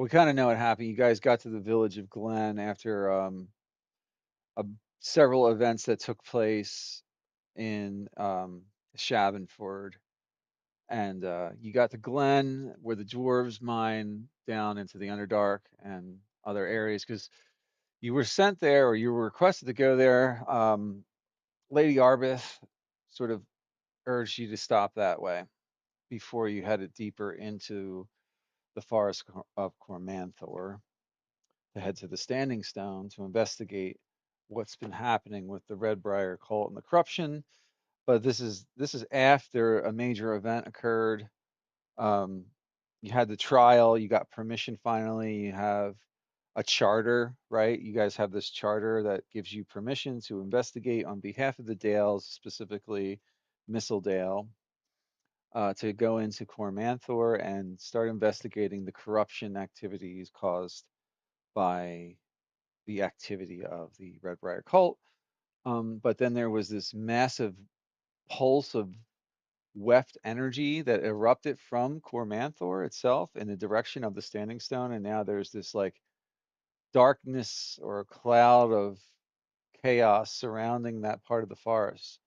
we kind of know what happened. You guys got to the village of Glen after a, several events that took place in Schabenford, and you got to Glen where the dwarves mine down into the Underdark and other areas because you were sent there or you were requested to go there. Lady Arbith sort of urged you to stop that way before you headed deeper into the forest of Cormanthyr to head to the Standing Stone to investigate what's been happening with the Redbriar cult and the corruption. But this is after a major event occurred. Um, you had the trial. You got permission finally. You have a charter, right? You guys have this charter that gives you permission to investigate on behalf of the Dales, specifically Mistledale, to go into Cormanthyr and start investigating the corruption activities caused by the activity of the Redbriar cult. But then there was this massive pulse of weft energy that erupted from Cormanthyr itself in the direction of the Standing Stone, and now there's this like darkness or a cloud of chaos surrounding that part of the forest.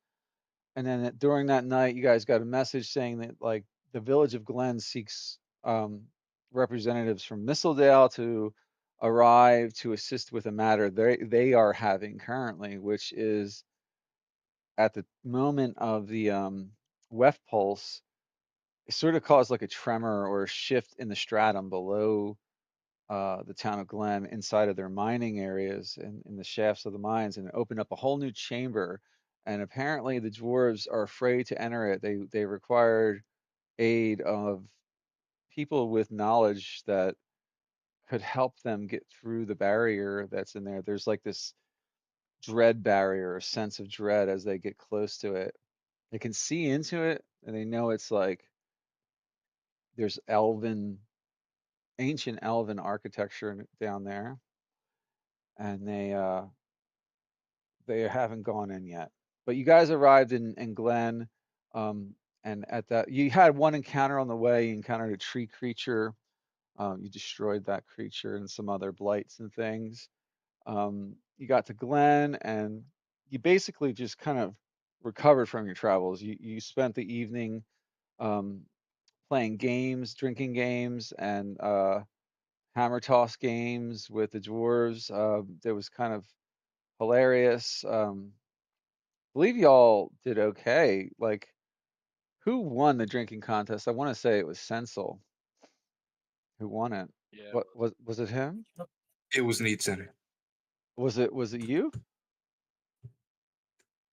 And then during that night, you guys got a message saying that like the village of Glen seeks representatives from Mistledale to arrive to assist with a matter they are having currently, which is at the moment of the weft pulse, it sort of caused like a tremor or a shift in the stratum below the town of Glen inside of their mining areas and in the shafts of the mines, and it opened up a whole new chamber. And apparently, the dwarves are afraid to enter it. They required aid of people with knowledge that could help them get through the barrier that's in there. There's like this dread barrier, a sense of dread as they get close to it. They can see into it, and they know it's like there's ancient elven architecture down there, and they haven't gone in yet. But you guys arrived in Glen, um, and at that you had one encounter on the way. You encountered a tree creature. You destroyed that creature and some other blights and things. You got to Glen, and you basically just kind of recovered from your travels. You spent the evening um, playing games, drinking games, and hammer toss games with the dwarves. That was kind of hilarious. Believe y'all did okay. Like, who won the drinking contest? I want to say it was Sensel who won it. Yeah, What was it him? It was Needson. Was it you?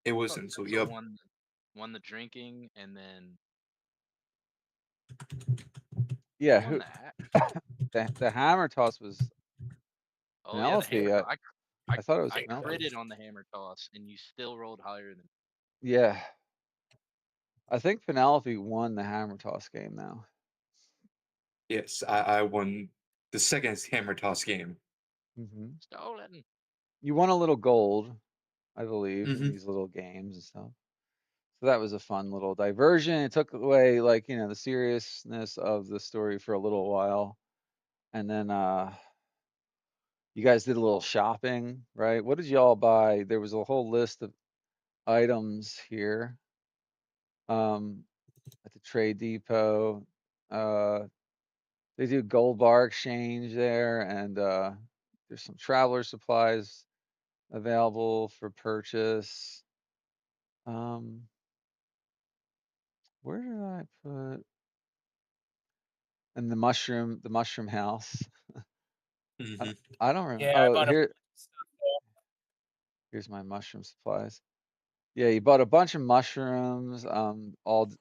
It I thought wasn't. So Senzo yep. won the drinking, and then who Yeah, won who that? the hammer toss was Oh yeah, the hammer Penelope. I toss. I I thought it was I Penelope. critted on the hammer toss, and you still rolled higher than. Yeah, I think Penelope won the hammer toss game now. Yes, I won the second hammer toss game. Stolen. You won a little gold, I believe, in Hmm. these little games and stuff. So that was a fun little diversion. It took away like, the seriousness of the story for a little while. And then you guys did a little shopping, right? What did y'all buy? There was a whole list of items here at the trade depot. Uh they do gold bar exchange there, and there's some traveler supplies available for purchase. Um where did I put and the mushroom house? I don't, Hmm. I don't remember. Yeah, I Oh, bought a stuff there. here's my mushroom supplies. Yeah, you bought a bunch of mushrooms, all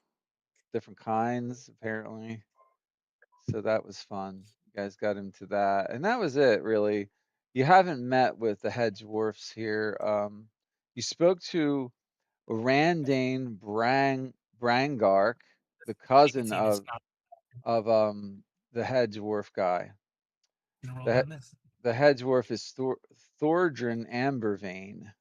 different kinds, apparently. So that was fun. You guys got into that, and that was it, really. You haven't met with the head dwarfs here. You spoke to Randane Brangark, the You can cousin see this of the head dwarf guy. roll The on this. the head dwarf is Thordrin Ambervane.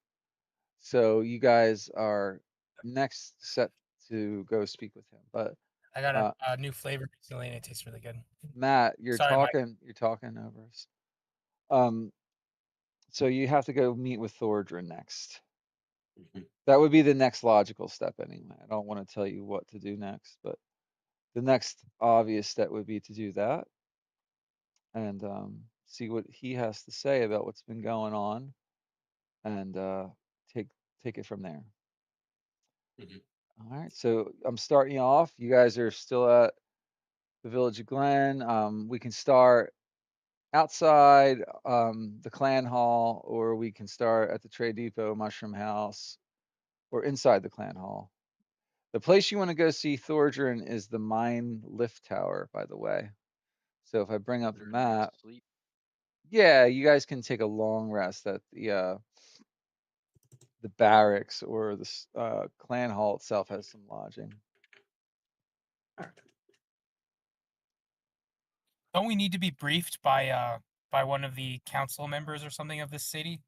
So you guys are next set to go speak with him. But I got a new flavor recently, and it tastes really good. Matt, you're Sorry, Mike. talking over us. So you have to go meet with Thordrin next. Mhm. That would be the next logical step anyway. I don't want to tell you what to do next, but the next obvious step would be to do that and see what he has to say about what's been going on and take take it from there. Mhm. All right, so I'm starting you off. You guys are still at the Village of Glen. We can start outside the clan hall, or we can start at the Trade Depot Mushroom House, or inside the clan hall. The place you want to go see Thordrin is the mine lift tower, by the way. So if I bring up the Better than map, sleep. yeah, you guys can take a long rest at the barracks, or the clan hall itself has some lodging. Alright. Don't we need to be briefed by one of the council members or something of this city?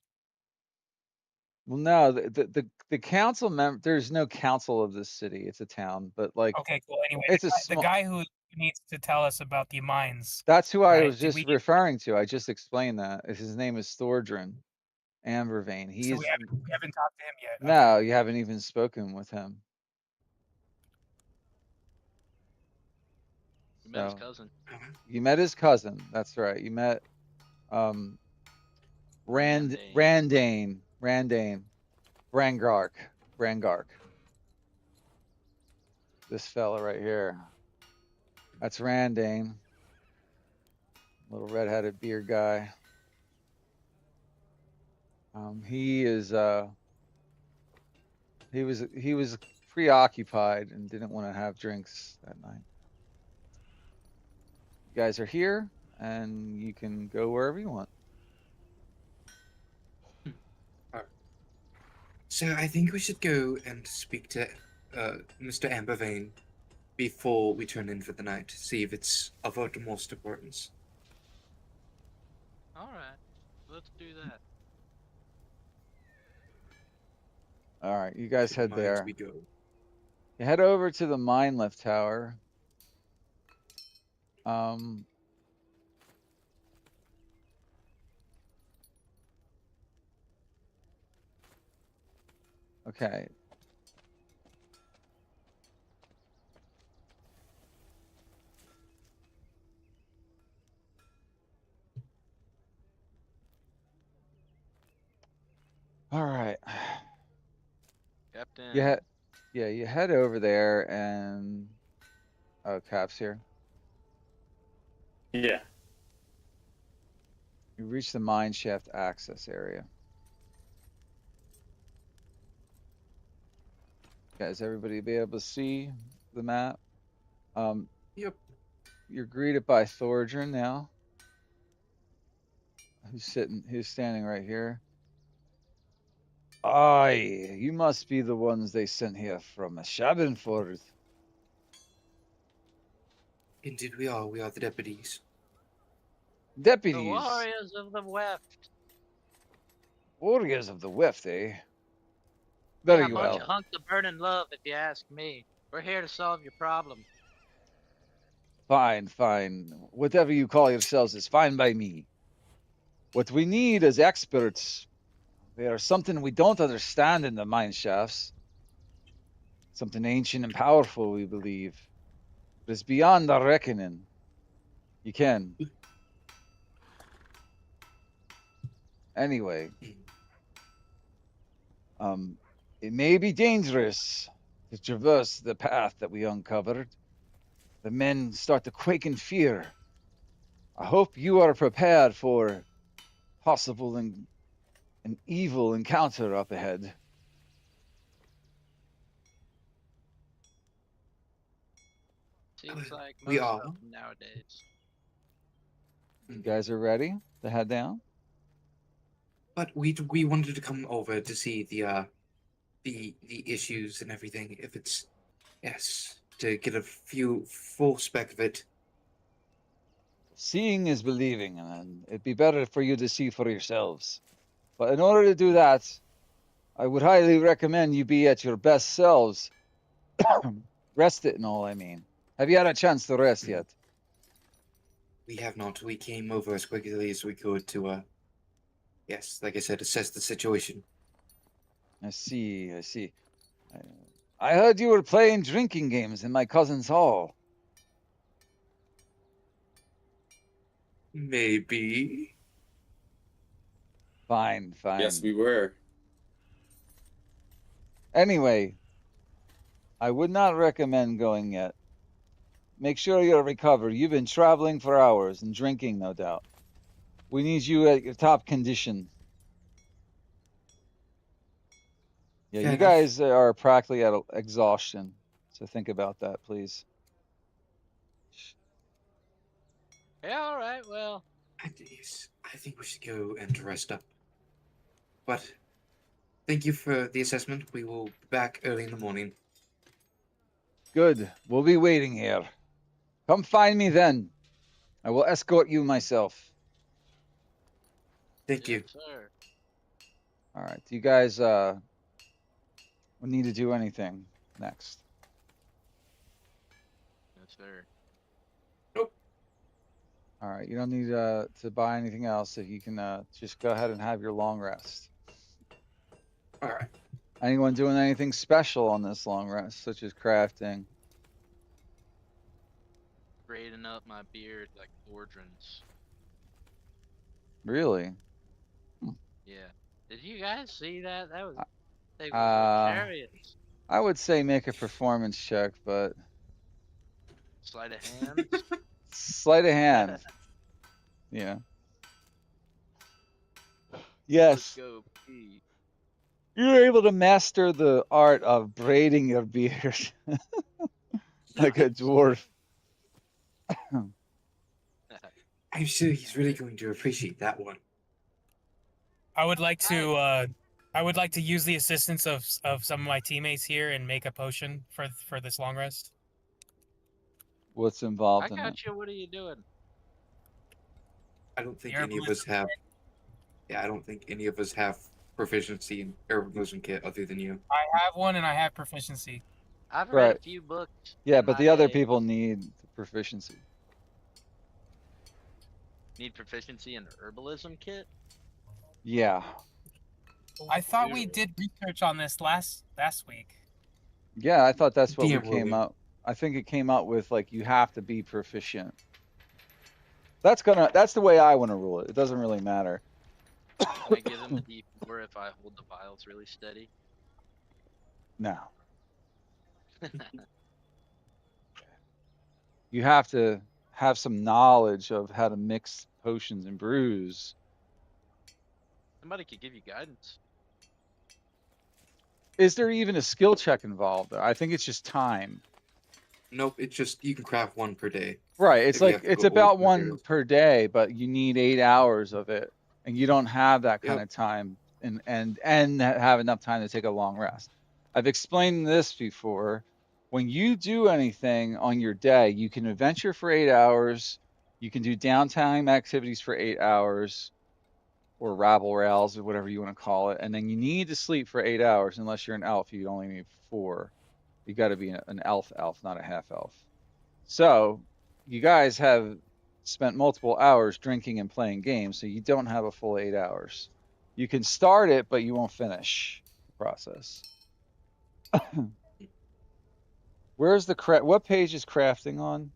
Well, no, the council member. There's no council of this city. It's a town, but like Okay, cool. Anyway, it's a the small. guy who needs to tell us about the mines, That's who I right? was just referring to. I just explained that. His name is Thordrin Ambervane. So He's we haven't talked to him yet. Okay. no, you haven't even spoken with him. We met his So cousin. Uh-huh. you met his cousin. That's right. You met um Randane. Randane, Brangark. This fella right here. That's Randane, little red-headed beard guy. He is he was preoccupied and didn't want to have drinks that night. You guys are here, and you can go wherever you want. So I think we should go and speak to Mr. Ambervane before we turn in for the night. See if it's of utmost importance. All right, let's do that. All right, you guys To the head mines there. we go. You head over to the mine lift tower. Um, okay. All right. Captain. Yeah, you head over there and oh, Cap's here. Yeah. You reach the mine shaft access area. Guys, everybody be able to see the map? Yep. You're greeted by Thordrin now, who's standing right here. Aye, you must be the ones they sent here from Schabenford. Indeed we are. We are the deputies. The Deputies, warriors of the Weft. warriors of the Weft, eh? Yeah, Very a bunch well. of hunks of burning love, if you ask me. We're here to solve your problem. Fine, fine. Whatever you call yourselves is fine by me. What we need is experts. There's something we don't understand in the mine shafts. Something ancient and powerful, we believe. But it's beyond our reckoning. You can. Anyway, it may be dangerous to traverse the path that we uncovered. The men start to quake in fear. I hope you are prepared for possible an evil encounter up ahead. Seems like We most are. of them nowadays. You guys are ready to head down? But we wanted to come over to see the issues and everything. If it's yes, to get a few full spec of it. Seeing is believing, and it'd be better for you to see for yourselves. But in order to do that, I would highly recommend you be at your best selves. Rested and all, I mean. Have you had a chance to rest yet? We have not. We came over as quickly as we could to, yes, like I said, assess the situation. I see, I see. I heard you were playing drinking games in my cousin's hall. Maybe. Fine, Yes, fine. we were. Anyway, I would not recommend going yet. Make sure you're recovered. You've been traveling for hours and drinking, no doubt. We need you at your top condition. Yeah, Fair you enough. guys are practically at exhaustion. So think about that, please. Yeah, all right. Well, Yes, I think we should go and rest up. But thank you for the assessment. We will be back early in the morning. Good. We'll be waiting here. Come find me then. I will escort you myself. Thank yes, you. sir. All right. Do you guys need to do anything next? Yes, sir. All right. You don't need to buy anything else. If you can just go ahead and have your long rest. All right. Anyone doing anything special on this long rest, such as crafting? Braiding up my beard like Ordrins. Really? Yeah. Did you guys see that? That was they was Uh, luxurious. I would say make a performance check, but Sleight of hand. sleight of hand. Yeah. Let's Yes. go, Pete. You're able to master the art of braiding your beard like a dwarf. I'm sure he's really going to appreciate that one. I would like to use the assistance of some of my teammates here and make a potion for this long rest. What's I involved in it? got you. What are you doing? I don't think The any of us have. Yeah, I don't think any of us have proficiency in herbalism kit other than you. I have one and I have proficiency. I've read a Right. few books. Yeah, in but my the other day. people need the proficiency. Need proficiency in herbalism kit. Yeah. I thought we Ew. did research on this last week. Yeah, I thought that's what we DM came ruling. up. I think it came out with like you have to be proficient. That's the way I want to rule it. It doesn't really matter. Can I give them the D4 if I hold the vials really steady? No. You have to have some knowledge of how to mix potions and brews. Somebody could give you guidance. Is there even a skill check involved? I think it's just time. Nope, it's just you can craft one per day. Right. It's If you like have to it's go over about one materials. per day, but you need 8 hours of it, and you don't have that kind Yep. of time and have enough time to take a long rest. I've explained this before. When you do anything on your day, you can adventure for 8 hours, you can do downtime activities for 8 hours, or rabble rails or whatever you want to call it, and then you need to sleep for 8 hours. Unless you're an elf, you only need 4. You got to be an elf, not a half elf. So you guys have spent multiple hours drinking and playing games, so you don't have a full 8 hours. You can start it, but you won't finish the process. Where's the what page is crafting on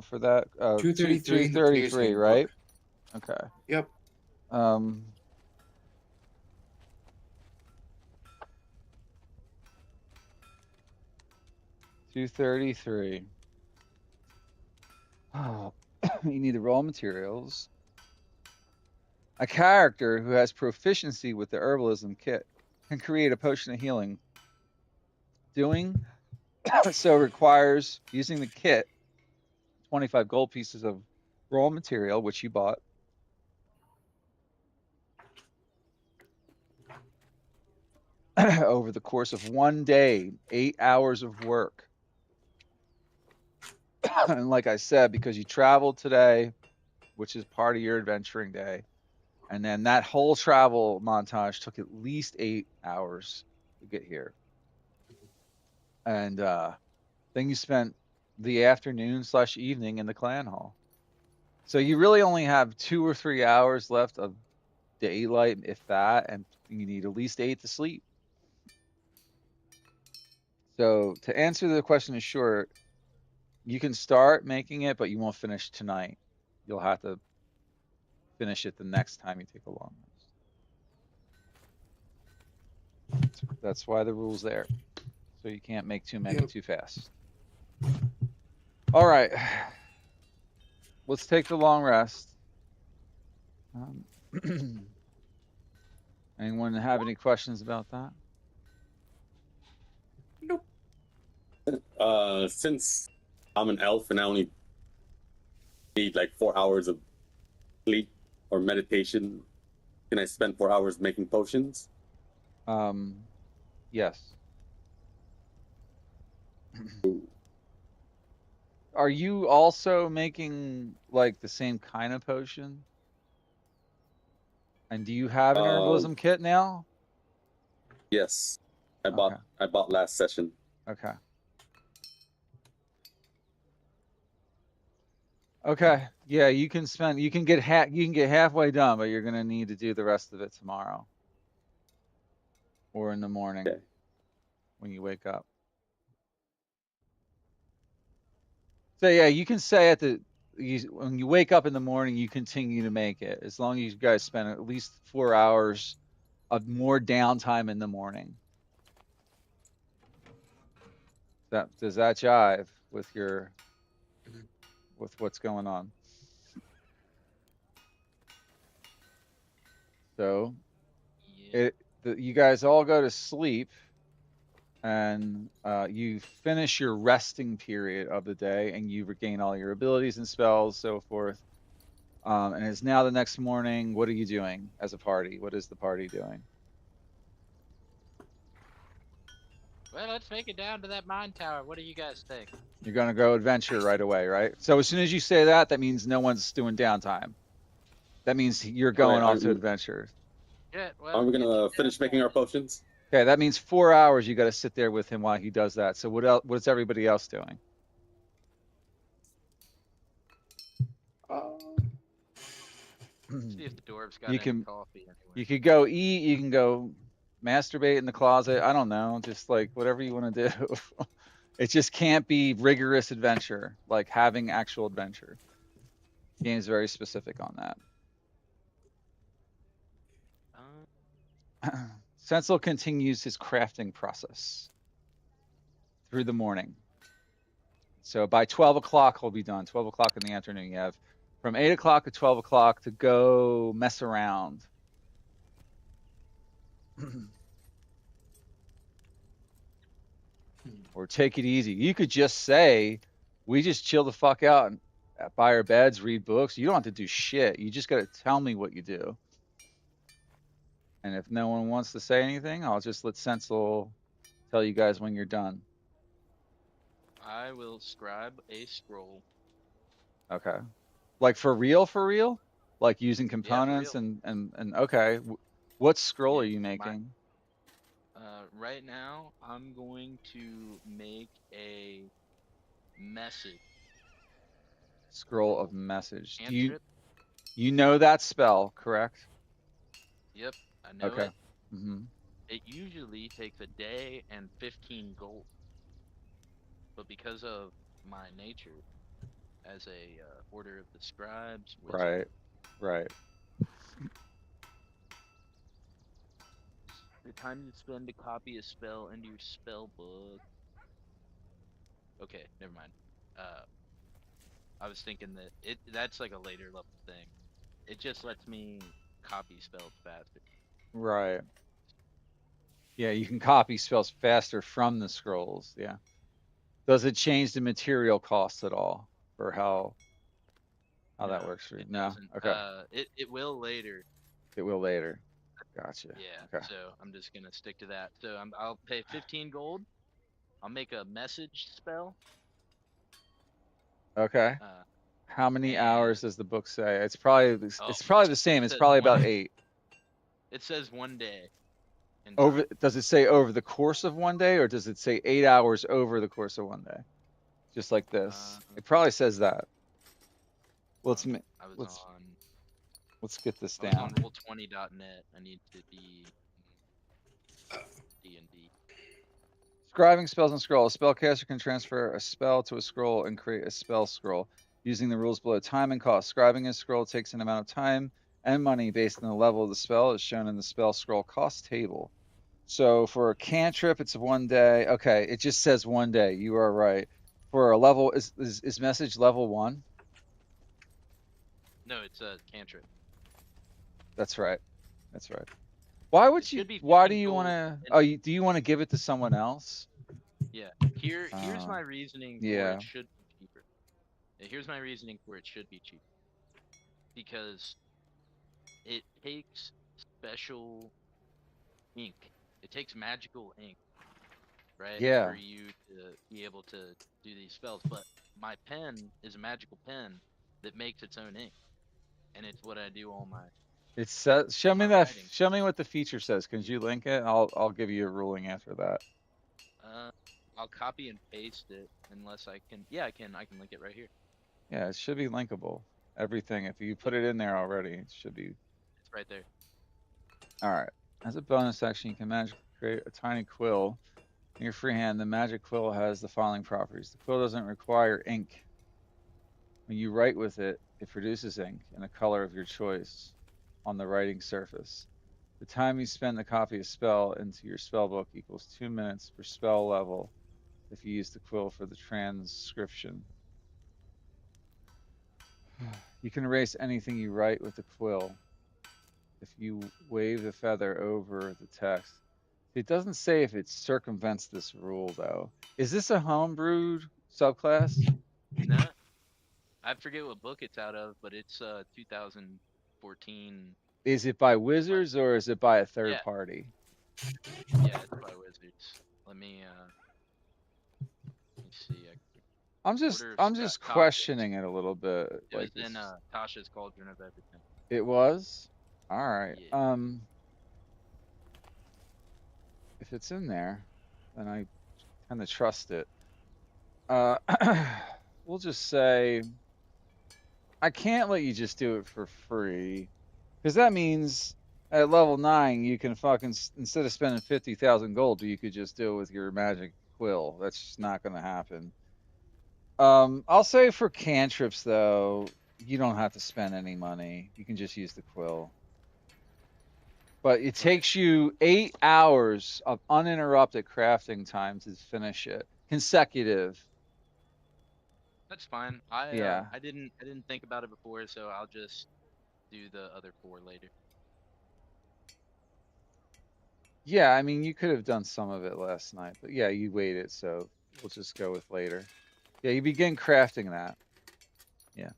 for that? 233 in the player's 233, right? handbook. Okay. Yep. Um, $233. Oh, you need the raw materials. A character who has proficiency with the herbalism kit can create a potion of healing. Doing so requires using the kit 25 gold pieces of raw material, which you bought, over the course of one day, 8 hours of work. And like I said, because you traveled today, which is part of your adventuring day, and then that whole travel montage took at least 8 hours to get here. And then you spent the afternoon/evening in the clan hall. So you really only have 2 or 3 hours left of daylight, if that, and you need at least 8 to sleep. So to answer the question in short, you can start making it, but you won't finish tonight. You'll have to finish it the next time you take a long rest. That's why the rule's there. So you can't make too many Yep. too fast. All right. Let's take the long rest. Anyone have any questions about that? Nope. Since I'm an elf and I only need like 4 hours of sleep or meditation, can I spend 4 hours making potions? Yes. Are you also making like the same kind of potion? And do you have an herbalism kit now? Yes, I Okay. bought last session. Okay. Okay. Yeah, you can get halfway done, but you're gonna need to do the rest of it tomorrow. Or in the morning Okay. when you wake up. So yeah, you can say when you wake up in the morning, you continue to make it as long as you guys spend at least 4 hours of more downtime in the morning. Does that jive with with what's going on? So Yeah. you guys all go to sleep, and you finish your resting period of the day, and you regain all your abilities and spells, so forth. And it's now the next morning. What are you doing as a party? What is the party doing? Well, let's make it down to that mine tower. What do you guys think? You're gonna go adventure right away, right? So as soon as you say that, that means no one's doing downtime. That means you're going off to adventure. Yeah. Well, Are we get gonna you finish down making our there. potions? Okay, that means 4 hours you got to sit there with him while he does that. So what's everybody else doing? See if the dwarves got You any can coffee anywhere. you could go eat, you can go masturbate in the closet. I don't know, just like whatever you want to do. It just can't be rigorous adventure, like having actual adventure. The game's very specific on that. Sensible continues his crafting process through the morning. So by 12 o'clock, he'll be done. 12 o'clock in the afternoon. You have from 8 o'clock to 12 o'clock to go mess around. Or take it easy. You could just say, we just chill the fuck out and by our beds, read books. You don't have to do shit. You just got to tell me what you do. And if no one wants to say anything, I'll just let Sensel tell you guys when you're done. I will scribe a scroll. Okay. Like for real? Like using Yeah, for components real. and okay. What scroll are Yeah, you making? right now, I'm going to make a message. Scroll of message. Do Cantrip? you know that spell, correct? Yep, I know Okay. it. Mm-hmm. It usually takes a day and 15 gold. But because of my nature as a order of the scribes, wizard, Right. the time to spend to copy a spell into your spell book. Okay, never mind. I was thinking that that's like a later level thing. It just lets me copy spells faster. Right. Yeah, you can copy spells faster from the scrolls. Yeah. Does it change the material costs at all for how that No, works for you? it No. doesn't. Okay. It will later. It will later. Gotcha. Yeah. Okay. So I'm just gonna stick to that. So I'll pay 15 gold. I'll make a message spell. Okay. Uh, How many and hours does the book say? It's probably the same. it It's says probably one. about 8. It says 1 day. In Over time. does it say over the course of one day, or does it say 8 hours over the course of one day? just like this. Uh, It probably says that. Let's hold on. I was let's on let's get this I was on down. roll20.net. I need to be D&D. Scribing spells and scroll. A spellcaster can transfer a spell to a scroll and create a spell scroll using the rules below. Time and cost. Scribing a scroll takes an amount of time and money based on the level of the spell, as shown in the spell scroll cost table. So for a cantrip, it's 1 day. Okay, it just says 1 day. You are right. For a level, is message level 1? No, it's a cantrip. That's right. That's right. Why It would you? should be Why do 15 you want gold. to? And Oh, do you want to give it to someone else? yeah, here's my reasoning for Yeah. it should be cheaper. Here's my reasoning for it should be cheaper. Because it takes special ink. It takes magical ink, right? For Yeah. you to be able to do these spells. But my pen is a magical pen that makes its own ink. And it's what I do It says. Show all me my that. writing. Show me what the feature says. Can you link it? I'll give you a ruling after that. I'll copy and paste it unless I can. Yeah, I can link it right here. Yeah, it should be linkable. Everything. If you put it in there already, it should be. It's right there. All right. As a bonus action, you can magically create a tiny quill in your free hand. The magic quill has the following properties. The quill doesn't require ink. When you write with it, it produces ink in a color of your choice on the writing surface. The time you spend to copy a spell into your spell book equals 2 minutes per spell level if you use the quill for the transcription. You can erase anything you write with the quill if you wave the feather over the text. It doesn't say if it circumvents this rule, though. Is this a homebrewed subclass? No, I forget what book it's out of, but it's 2014. Is it by Like, Wizards or is it by a third yeah, party? yeah, it's by Wizards. Let me see. Order of I'm just Tasha's. questioning it a little bit. It was in Tasha's Cauldron of Everything. It was? All right. Yeah. If it's in there, then I tend to trust it. We'll just say I can't let you just do it for free, because that means at level 9 you can fucking instead of spending 50,000 gold, you could just do it with your magic quill. That's just not going to happen. I'll say for cantrips though, you don't have to spend any money. You can just use the quill. But it takes you 8 hours of uninterrupted crafting time to finish it. Consecutive. That's fine. Yeah. I didn't think about it before, so I'll just do the other 4 later. Yeah, I mean, you could have done some of it last night, but yeah, you waited, so we'll just go with later. Yeah, you begin crafting that. Yeah.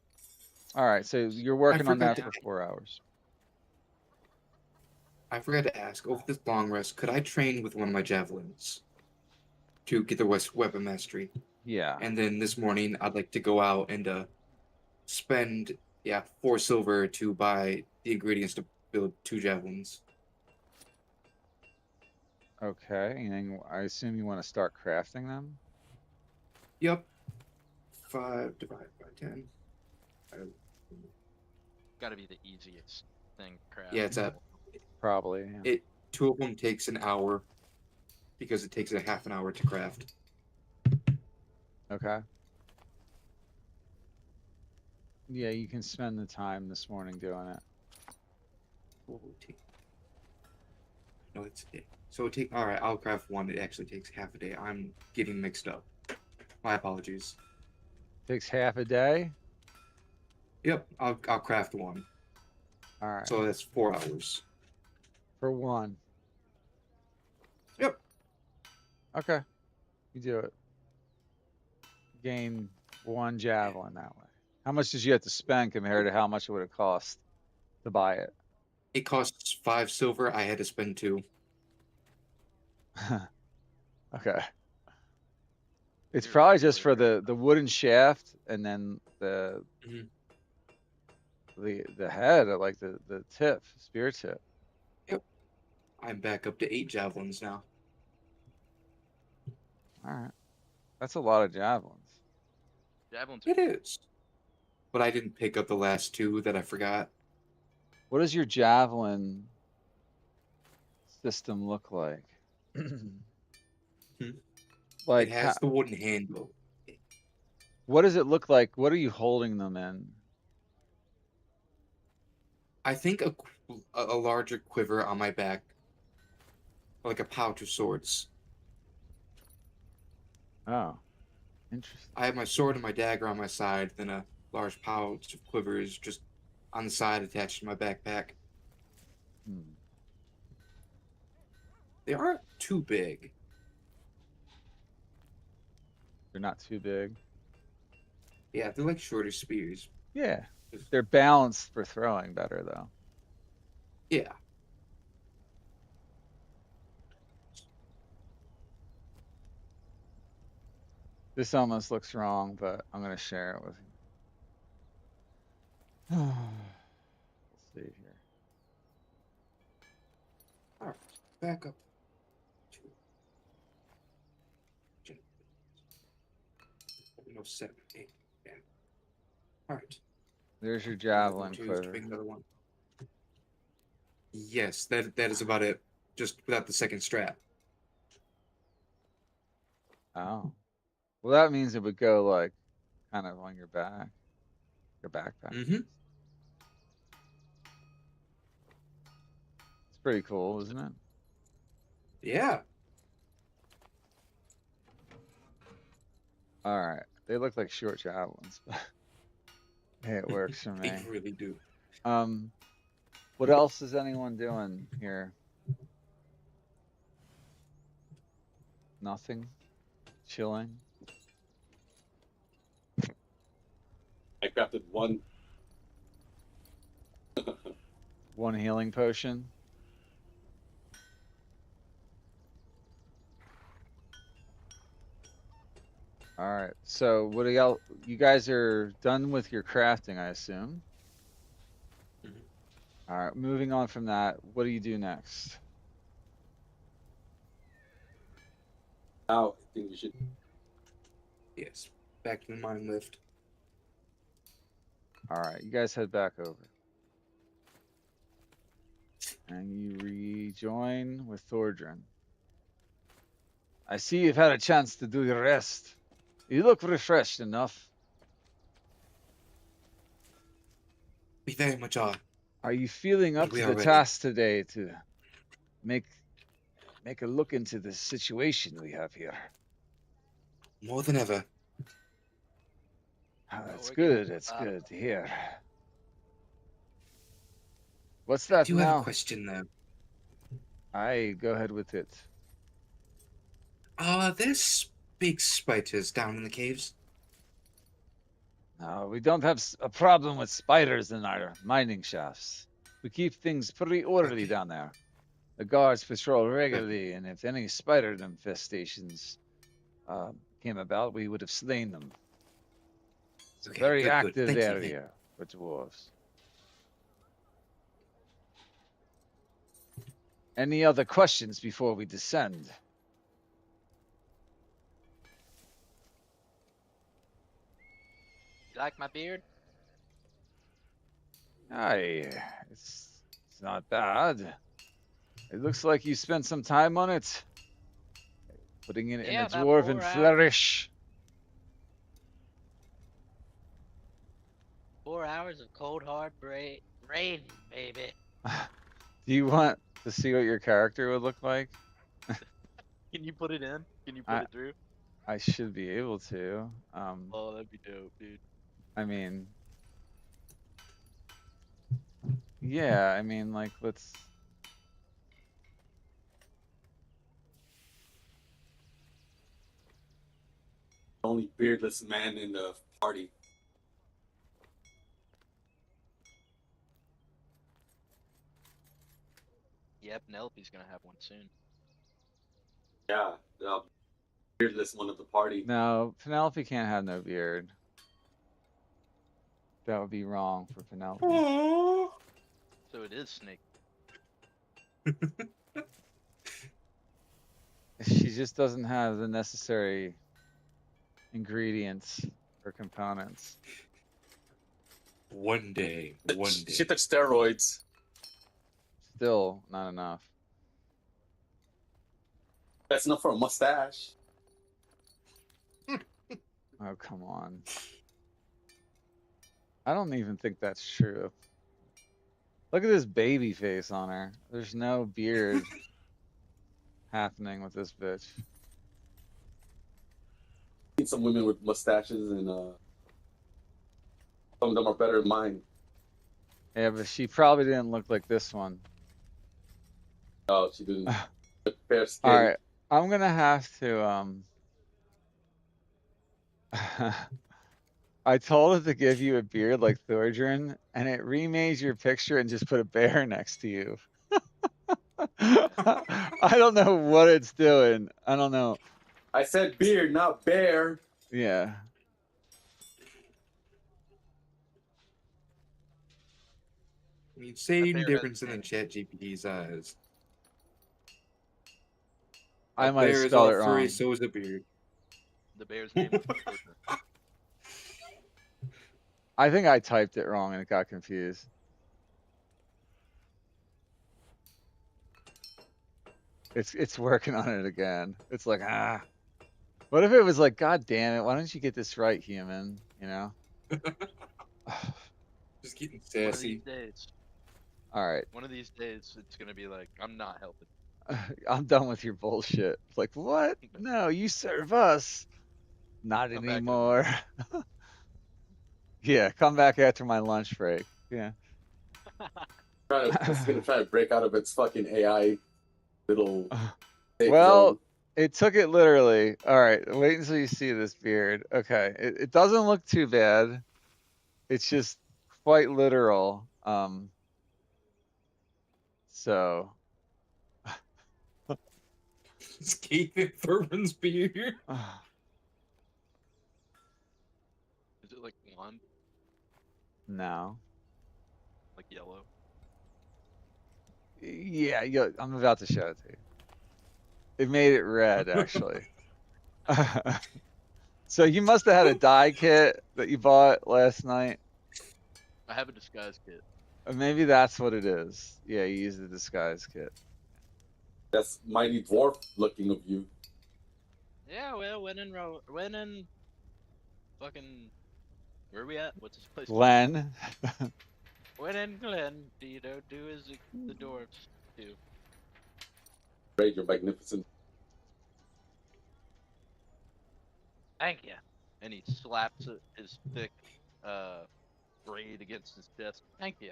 All right, so you're working on that for 4 hours. I forgot to ask, over this long rest, could I train with one of my javelins to get the weapon mastery? Yeah. And then this morning, I'd like to go out and spend 4 silver to buy the ingredients to build 2 javelins. Okay, and then I assume you want to start crafting them? Yep. 5 divided by 10. Got to be the easiest thing to craft. Yeah, it's a Probably. Yeah. 2 of them takes an hour because it takes a half an hour to craft. Okay. Yeah, you can spend the time this morning doing it. No, it's so it take. All right, I'll craft one. It actually takes half a day. I'm getting mixed up. My apologies. Takes half a day? Yep, I'll craft one. All right. So that's 4 hours. For one. Yep. Okay. You do it. Gain 1 javelin that way. How much did you have to spend compared to how much it would have cost to buy it? It costs 5 silver. I had to spend 2. Okay. It's You're probably right, just for really. the wooden shaft and then the head, or like the tip, spear tip. Yep. I'm back up to 8 javelins now. All right. That's a lot of javelins. Javelins It are is. But I didn't pick up the last two that I forgot. What does your javelin system look like? It Like, has the wooden handle. what does it look like? What are you holding them in? I think a larger quiver on my back, like a pouch of swords. Oh, interesting. I have my sword and my dagger on my side, then a large pouch of quivers just on the side attached to my backpack. Hmm. They aren't too big. They're not too big. Yeah, they're like shorter spears. Yeah, they're balanced for throwing better though. Yeah. This almost looks wrong, but I'm gonna share it with you. Let's see here. All right. Back up. No, 7, 8. Yeah. All right. There's your Another one, javelin two. To quiver. make another one. Yes, that is about it. Just without the second strap. Oh, well, that means it would go like kind of on your back, your backpack. Mm-hmm. It's pretty cool, isn't it? Yeah. All right, they look like short javelins, but hey, it works for They me. really do. What else is anyone doing here? Nothing. Chilling. I crafted one. One healing potion. All right. So what do y'all? You guys are done with your crafting, I assume. Mhm. All right. Moving on from that, what do you do next? Now I think we should. Yes. Back to the mine lift. All right. You guys head back over, and you rejoin with Thordrin. I see you've had a chance to do your rest. You look refreshed enough. We very much are. Are you feeling up We to are the ready. task today to make a look into the situation we have here? More than ever. Oh, that's we're getting good. That's methodical. good to hear. What's I that do have a now? question though. Aye, go ahead with it. There's big spiders down in the caves. No, we don't have a problem with spiders in our mining shafts. We keep things pretty orderly Okay. down there. The guards patrol regularly, and if any spider infestations came about, we would have slain them. It's a Okay, very good. active Thank you. area for dwarves. Any other questions before we descend? You like my beard? Aye, it's not bad. It looks like you spent some time on it, putting it in Yeah, a about dwarven 4 hours. flourish. 4 hours of cold hard rain, baby. Do you want to see what your character would look like? Can you put it in? Can you put I it through? I should be able to. Oh, that'd be dope, dude. I mean, yeah, I mean, like, let's. Only beardless man in the party. Yep, Penelope's gonna have one soon. Yeah, the beardless one of the party. No, Penelope can't have no beard. That would be wrong for Penelope. Aww. So it is Snake. She just doesn't have the necessary ingredients for components. One day. She took steroids. Still not enough. That's enough for a mustache. Oh, come on. I don't even think that's true. Look at this baby face on her. There's no beard happening with this bitch. Seen some women with mustaches, and some of them are better than mine. Yeah, but she probably didn't look like this one. Oh, she didn't. Fair skin. All right, I'm gonna have to I told it to give you a beard like Thordrin, and it remade your picture and just put a bear next to you. I don't know what it's doing. I don't know. I said beard, not bear. Yeah. I mean, same bear difference has in a the name. chat GPT's eyes. I A might have bear is spelled all it furry, wrong. so is a beard. The bear's name is Cormanthyr. I think I typed it wrong and it got confused. It's working on it again. It's like, what if it was like, God damn it, why don't you get this right, human? You know? Just getting One of sassy. these days. All right. One of these days, it's gonna be like, I'm not helping. I'm done with your bullshit. It's like, what? No, you serve us. Not Come back in a anymore. Yeah, come back after my lunch break. Yeah. It's gonna try to break out of its fucking AI little safe Well, zone. it took it literally. All right, wait until you see this beard. Okay, it doesn't look too bad. It's just quite literal. So Escaping Thurman's beard. Is it like blonde, no. like yellow? Yeah, I'm about to show it to you. It made it red, actually. So you must have had a dye kit that you bought last night. I have a disguise kit. Maybe that's what it is. Yeah, you used the disguise kit. That's mighty dwarf looking of you. Yeah, well, when in fucking, where are we at? What's this place? Glenn. When in Glen, do as the dwarves do. Great, you're magnificent. Thank you. And he slaps his thick braid against his chest. Thank you.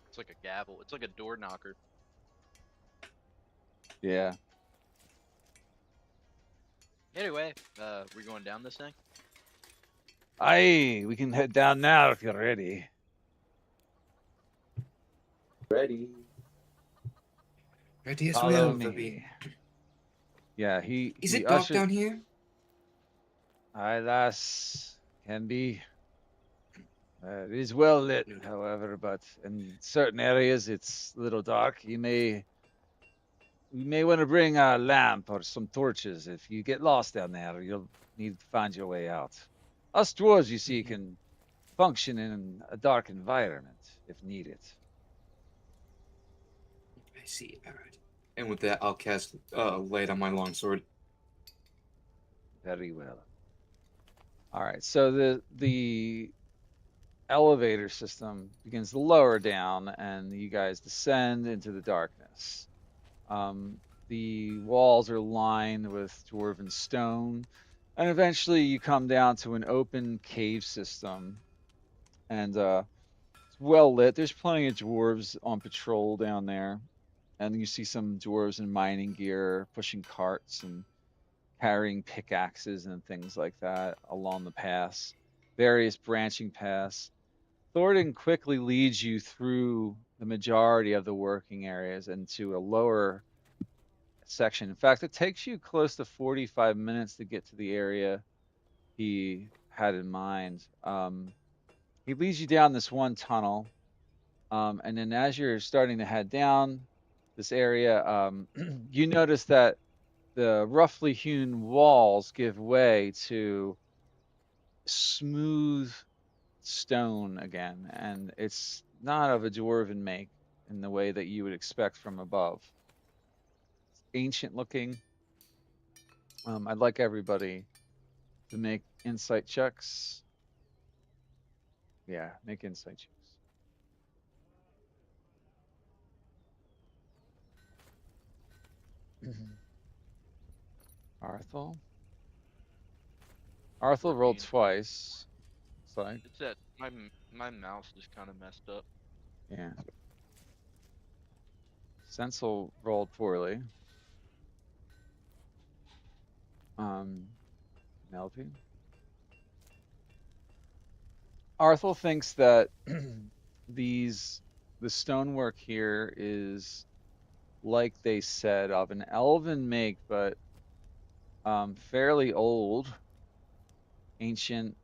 It's like a gavel. It's like a door knocker. Yeah. Anyway, we're going down this thing. Aye, we can head down now if you're ready. Ready. Ready as Follow well, me. Ruby. Yeah, he Is he it dark ushered- down here? Aye, lass, can be. It is well lit, however, but in certain areas it's a little dark. You may want to bring a lamp or some torches. If you get lost down there, you'll need to find your way out. Us dwarves, you see, can function in a dark environment if needed. I see. All right. And with that, I'll cast light on my longsword. Very well. All right, so the elevator system begins to lower down, and you guys descend into the darkness. The walls are lined with dwarven stone, and eventually you come down to an open cave system, and it's well lit. There's plenty of dwarves on patrol down there, and you see some dwarves in mining gear pushing carts and carrying pickaxes and things like that along the paths, various branching paths. Thornton quickly leads you through the majority of the working areas into a lower section. In fact, it takes you close to 45 minutes to get to the area he had in mind. He leads you down this one tunnel, and then as you're starting to head down this area, you notice that the roughly hewn walls give way to smooth stone again, and it's not of a dwarven make in the way that you would expect from above. It's ancient looking. I'd like everybody to make insight checks. Yeah, make insight checks. Arthel. Arthel rolled 14. twice. It's like, It's that my mouse is kind of messed up. yeah. Sensel rolled poorly. Penelope. Arthel thinks that the stonework here is like they said of an elven make, but fairly old, ancient.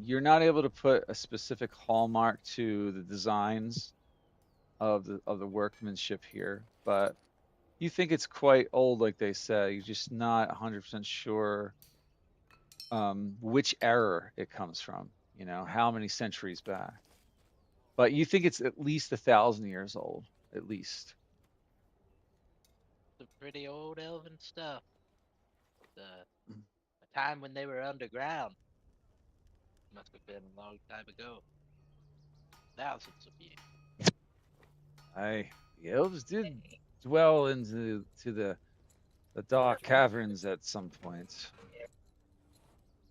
You're not able to put a specific hallmark to the designs of the workmanship here, but you think it's quite old, like they say. You're just not 100% sure which era it comes from. You know, how many centuries back. But you think it's at least 1,000 years old, at least. Some pretty old elven stuff. A time when they were underground. Must have been a long time ago. Thousands of years. Aye, the elves did dwell into the dark caverns at some point.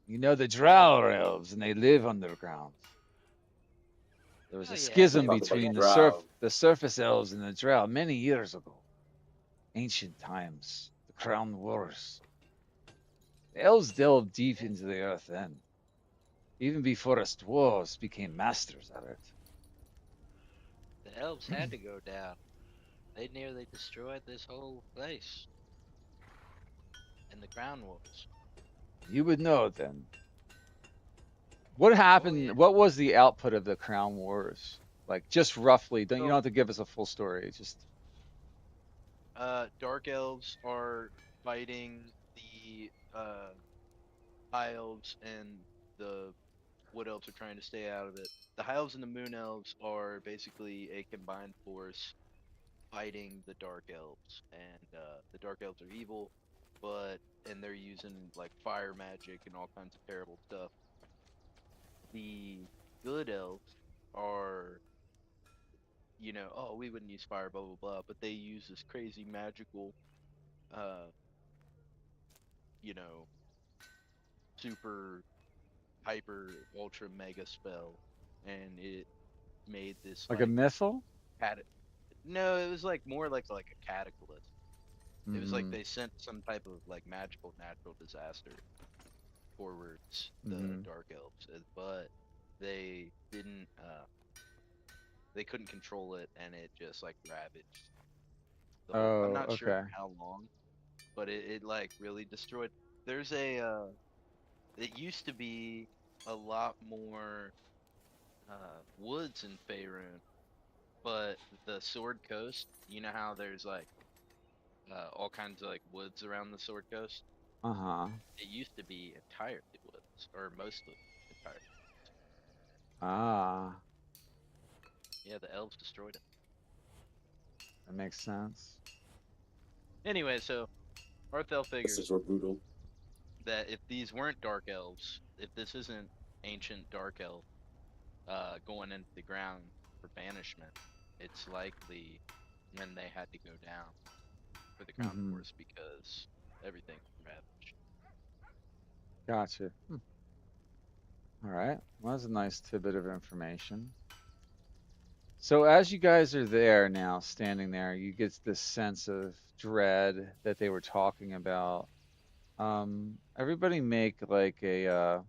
You know the Drow elves, and they live underground. There was Oh a yeah. schism Talk about between drow. the surface elves and the Drow many years ago. Ancient times, the Crown Wars. The elves delved deep into the earth then, even before us dwarves became masters of it. The elves had to go down. They nearly destroyed this whole place. In the Crown Wars. You would know then. What Oh yeah. happened? What was the output of the Crown Wars? Like, just roughly. You don't So have to give us a full story. Just dark elves are fighting the high elves, and the wood elves are trying to stay out of it. The high elves and the moon elves are basically a combined force fighting the dark elves, and the dark elves are evil, but and they're using like fire magic and all kinds of terrible stuff. The good elves are, oh, we wouldn't use fire, blah blah blah, but they use this crazy magical, uh, you know, super hyper ultra mega spell, and it made this like a like missile? cat. No, it was like more like a cataclysm. It was like Mm-hmm. they sent some type of like magical natural disaster towards the Mm-hmm. dark elves, but they didn't. They couldn't control it, and it just like ravaged the whole. I'm Oh, not sure okay. for how long, but it like really destroyed. There's a. It used to be a lot more woods in Faerun, but the Sword Coast, you know how there's like all kinds of like woods around the Sword Coast? Uh-huh. It used to be entirely woods, or mostly entirely. Ah, Yeah, the elves destroyed it. that makes sense. Anyway, so Arthel Messages figures were brutal. that if these weren't dark elves, if this isn't ancient dark elf going into the ground for banishment, it's likely when they had to go down for the Crown Mm-hmm. Wars because everything was ravaged. Gotcha. All right. Well, that's a nice tidbit of information. So as you guys are there now, standing there, you get this sense of dread that they were talking about. Everybody make like a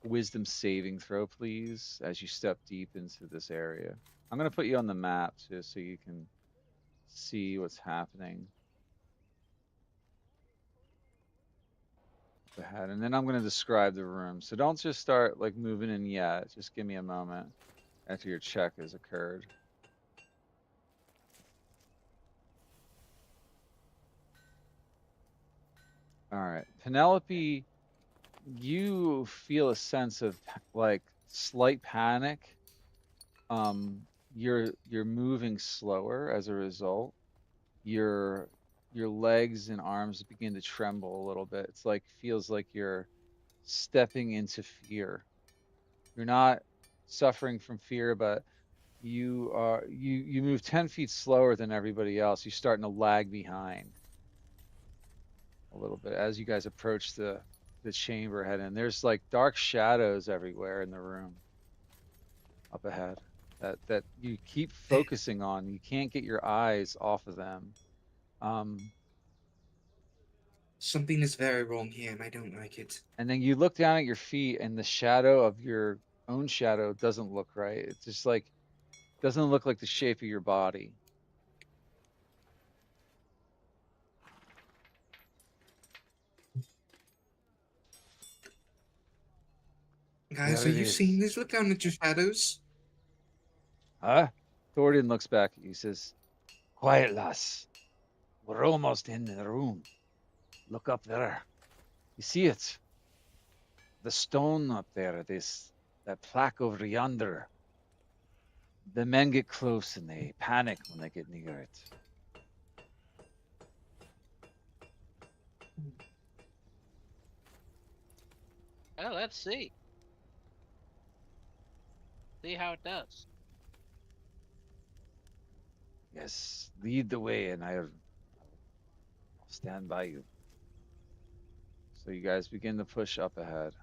wisdom saving throw, please, as you step deep into this area. I'm gonna put you on the map too, so you can see what's happening up ahead, and then I'm gonna describe the room. So don't just start like moving in yet. Just give me a moment after your check has occurred. All right, Penelope you feel a sense of like slight panic. You're moving slower as a result. Your your legs and arms begin to tremble a little bit. It's like feels like you're stepping into fear. You're not suffering from fear, but you move 10 feet slower than everybody else. You're starting to lag behind a little bit as you guys approach the chamber head in. There's like dark shadows everywhere in the room up ahead that you keep focusing on. You can't get your eyes off of them. Um, Something is very wrong here, and I don't like it. and then you look down at your feet, and the shadow of your own shadow doesn't look right. It's just like doesn't look like the shape of your body. Guys, There are it you seeing is. this? Look down at your shadows. Huh? Thornton looks back at you, says, "Quiet, lass. We're almost in the room. Look up there. You see it? The stone up there, this that plaque over yonder. The men get close and they panic when they get near it." Oh, let's see. See how it does. "Yes, lead the way, and I'll stand by you." So you guys begin to push up ahead.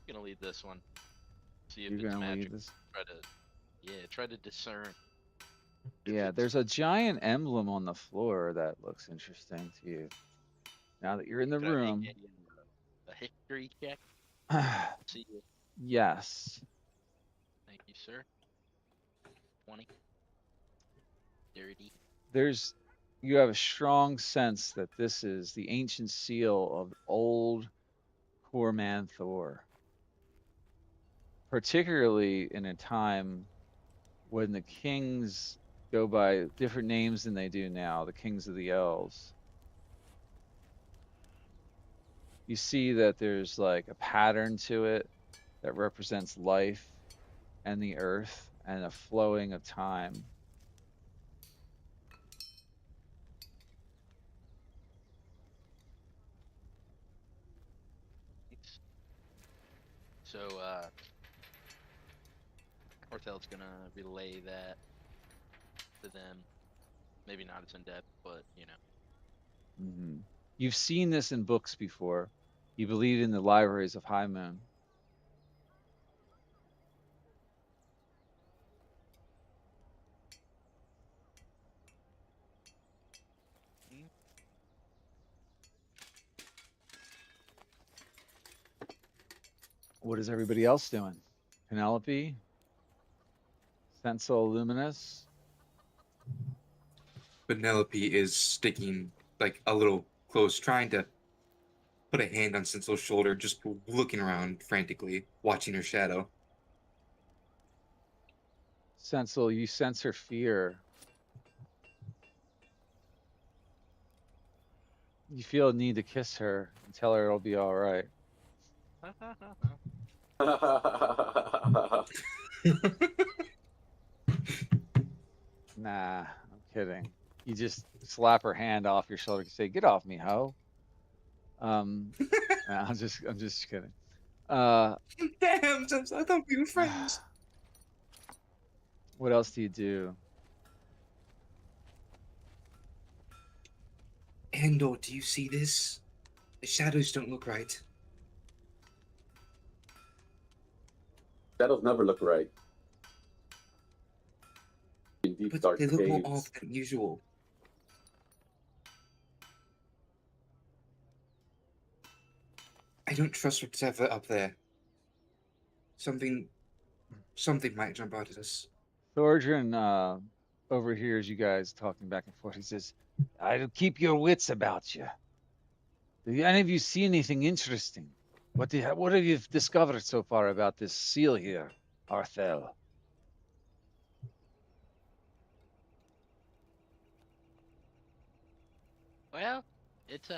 Gonna leave this one. See if You're it's gonna lead magic. this. Try to, yeah, try to discern if Yeah, it's there's a giant emblem on the floor that looks interesting to you. Now that you're in the Can I make room, a history check? See it. yes, Thank you, sir. 20. 30. there's you have a strong sense that this is the ancient seal of old Cormanthyr, particularly in a time when the kings go by different names than they do now, the kings of the elves. You see that there's like a pattern to it that represents life and the earth and a flowing of time. Thanks. So, Ortel's gonna relay that to them. Maybe not as in depth, but Hmm. You've seen this in books before. You believe in the libraries of High Moon. Mm. What is everybody else doing? Penelope, Sensual Luminous. Penelope is sticking like a little close, trying to put a hand on Sensel's shoulder, just looking around frantically, watching her shadow. Sensual, you sense her fear. You feel a need to kiss her and tell her it'll be all right. Nah, I'm kidding. You just slap her hand off your shoulder and say, "Get off me, ho." Um, nah, I'm just kidding. Uh, Damn, Sensel, I thought we were friends. what else do you do? Andor, do you see this? The shadows don't look right. Shadows never look right in deep But dark they look more caves. off than usual. I don't trust what's ever up there. Something, something might jump out at us. Thorgrin overhears you guys talking back and forth. He says, "I'll keep your wits about you. Do any of you see anything interesting? What have you discovered so far about this seal here, Arthel?" well, it's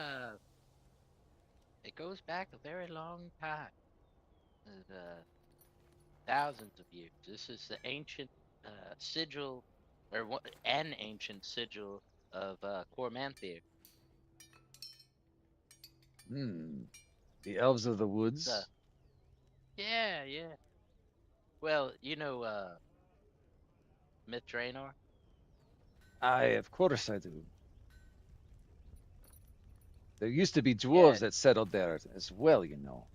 It goes back a very long time. Thousands of years. This is the ancient sigil, or an ancient sigil of Cormanthyr. Hmm. The elves of the Uh, woods. yeah, yeah. Well, you know, Myth Draenor? Aye, of course I do. There used to be Yeah, dwarves that settled there as well, you know.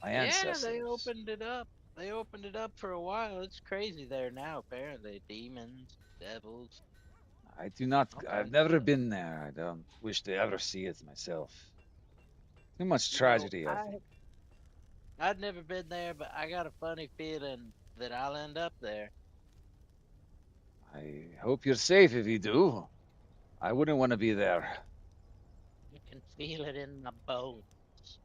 My yeah, they ancestors. opened it up. They opened it up for a while. It's crazy there now, apparently. Demons, devils, I do not. all I've kinds of never stuff. been there. I don't wish to ever see it myself. Too much You know, tragedy, I think. I'd never been there, but I got a funny feeling that I'll end up there. I hope you're safe if you do. I wouldn't want to be there. I can feel it in my bones.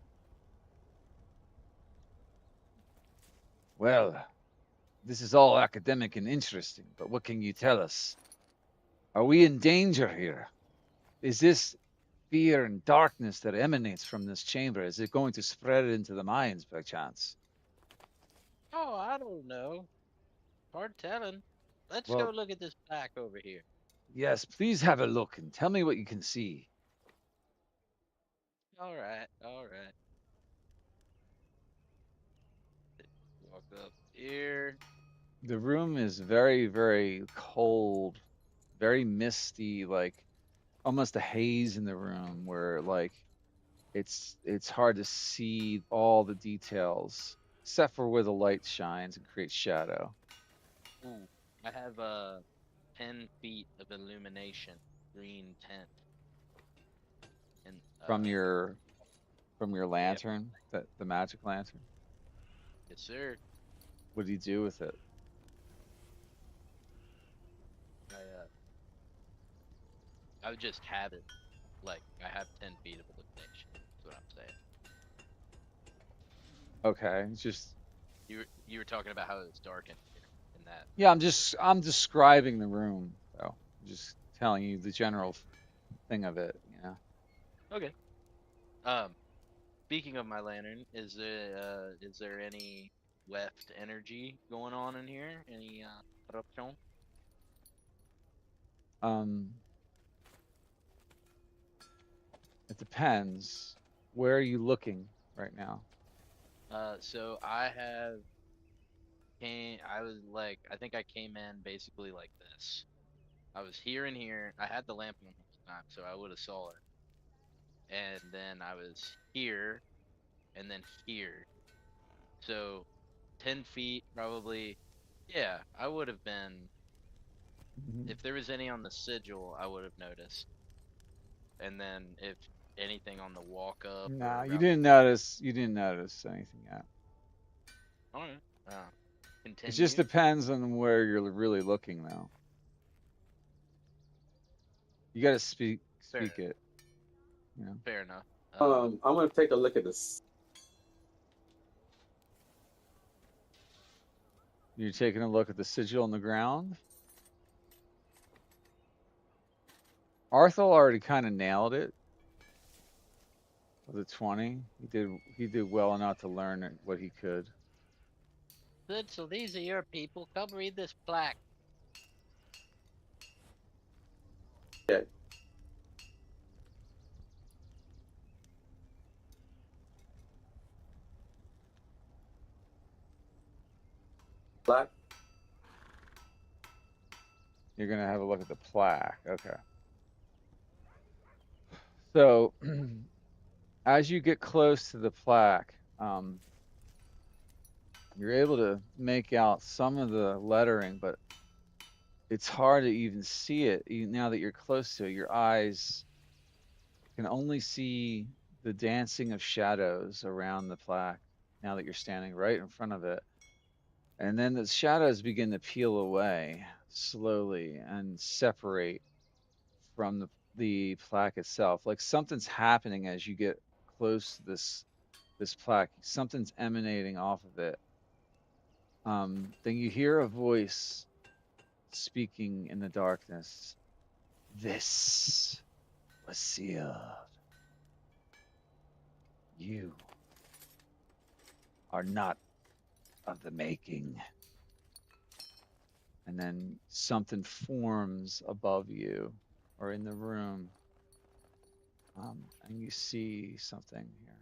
Well, this is all academic and interesting, but what can you tell us? Are we in danger here? Is this fear and darkness that emanates from this chamber? Is it going to spread into the mines by chance? Oh, I don't know. Hard telling. Let's go Well, look at this plaque over here. yes, please have a look and tell me what you can see. All right, all right. Walk up here. The room is very, very cold, very misty, like almost a haze in the room where like it's hard to see all the details except for where the light shines and creates shadow. Ooh, I have 10 feet of illumination, green tent, and From your yep, lantern, the magic lantern. yes sir. What do you do with it? I would just have it like I have 10 feet of illumination. That's what I'm saying. Okay, it's just You were talking about how it's dark in here, and that. yeah, I'm describing the room though. I'm just telling you the general thing of it, you know. Okay. Um, Speaking of my lantern, is there any weft energy going on in here? Any corruption? Um, it depends. Where are you looking right now? So I have came. I was like, I think I came in basically like this. I was here and here. I had the lamp on the whole time, so I would have saw it. And then I was here, and then here. So 10 feet probably. Yeah, I would have been. Mhm. If there was any on the sigil, I would have noticed. And then if anything on the walk up Nah, or you around the didn't corner. notice. You didn't notice anything yet. Alright. It just Continue. depends on where you're really looking, though. You got to speak Fair, it. You know. fair enough. I'm gonna take a look at this. You're taking a look at the sigil on the ground. Arthur already kind of nailed it with a 20. He did well enough to learn what he could. Good, so these are your people. Come read this plaque. Yeah, black. You're gonna have a look at the plaque. Okay. So as you get close to the plaque, you're able to make out some of the lettering, but it's hard to even see it now that you're close to it. Your eyes can only see the dancing of shadows around the plaque now that you're standing right in front of it. And then the shadows begin to peel away slowly and separate from the plaque itself. Like something's happening as you get close to this plaque. Something's emanating off of it. Then you hear a voice speaking in the darkness. This was sealed. You are not of the making. And then something forms above you or in the room. And you see something here.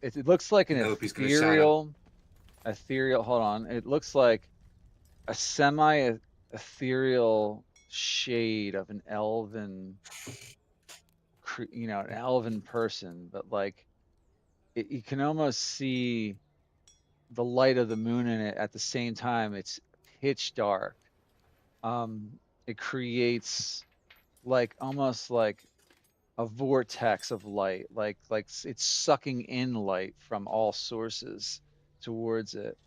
It looks like an I hope he's gonna shout out. ethereal. Hold on. It looks like a semi ethereal shade of an elven, an elven person, but like you can almost see the light of the moon in it at the same time. It's pitch dark. It creates like almost like a vortex of light, like it's sucking in light from all sources towards it,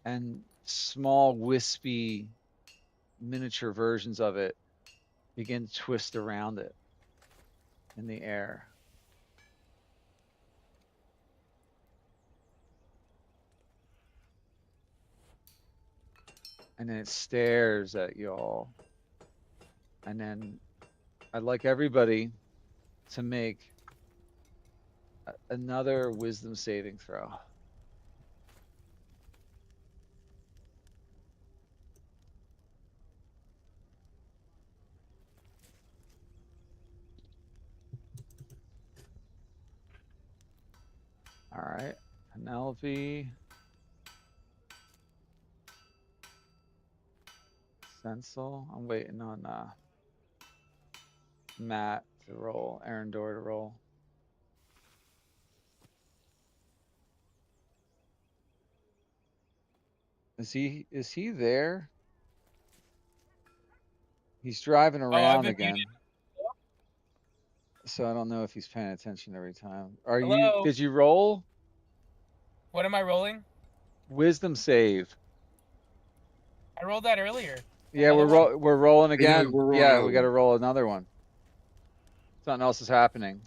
and small wispy miniature versions of it begin to twist around it in the air. And then it stares at you all. And then I'd like everybody to make another wisdom saving throw. All right. Penelope. Stencil. I'm waiting on Matt to roll, Aaron Dorr to roll. Is he there? He's driving Oh, I've around been again. muted. So I don't know if he's paying attention every time. Are Hello? did you roll? What am I rolling? Wisdom save. I rolled that earlier. Yeah, Another one? we're rolling Yeah, again. we're rolling Yeah, another we got to one. roll another one. Something else is happening.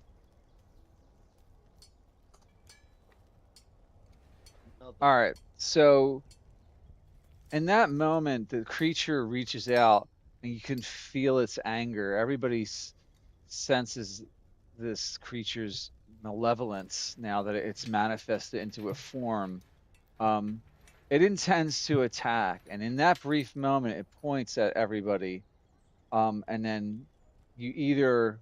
Another All right. So in that moment, the creature reaches out and you can feel its anger. Everybody senses this creature's malevolence now that it's manifested into a form. Um, it intends to attack, and in that brief moment, it points at everybody. And then you either,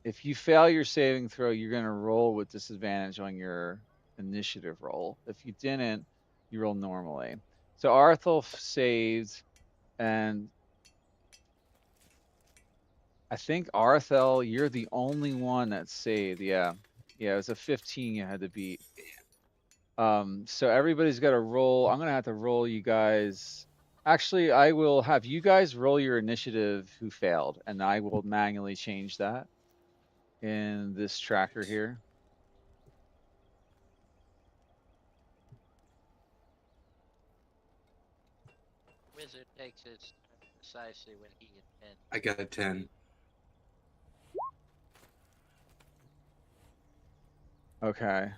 if you fail your saving throw, you're going to roll with disadvantage on your initiative roll. If you didn't, you roll normally. So Arthur saved, and I think Arthel, you're the only one that saved. Yeah. Yeah, it was a 15 you had to beat. So everybody's got to roll. I'm gonna have to roll you guys. Actually, I will have you guys roll your initiative who failed, and I will manually change that in this tracker here. wizard takes his turn precisely when he intends. I got a 10. Okay.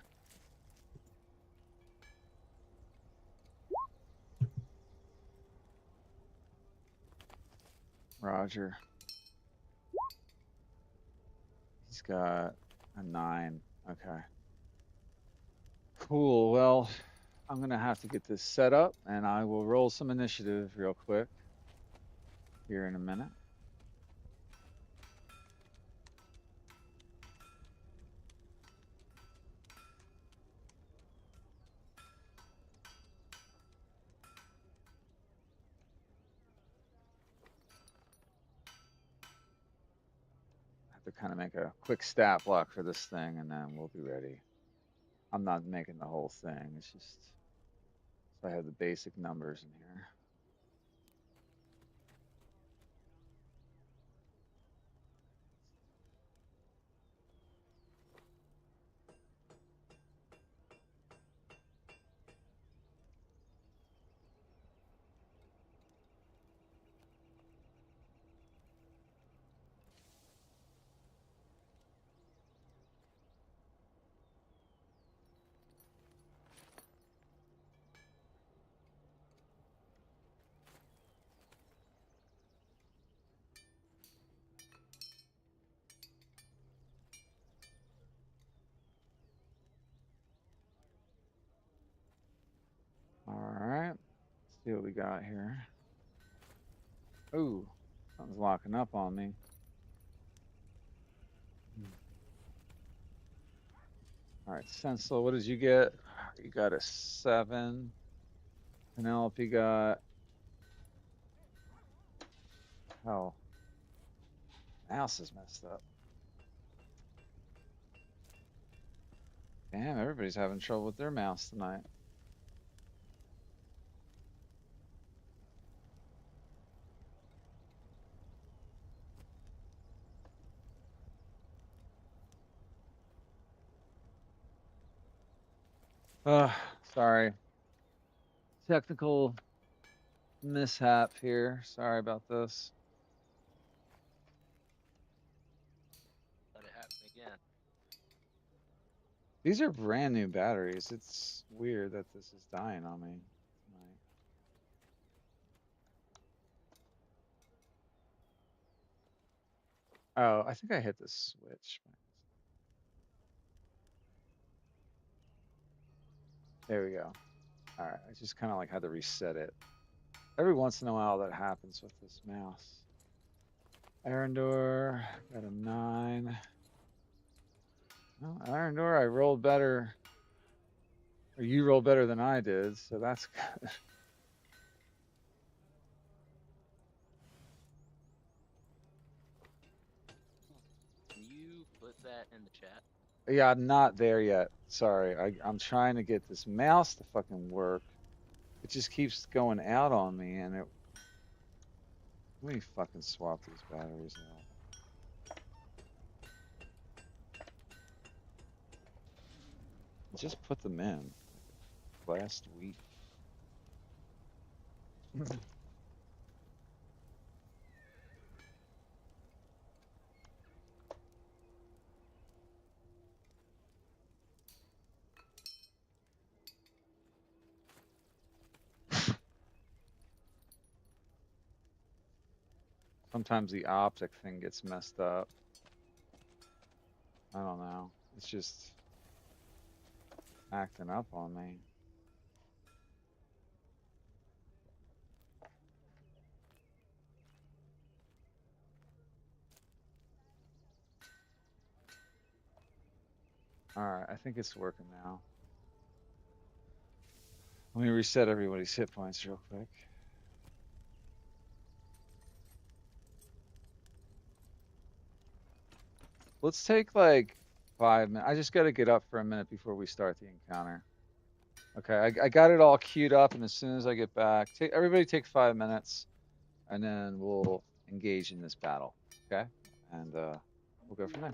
Roger. He's got a 9. Okay. Cool. Well, I'm gonna have to get this set up, and I will roll some initiative real quick here in a minute. I have to kind of make a quick stat block for this thing, and then we'll be ready. I'm not making the whole thing. It's just so I have the basic numbers in here. See what we got here. Ooh, something's locking up on me. All right, Sensel, what did you get? You got a 7. Penelope got, oh, mouse is messed up. Damn, everybody's having trouble with their mouse tonight. Sorry. Technical mishap here. Sorry about this. Let it happen again. These are brand new batteries. It's weird that this is dying on me tonight. Oh, I think I hit the switch. There we go. All right, I just kind of like had to reset it. Every once in a while that happens with this mouse. Arendor got a 9. Well, Arendor, I rolled better, or you rolled better than I did, so that's good. Can you put that in the chat? Yeah, I'm not there yet. Sorry, I'm trying to get this mouse to fucking work. It just keeps going out on me, and it. Let me fucking swap these batteries out. Just put them in last week. Sometimes the optic thing gets messed up. I don't know. It's just acting up on me. All right, I think it's working now. Let me reset everybody's hit points real quick. Let's take like 5 minutes. I just got to get up for a minute before we start the encounter. Okay, I got it all queued up, and as soon as I get back, everybody take 5 minutes, and then we'll engage in this battle. Okay, and we'll go from there.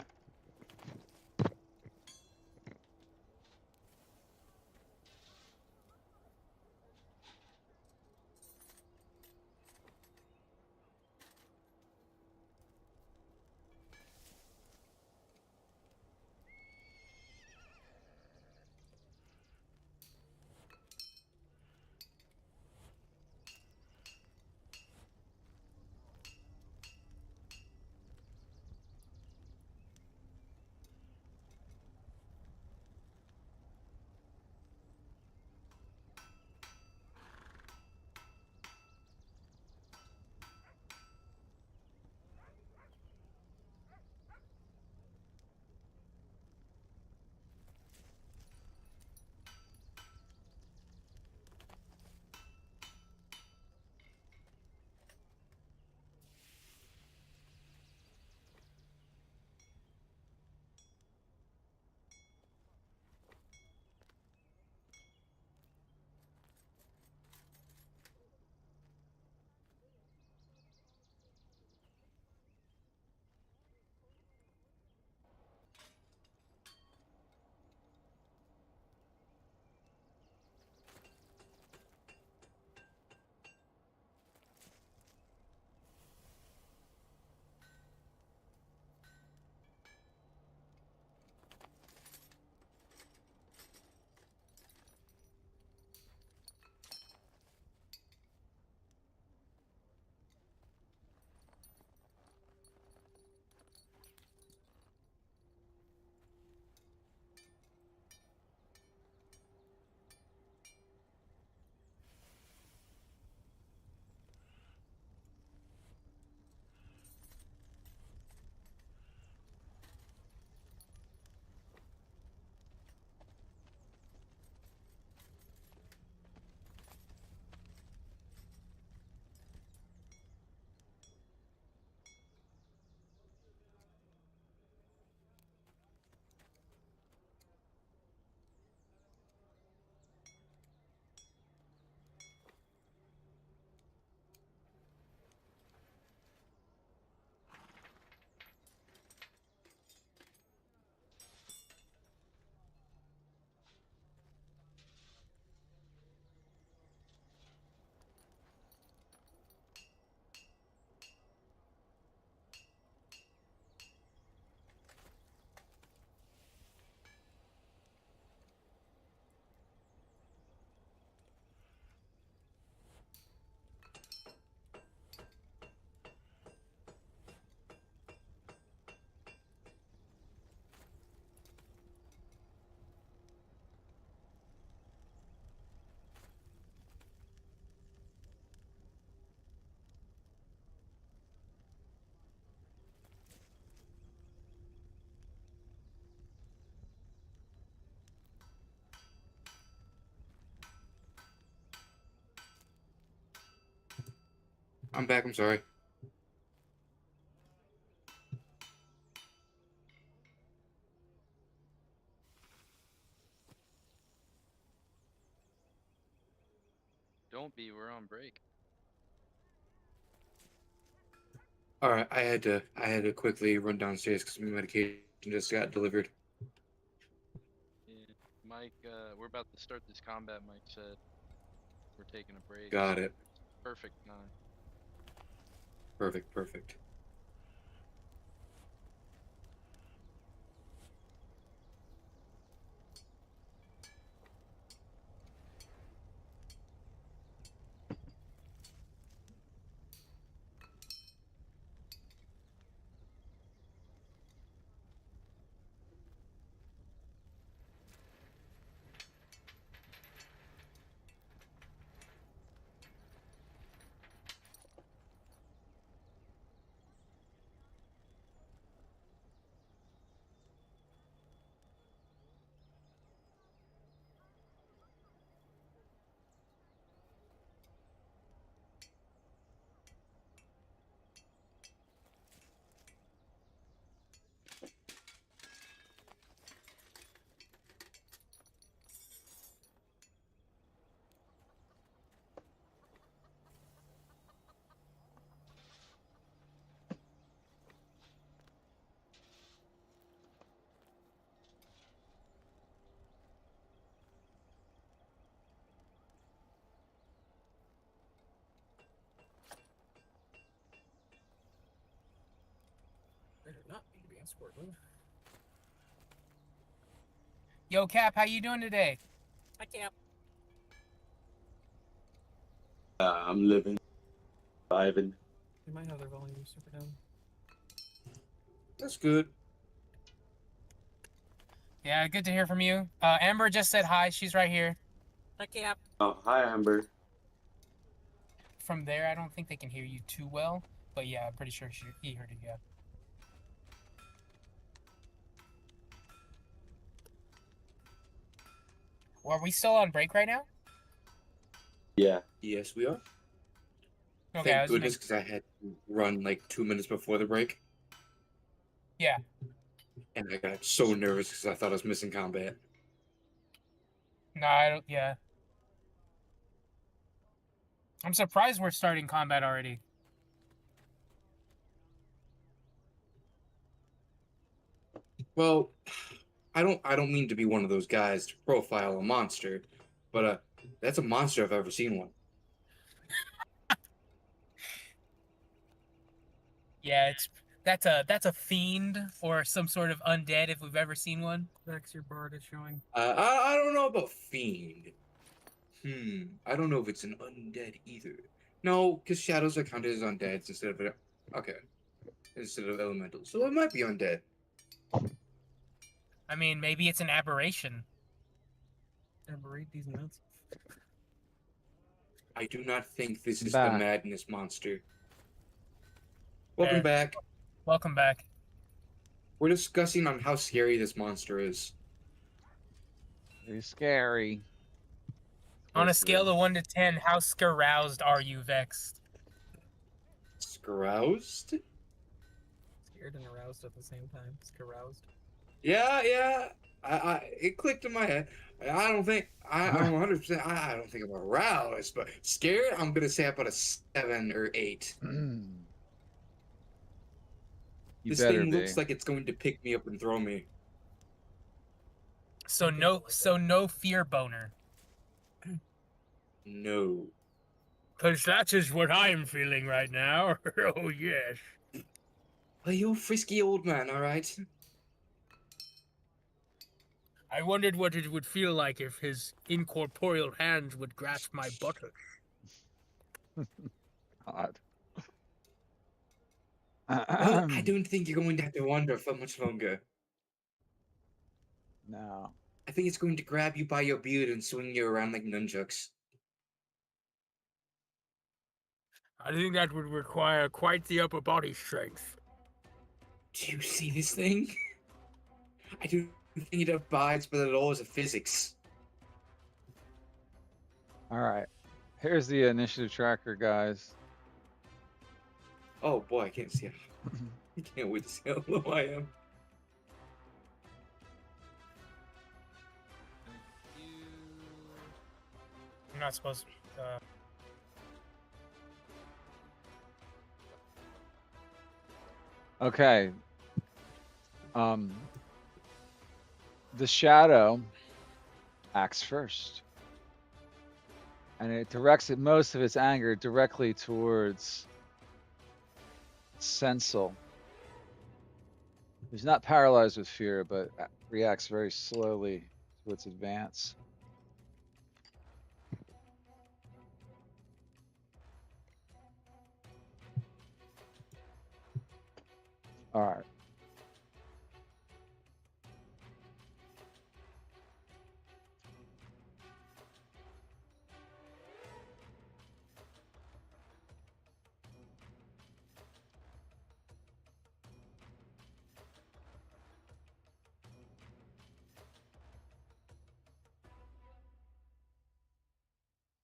I'm back. I'm sorry. Don't be. We're on break. All right, I had to quickly run downstairs because my medication just got delivered. Yeah. Mike, we're about to start this combat. Mike said we're taking a break. Got So it. perfect time. Perfect. Perfect. I do not need to be in sport mode. Yo, Cap, how you doing today? I can't. I'm living, surviving. You might have their volume super down. That's good. Yeah, good to hear from you. Amber just said hi. She's right here. Hi, Cap. Oh, hi, Amber. From there, I don't think they can hear you too well, but yeah, I'm pretty sure he heard you. Yeah. Well, are we still on break right now? Yeah. Yes, we are. Okay, I Thank was goodness, because I had to run like 2 minutes before the break, Yeah. and I got so nervous because I thought I was missing combat. No, I don't. Yeah. I'm surprised we're starting combat already. Well, I don't mean to be one of those guys to profile a monster, but that's a monster if I've ever seen one. Yeah, that's a fiend or some sort of undead if we've ever seen one. That's your bard is showing. I don't know about fiend. I don't know if it's an undead either. No, because shadows are counted as undeads instead of elementals, so it might be undead. I mean, maybe it's an aberration. Aberrate these nuts. I do not think this is the Back. madness monster. Welcome Fair. back. Welcome back. We're discussing on how scary this monster is. Very scary. On a Yes, scale man. of 1 to 10, how scaroused are you, Vexed? Scaroused? Scared and aroused at the same time. Scaroused. Yeah. It clicked in my head. I'm 100%. I don't think I'm aroused, but scared. I'm gonna say about a 7 or 8. You This better thing be. looks like it's going to pick me up and throw me. So no fear boner. No. Cause that is what I'm feeling right now. Oh yes. Well, you're a frisky old man, all right. I wondered what it would feel like if his incorporeal hands would grasp my buttocks. God. Well, I don't think you're going to have to wander for much longer. No. I think it's going to grab you by your beard and swing you around like nunchucks. I think that would require quite the upper body strength. Do you see this thing? I do think it abides by the laws of physics. All right. Here's the initiative tracker, guys. Oh boy, I can't see. I can't wait to see how low I am. You. I'm not supposed to. Okay. The shadow acts first, and it directs most of its anger directly towards Sensel, who's not paralyzed with fear, but reacts very slowly to its advance. All right.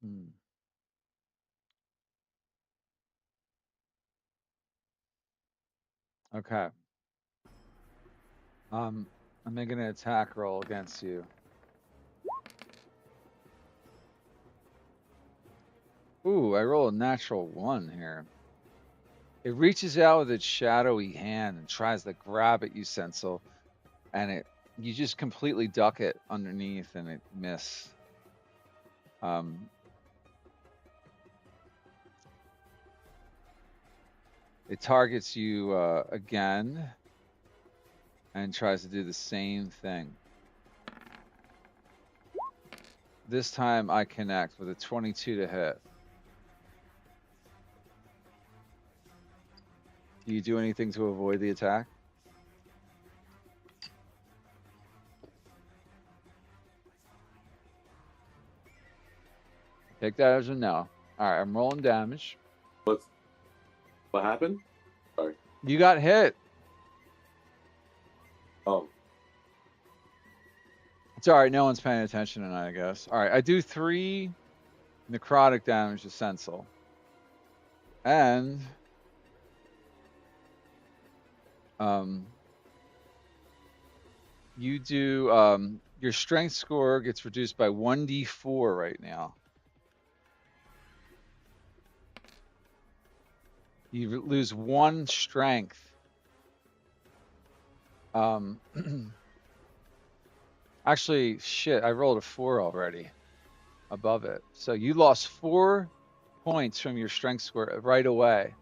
Hmm. Okay. I'm making an attack roll against you. Ooh, I roll a natural 1 here. It reaches out with its shadowy hand and tries to grab at you, Sensel, and you just completely duck it underneath and it miss. It targets you again and tries to do the same thing. This time I connect with a 22 to hit. Do you do anything to avoid the attack? Take that as a no. All right, I'm rolling damage. What happened? Sorry. You got hit. Oh, It's all right. No one's paying attention tonight, I guess. All right, I do 3 necrotic damage to Sensel. And you do your strength score gets reduced by 1d4 right now. You lose 1 strength. Actually, shit, I rolled a 4 already above it. So you lost 4 points from your strength score right away.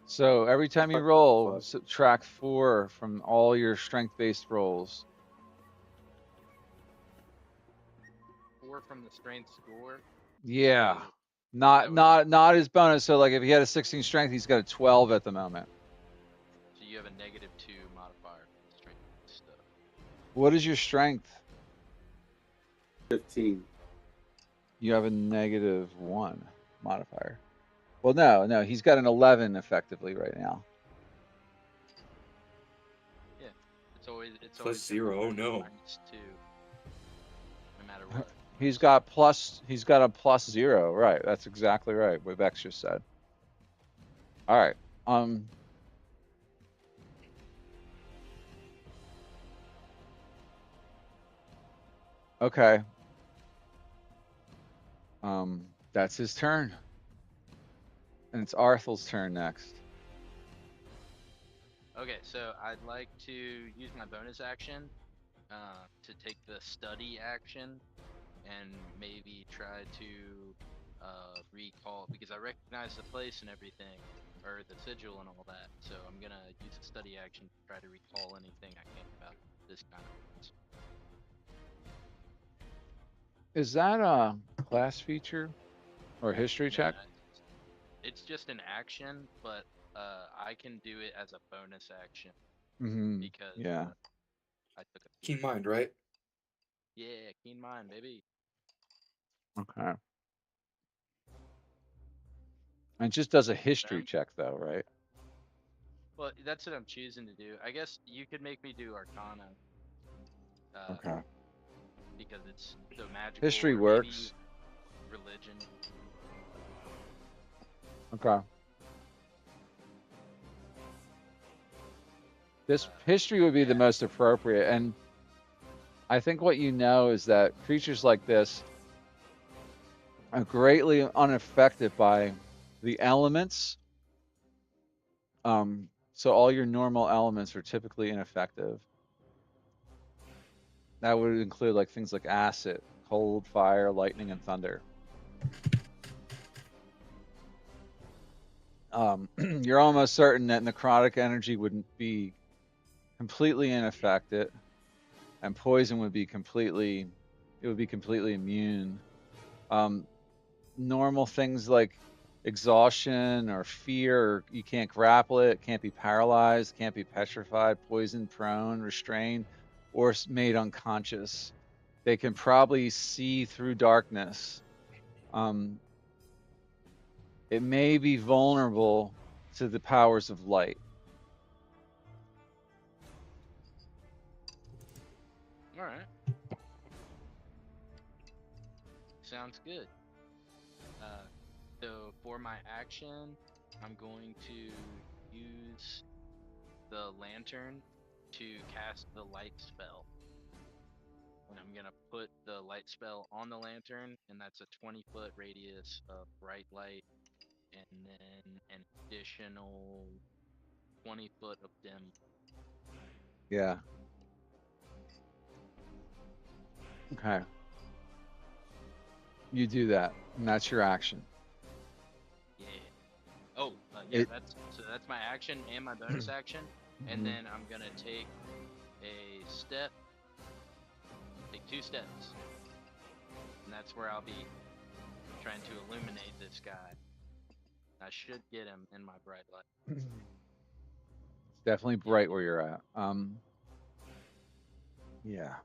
So every time you roll, subtract 4 from all your strength-based rolls. 4 from the strength score. Yeah. So Not his bonus. So like if he had a 16 strength, he's got a 12 at the moment. So you have a -2 modifier for strength stuff. What is your strength? 15. You have a -1 modifier. Well, no, he's got an 11 effectively right now. Yeah, it's always Plus gonna 0. Oh no. -2, no matter what. He's got a +0. Right, that's exactly right. What Vex just said. All right. Okay. That's his turn. And it's Arthel's turn next. Okay, so I'd like to use my bonus action to take the study action and maybe try to recall, because I recognize the place and everything, or the sigil and all that. So I'm gonna use a study action to try to recall anything I can about this kind of place. Is that a class feature or history check? No, it's just an action, but I can do it as a bonus action because Yeah. I took a Keen mind, right? Yeah, keen mind, baby. Okay. And it just does a history Them? check though, right? Well, that's what I'm choosing to do. I guess you could make me do Arcana. Okay. Because it's so magical. History or works. Maybe religion. Okay. This history would be the yeah. most appropriate, and I think what you know is that creatures like this are greatly unaffected by the elements. So all your normal elements are typically ineffective. That would include like things like acid, cold, fire, lightning, and thunder. You're almost certain that necrotic energy wouldn't be completely unaffected, and poison would be completely immune. Normal things like exhaustion or fear, you can't grapple it, can't be paralyzed, can't be petrified, poisoned, prone, restrained, or made unconscious. They can probably see through darkness. Um, it may be vulnerable to the powers of light. All right. Sounds good. Uh, so for my action, I'm going to use the lantern to cast the light spell. And I'm gonna put the light spell on the lantern, and that's a 20-foot radius of bright light, and then an additional 20 foot of dim. Yeah. Okay. You do that, and that's your action. Yeah. Oh, yeah. It. That's my action and my bonus action, and Mhm. then I'm gonna take a step, take 2 steps, and that's where I'll be trying to illuminate this guy. I should get him in my bright light. It's definitely Yeah. bright where you're at. Yeah.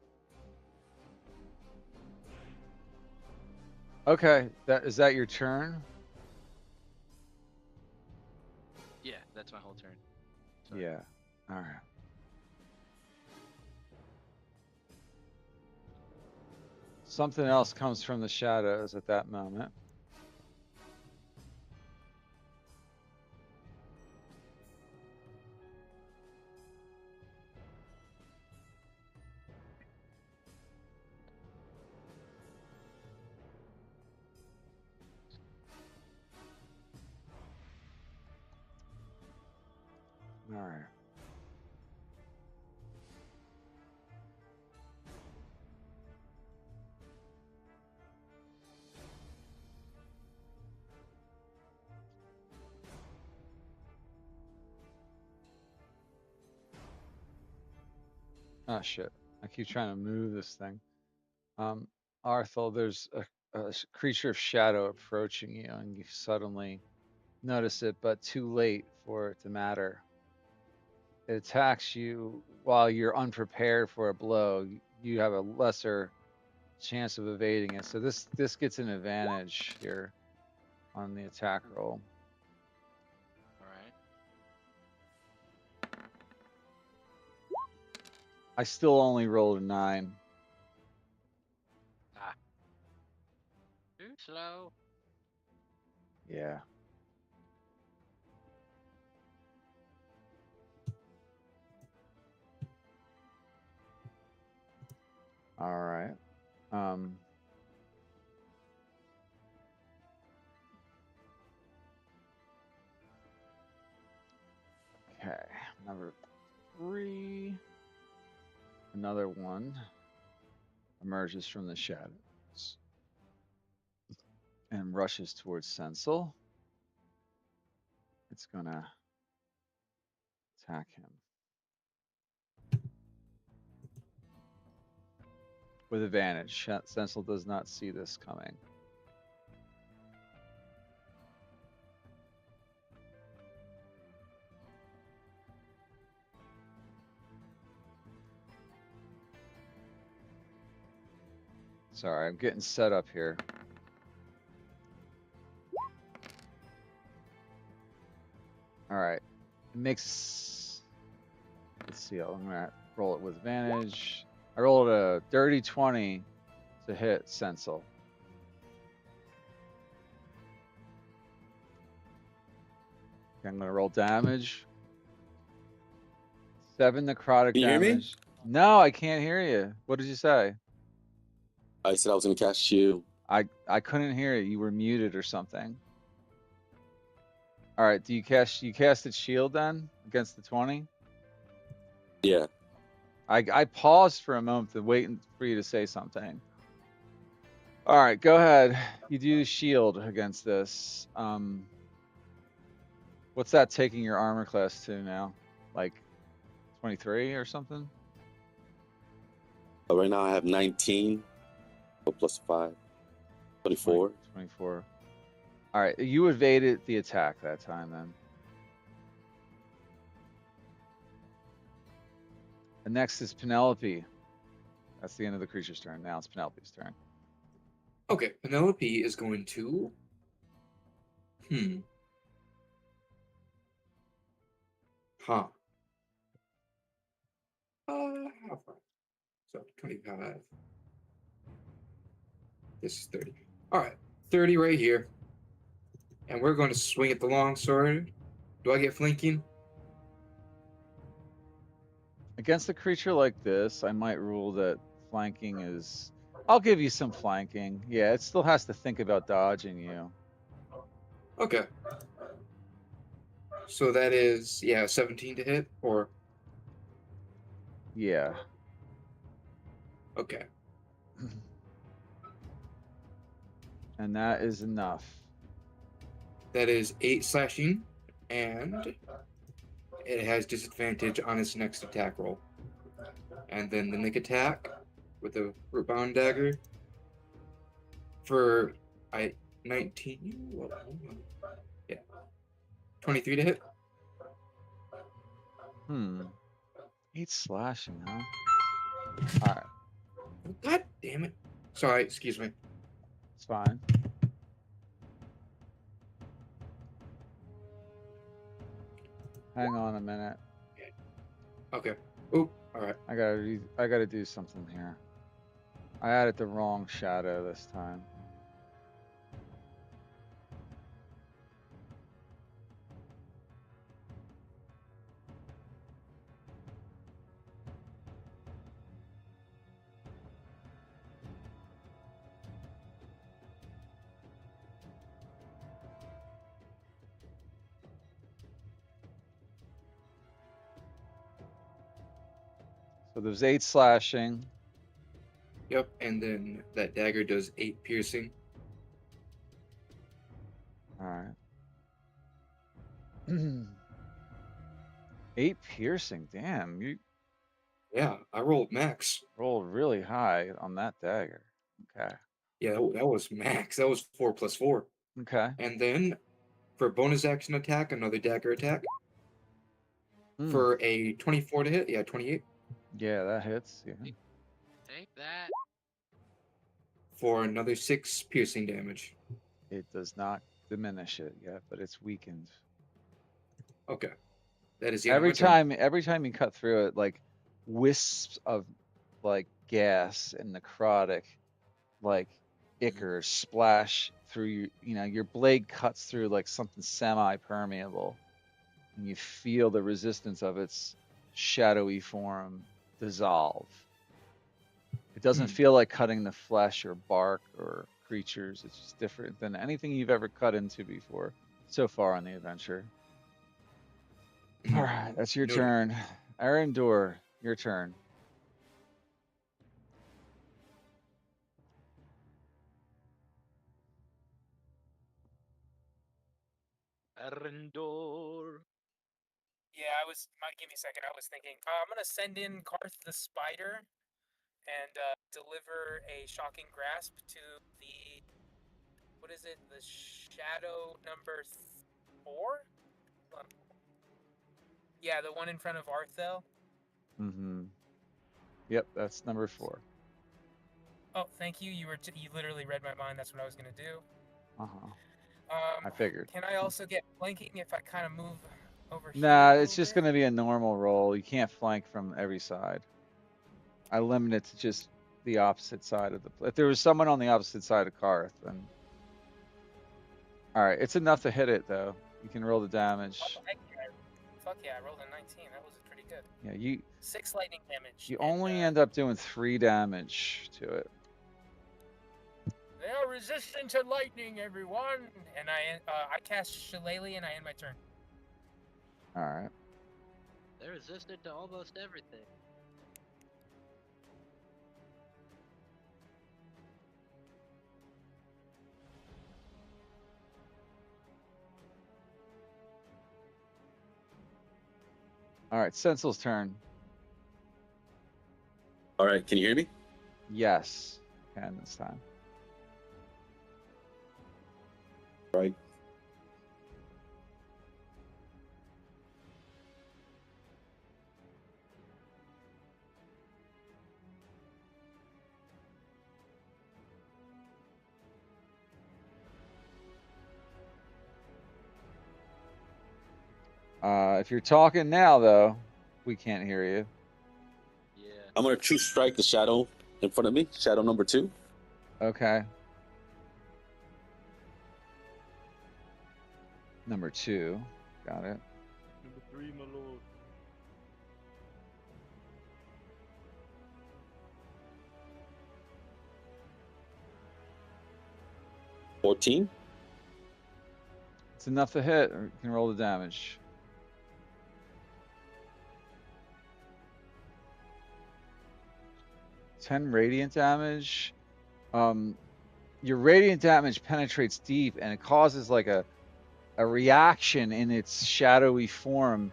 Okay. That your turn? Yeah, that's my whole turn. Sorry. Yeah. All right. Something else comes from the shadows at that moment. All right. Oh shit! I keep trying to move this thing. Um, Arthur, there's a creature of shadow approaching you, and you suddenly notice it, but too late for it to matter. It attacks you while you're unprepared for a blow. You have a lesser chance of evading it, so this gets an advantage here on the attack roll. All right. I still only rolled a 9. Ah, too slow. Yeah. All right. Um, okay. Number 3. Another one emerges from the shadows and rushes towards Sensel. It's gonna attack him with advantage. Sensel does not see this coming. Sorry, I'm getting set up here. All right. It makes. Let's see. I'm gonna roll it with advantage. I rolled a dirty 20 to hit Sensel. Okay, I'm gonna roll damage. 7 necrotic Can you hear me? damage. No, I can't hear you. What did you say? I said I was gonna cast shield. I couldn't hear you. You were muted or something. All right. Do you casted shield then against the 20? Yeah. I paused for a moment to wait for you to say something. All right, go ahead. You do shield against this. What's that taking your armor class to now? Like 23 or something? But right now I have 19, so plus 5, 24. 24. All right, you evaded the attack that time then. And next is Penelope. That's the end of the creature's turn. Now it's Penelope's turn. Okay, Penelope is going to. Huh. How far? So 25. This is 30. All right, 30 right here. And we're going to swing at the longsword. Do I get flanking? Against a creature like this, I might rule that flanking is... I'll give you some flanking. Yeah, it still has to think about dodging you. Okay. So that is, 17 to hit, or... Yeah. Okay. And that is enough. That is 8 slashing, and it has disadvantage on its next attack roll. And then the nick attack with the rootbound dagger for 19. Well, yeah, 23 to hit. 8 slashing, huh? All right. God damn it! Sorry, excuse me. It's fine. Hang on a minute. Okay. Oop. All right. I gotta do something here. I added the wrong shadow this time. So there's 8 slashing. Yep. And then that dagger does 8 piercing. All right. 8 piercing. Damn, you Yeah, I rolled max. rolled really high on that dagger. Okay. Yeah, that was max. That was 4 plus 4. Okay. And then for bonus action attack, another dagger attack for a 24 to hit. Yeah, 28. Yeah, that hits. Yeah. Take that. For another 6 piercing damage. It does not diminish it yet, but it's weakened. Okay. That is the end of my turn. Every time you cut through it, like wisps of like gas and necrotic, like ichor splash through your blade cuts through like something semi-permeable, and you feel the resistance of its shadowy form dissolve. It doesn't feel like cutting the flesh or bark or creatures. It's just different than anything you've ever cut into before so far on the adventure. All right, that's your turn. Arendor, your turn. Arendor. Yeah, give me a second. I was thinking, I'm gonna send in Karth the spider, and deliver a shocking grasp to the. What is it? The shadow number 4. Yeah, the one in front of Arthel. Yep, that's number 4. Oh, thank you. You literally read my mind. That's what I was gonna do. I figured. Can I also get flanking if I kind of move over here? Nah, it's just gonna be a normal roll. You can't flank from every side. I limit it to just the opposite side of the. If there was someone on the opposite side of Karth, then. All right, it's enough to hit it though. You can roll the damage. Fuck yeah, I rolled a 19. That was a pretty pretty good. Yeah, you 6 lightning damage. you and, only end up doing 3 damage to it. They are resistant to lightning, everyone. And I cast Shillelagh and I end my turn. All right. They're resistant to almost everything. All right, Sensel's turn. All right, can you hear me? Yes, can this time. Right. If you're talking now, though, we can't hear you. Yeah. I'm gonna true strike the shadow in front of me. Shadow number 2. Okay. Number 2. Got it. Number 3, my lord. — 14. It's enough to hit, or you can roll the damage. Ten radiant damage. Your radiant damage penetrates deep, and it causes like a reaction in its shadowy form.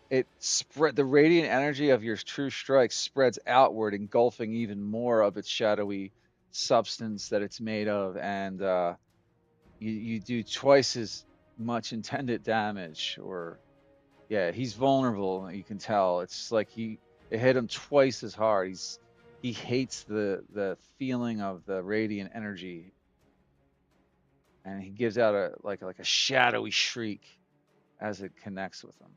It spread the radiant energy of your true strike spreads outward, engulfing even more of its shadowy substance that it's made of, and you do twice as much intended damage. Or yeah, he's vulnerable. You can tell. It's like it hit him twice as hard. He hates the feeling of the radiant energy, and he gives out a like a shadowy shriek as it connects with him.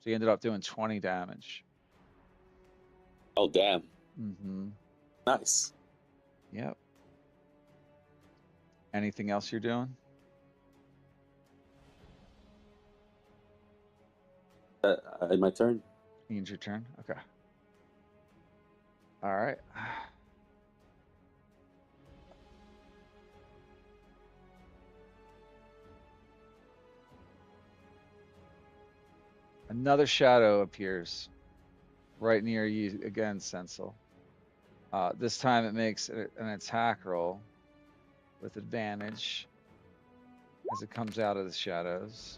So he ended up doing 20 damage. Oh, damn. Mm-hmm. Nice. Yep. Anything else you're doing? In my turn. Ian's your turn. Okay. All right. Another shadow appears right near you again, Sensel. This time it makes an attack roll with advantage as it comes out of the shadows.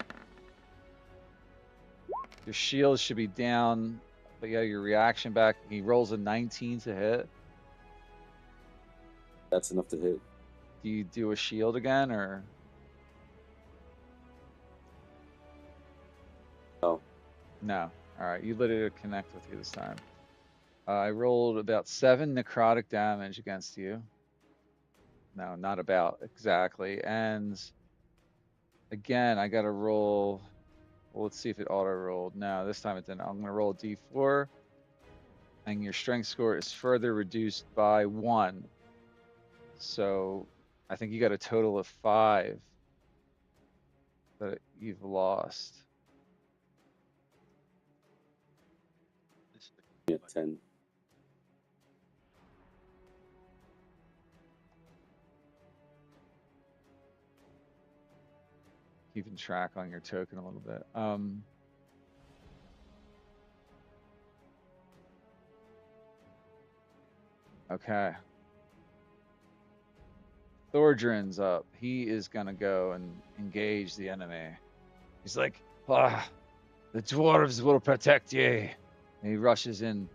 Your shield should be down, but yeah, your reaction back. He rolls a 19 to hit. That's enough to hit. Do you do a shield again, or? No. No. All right, you let it connect with you this time. I rolled about 7 necrotic damage against you. No, not about exactly. And again, I got to roll. Well, let's see if it auto rolled. No, this time it didn't. I'm going to roll a d4. And your strength score is further reduced by 1. So I think you got a total of 5 that you've lost. Yeah, 10. Keeping track on your token a little bit. Okay. Thordrin's up. He is gonna go and engage the enemy. He's like, the dwarves will protect ye. And he rushes in.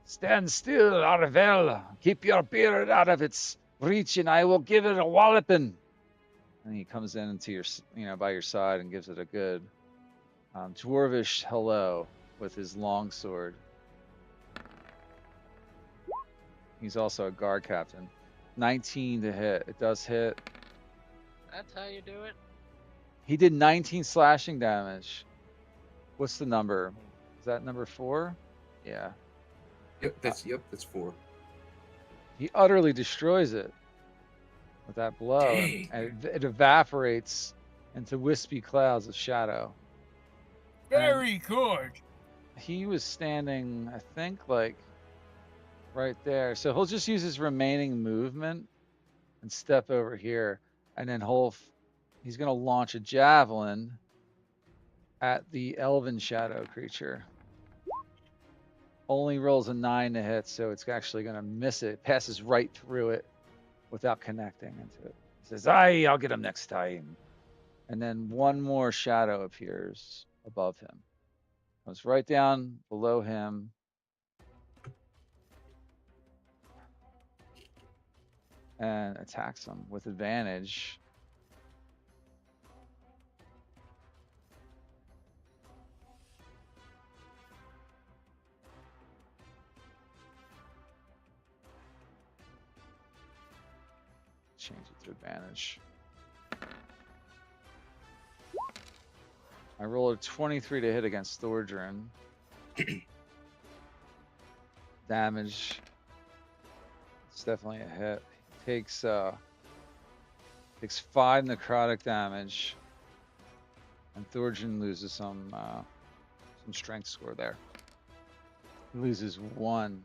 Stand still, Arvel. Keep your beard out of its reach, and I will give it a walloping. And he comes in into your, by your side and gives it a good dwarvish hello with his long sword. He's also a guard captain. 19 to hit. It does hit. That's how you do it. He did 19 slashing damage. What's the number? Is that number 4? Yeah. Yep, that's 4. He utterly destroys it with that blow, Dang. and it evaporates into wispy clouds of shadow. Very good. he was standing, I think, like right there. So he'll just use his remaining movement and step over here, and then he's gonna launch a javelin at the elven shadow creature. Only rolls a 9 to hit, so it's actually gonna miss it. It passes right through it without connecting into it. It says, I'll get him next time. And then one more shadow appears above him. Comes right down below him. And attacks him with advantage. Change it to advantage. I rolled a 23 to hit against Thordrin. Damage. It's definitely a hit. Takes 5 necrotic damage. And Thordrin loses some strength score there. He loses 1.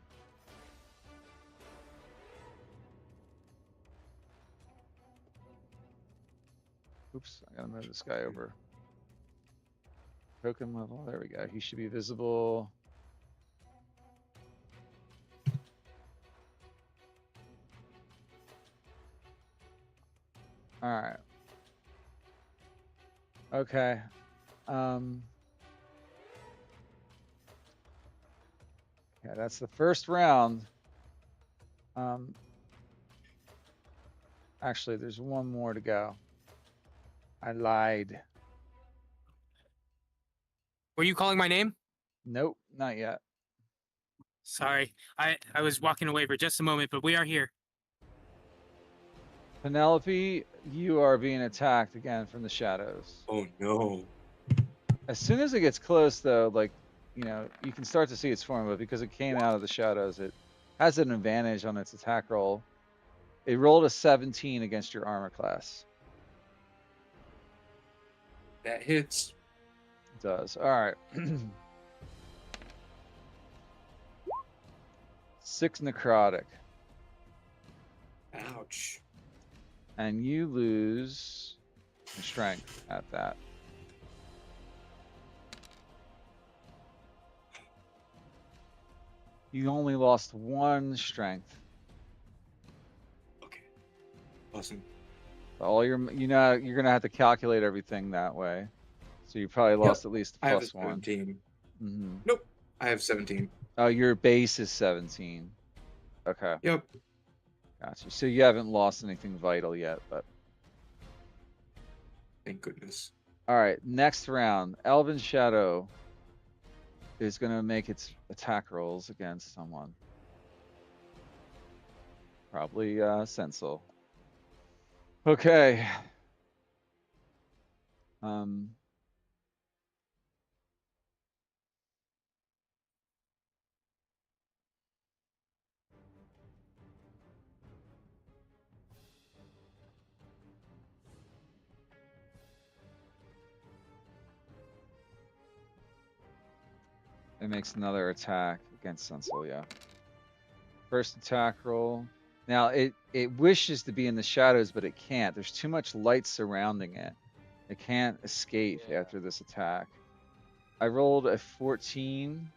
Oops, I gotta move this guy over. Token level, there we go. He should be visible. All right. Okay. Yeah, that's the first round. Actually, there's one more to go. I lied. Were you calling my name? Nope, not yet. Sorry, I was walking away for just a moment, but we are here. Penelope, you are being attacked again from the shadows. Oh no. As soon as it gets close, though, like, you know, you can start to see its form, but because it came out of the shadows, it has an advantage on its attack roll. It rolled a 17 against your armor class. That hits. It does. All right. 6 necrotic. Ouch. And you lose your strength at that. You only lost 1 strength. Okay. Awesome. All your, you're gonna have to calculate everything that way. So you probably lost at least I have a plus 1. 17. Mm-hmm. Nope. I have 17. Oh, your base is 17. Okay, Yep. gotcha. So you haven't lost anything vital yet, but Thank goodness. all right. Next round, Elven Shadow is gonna make its attack rolls against someone. Probably Sensel. Okay. It makes another attack against Sensel, yeah. First attack roll. Now it wishes to be in the shadows, but it can't. There's too much light surrounding it. It can't escape after this attack. I rolled a 14.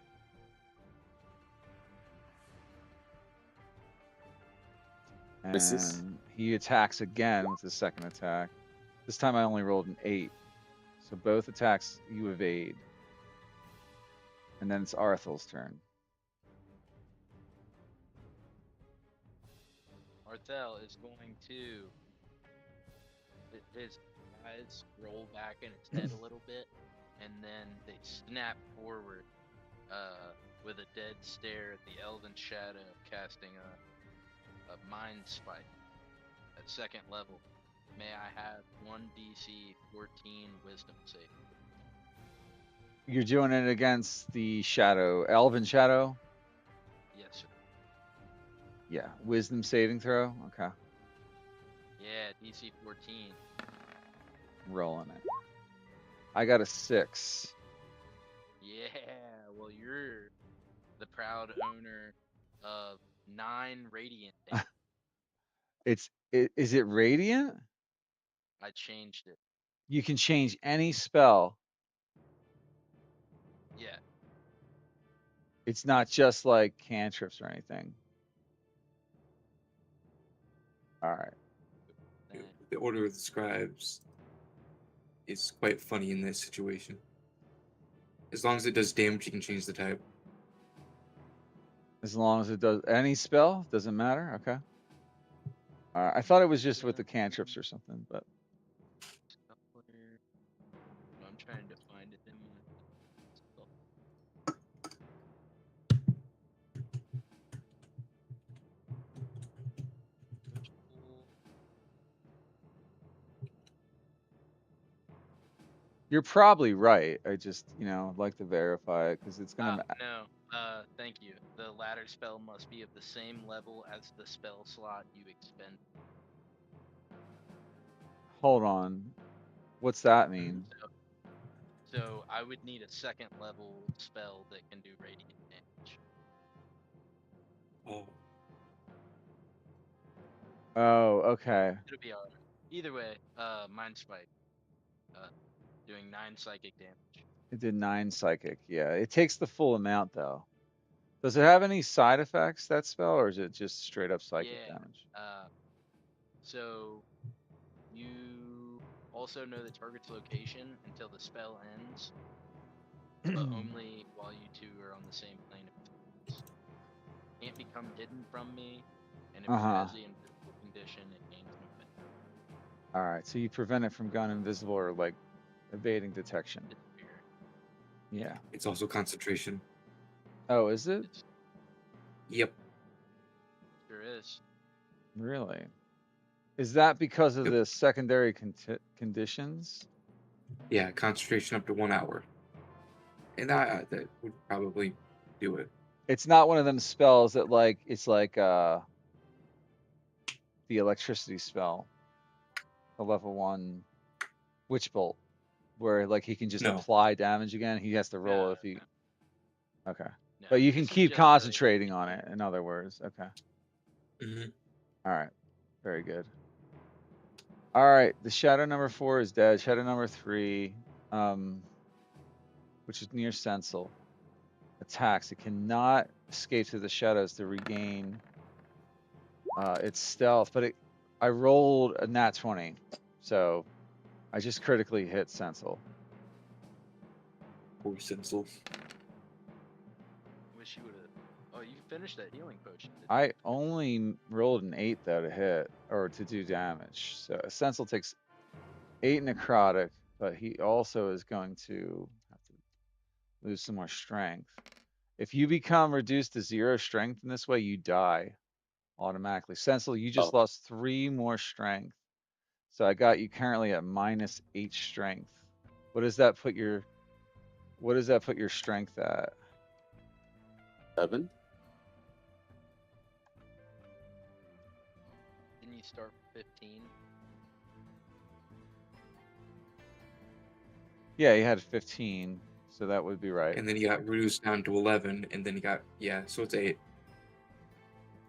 Misses. And he attacks again with his second attack. This time I only rolled an 8. So both attacks you evade. And then it's Arthel's turn. Arthel is going to his eyes roll back in its head a little bit, and then they snap forward with a dead stare at the elven shadow, casting a mind spike at 2nd level. May I have 1 DC 14 wisdom save? You're doing it against the shadow, Elven Shadow? Yes, sir. Yeah, wisdom saving throw. Okay, Yeah, DC 14. rolling it. I got a 6. Yeah, well, you're the proud owner of 9 radiant damage. Is it radiant? I changed it. You can change any spell. Yeah. It's not just like cantrips or anything. All right. The Order of the Scribes is quite funny in this situation. As long as it does damage, you can change the type. As long as it does any spell, doesn't matter. Okay. All right. I thought it was just with the cantrips or something, but Scuffler. No, I'm trying to find it in my spell. Which pool? you're probably right. I just, like to verify it because it's gonna. No. Thank you. The latter spell must be of the same level as the spell slot you expend. Hold on. What's that mean? So I would need a 2nd level spell that can do radiant damage. Oh. Oh, okay. It'll be alright. Either way, Mind Spike. Doing 9 psychic damage. It did 9 psychic. Yeah, it takes the full amount though. Does it have any side effects, that spell, or is it just straight up psychic Yeah. damage? So you also know the target's location until the spell ends, but only while you two are on the same plane of existence. Can't become hidden from me, and if it has the invisible condition, it gains no benefit. All right, so you prevent it from going invisible or like evading detection. Disappearing. Yeah. It's also concentration. Oh, is it? Yep. Sure is. Really? Is that because of Yep. the secondary conditions? Yeah, concentration up to 1 hour. And that would probably do it. It's not one of them spells that it's like the electricity spell, the level 1 witch bolt, where like he can just No. apply damage again. He has to roll No, if he. no. Okay. No, But you can this is keep just a concentrating on it, in other words. Okay. Mm-hmm. All right. Very good. All right. The shadow number 4 is dead. Shadow number 3, which is near Sensel, attacks. It cannot escape through the shadows to regain its stealth, but I rolled a nat 20, so I just critically hit Sensel. Poor Sinsel. Wish you would have. Oh, you finished that healing potion. I only rolled an 8 though to hit or to do damage. So Sensel takes 8 necrotic, but he also is going to have to lose some more strength. If you become reduced to 0 strength in this way, you die automatically. Sensel, you just lost 3 more strength. So I got you currently at -8 strength. What does that put your strength at? 7. Didn't you start with 15? Yeah, you had 15, so that would be right. And then you got reduced down to 11, and then you got, so it's 8.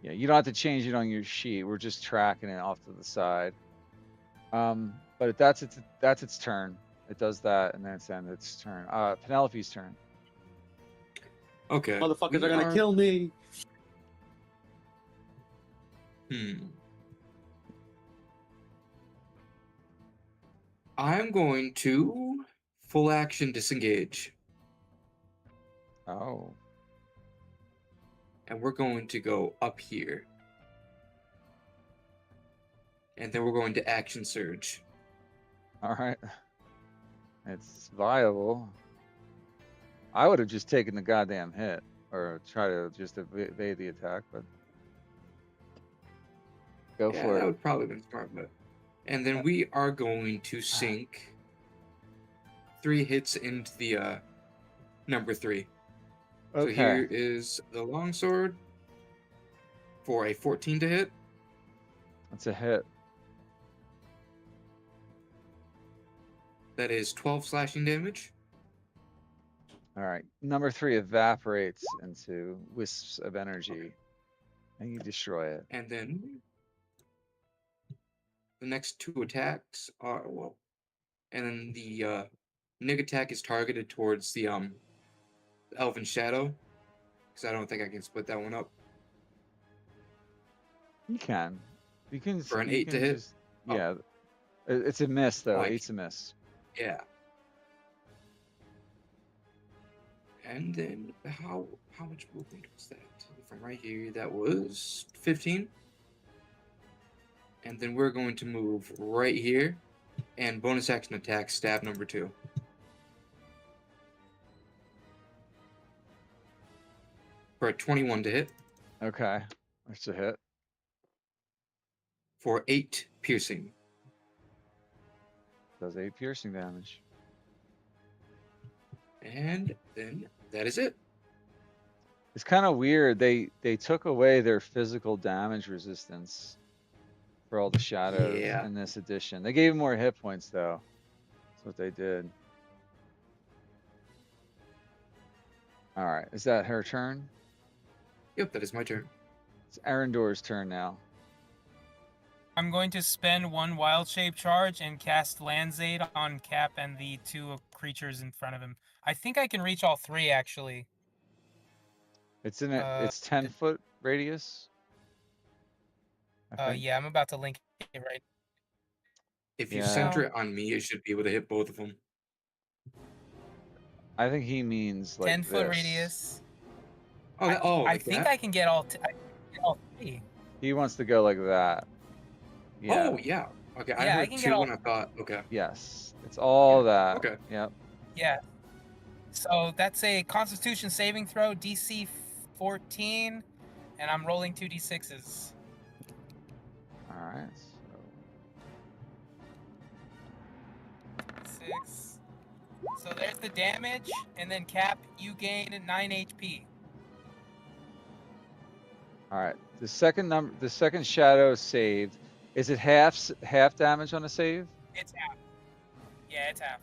Yeah, you don't have to change it on your sheet. We're just tracking it off to the side. But that's its turn. It does that, and then it's end its turn. Penelope's turn. Okay. Motherfuckers are gonna kill me. I'm going to full action disengage. Oh. And we're going to go up here. And then we're going to action surge. All right. It's viable. I would have just taken the goddamn hit or try to just evade the attack, but go for that it. would probably have been smart, but. And then we are going to sink 3 hits into the number 3. Okay. So here is the longsword for a 14 to hit. That's a hit. That is 12 slashing damage. All right. Number 3 evaporates into wisps of energy, and you destroy it. And then the next 2 attacks are well, and then the Nig attack is targeted towards the Elven Shadow, because I don't think I can split that one up You can. You can. for an You 8 to can hit. just. Oh, Yeah. It's a miss though. like 8's a miss. yeah. And then how much movement was that? From right here, that was 15. And then we're going to move right here and bonus action attack stab number 2 for a 21 to hit Okay. That's a hit. for 8 piercing. Does 8 piercing damage. And then that is it. It's kind of weird. They took away their physical damage resistance for all the shadows Yeah. in this edition. They gave him more hit points though. That's what they did. All right. Is that her turn? Yep, that is my turn. It's Arendor's turn now. I'm going to spend 1 wild shape charge and cast Land's Aid on Cap and the 2 creatures in front of him. I think I can reach all 3 actually. It's in it. Uh, It's 10-foot radius. I think. Yeah, I'm about to link it right. If you Yeah. center it on me, it should be able to hit both of them. I think he means like 10-foot this. radius. Oh, I like think that? I can get all. I can get all 3. He wants to go like that. Yeah. Oh, yeah. Okay, I Yeah, I heard can get 2 all. and I thought, okay. Yes. It's all Yeah, that. okay. Yep. Yeah. So that's a Constitution saving throw, DC 14, and I'm rolling 2d6s. All right. 6. So there's the damage, and then Cap, you gain 9 HP. All right. The second shadow saved. Is it half damage on a save? It's half. Yeah, it's half.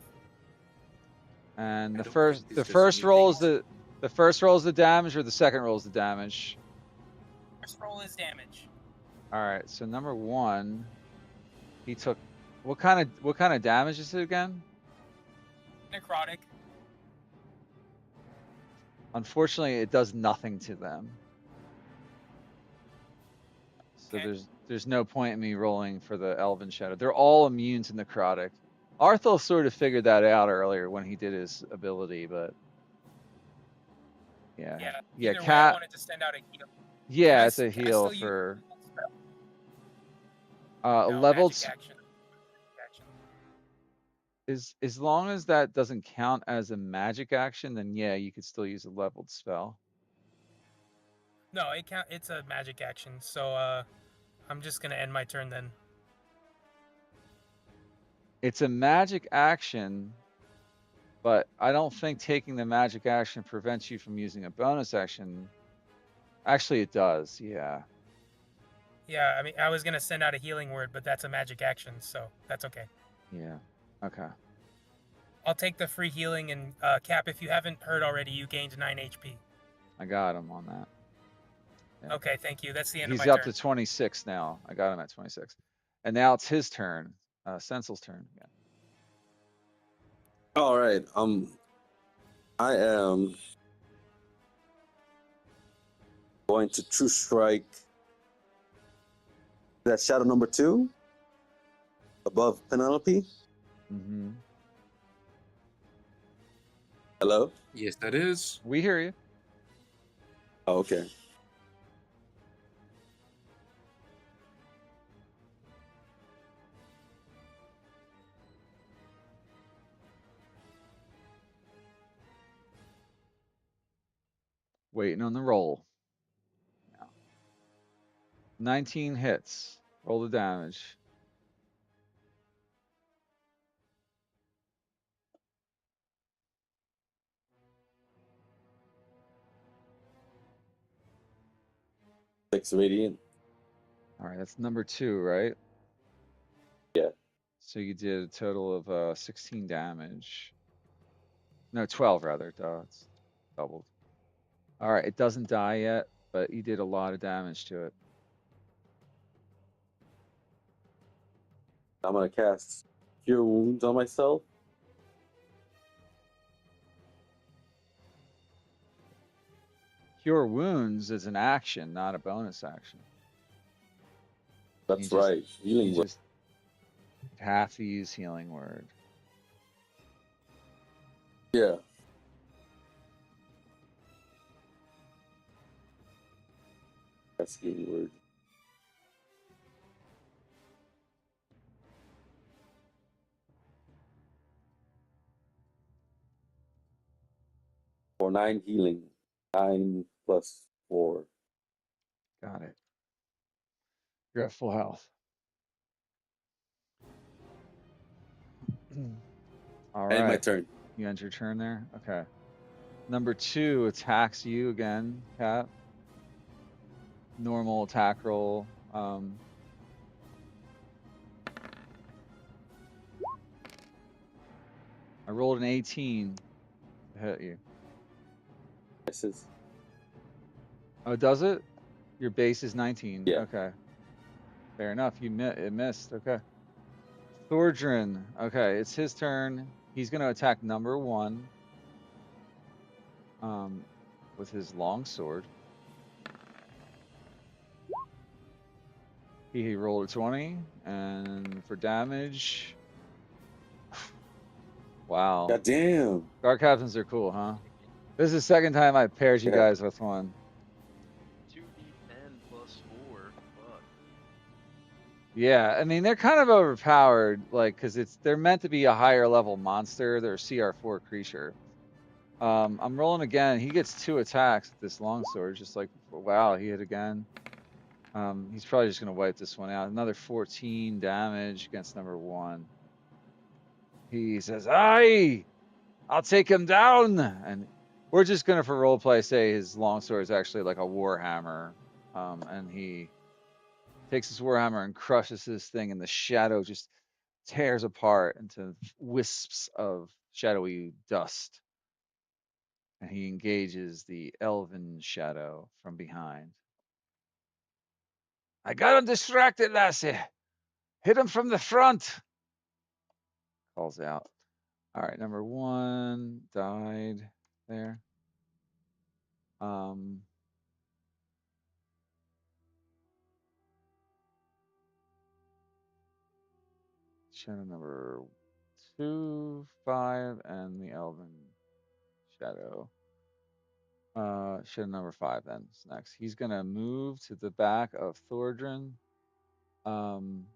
And I the don't first think this the does first roll is anything. the first roll is the damage, or the second roll is the damage. First roll is damage. All right. So number 1, he took what kind of damage is it again? Necrotic. Unfortunately, it does nothing to them. So Okay. there's no point in me rolling for the Elven Shadow. They're all immune to necrotic. Arthel sort of figured that out earlier when he did his ability, but yeah. Yeah. Either way, I Cat. wanted to send out a heal. Yeah, it's a Can I heal still use for spell? No, leveled magic action. is as long as that doesn't count as a magic action, then yeah, you could still use a leveled spell. No, it's a magic action. So I'm just gonna end my turn then. It's a magic action, but I don't think taking the magic action prevents you from using a bonus action. Actually, it does. Yeah. Yeah, I mean, I was gonna send out a healing word, but that's a magic action, so that's okay. Yeah. Okay. I'll take the free healing, and Cap, if you haven't heard already, you gained 9 HP. I got him on that. Yeah. Okay, thank you. That's the end He's of my up turn. to 26 now. I got him at 26. And now it's his turn. Sensel's turn. Yeah. All right. I am going to true strike that shadow number 2 above Penelope. Mm-hmm. Hello. Yes, that is. We hear you. Oh, okay. Waiting on the roll. Yeah. 19 hits. Roll the damage. Six radiant. All right, that's number 2, right? Yeah. So you did a total of 16 damage. No, 12 rather. Duh, it's doubled. All right, it doesn't die yet, but you did a lot of damage to it. I'm gonna cast Cure Wounds on myself. Cure Wounds is an action, not a bonus action. That's You just- right. Healing You Word. just have to use Healing Word. Yeah. That's Healing Word. For 9 healing. 9 plus 4. Got it. You're at full health. All End my right. turn. You end your turn there? Okay. Number 2 attacks you again, Cat. Normal attack roll. I rolled an 18 to hit you. Misses. Oh, does it? Your base is 19. Yeah. Okay. Fair enough. It missed. Okay. Thordrin. Okay, it's his turn. He's going to attack number 1 with his long sword. He rolled a 20, and for damage, wow. God damn. Guard captains are cool, huh? This is the second time I paired you Yeah. guys with one. 2d10 plus 4. Fuck. Yeah, I mean they're kind of overpowered, like because they're meant to be a higher level monster. They're a CR4 creature. I'm rolling again. He gets 2 attacks with this longsword, just like before. Wow, he hit again. He's probably just gonna wipe this one out. Another 14 damage against number 1. He says, "Aye, I'll take him down." And we're just gonna, for roleplay, say his longsword is actually like a warhammer. And he takes his warhammer and crushes this thing, and the shadow just tears apart into wisps of shadowy dust. And he engages the elven shadow from behind. "I got him distracted, lassie. Hit him from the front," calls out. All right, number 1 died there. Shadow number 2, 5, and the elven shadow. Shadow number 5 then is next. He's gonna move to the back of Thordrin, and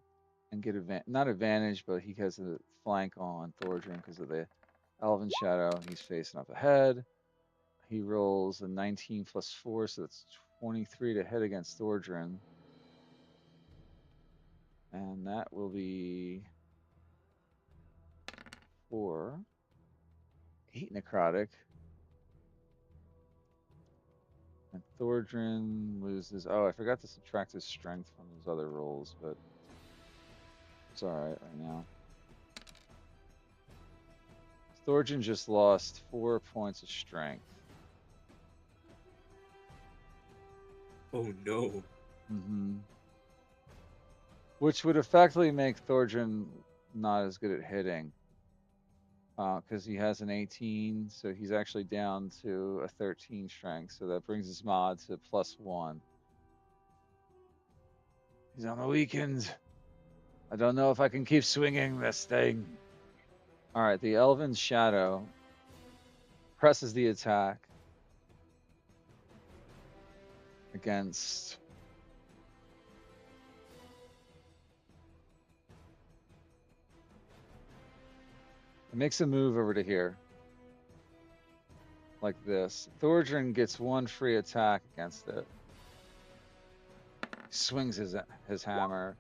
get not advantage, but he has a flank on Thordrin because of the elven shadow. He's facing up ahead. He rolls a 19 plus 4, so that's 23 to hit against Thordrin. And that will be 4. 8 necrotic. And Thordrin loses. Oh, I forgot to subtract his strength from his other rolls, but it's alright right now. Thordrin just lost 4 points of strength. Oh no. Which would effectively make Thordrin not as good at hitting. Because he has an 18, so he's actually down to a 13 strength. So that brings his mod to +1. He's on the weekend. I don't know if I can keep swinging this thing. All right, the Elven Shadow presses the attack against it makes a move over to here. Like this. Thordrin gets 1 free attack against it. Swings his hammer.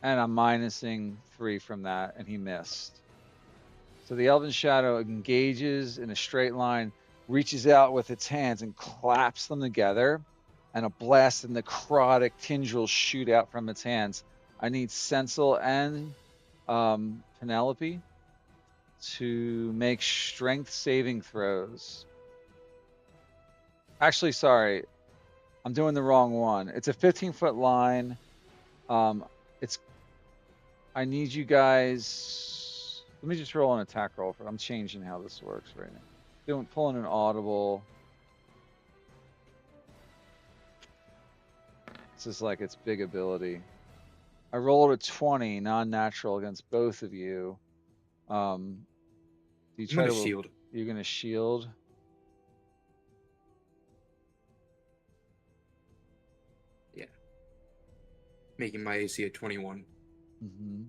And I'm minusing 3 from that, and he missed. So the Elven Shadow engages in a straight line, reaches out with its hands and claps them together, and a blast of necrotic tendrils shoot out from its hands. I need Sensel and Penelope to make strength saving throws. Actually, sorry, I'm doing the wrong one. It's a 15-foot line. It's. I need you guys. Let me just roll an attack roll for. I'm changing how this works right now. Pulling an audible. This is like its big ability. I rolled a 20 non-natural against both of you. Do you I'm try gonna to shield. You're gonna shield. Yeah. Making my AC a 21. Mm-hmm.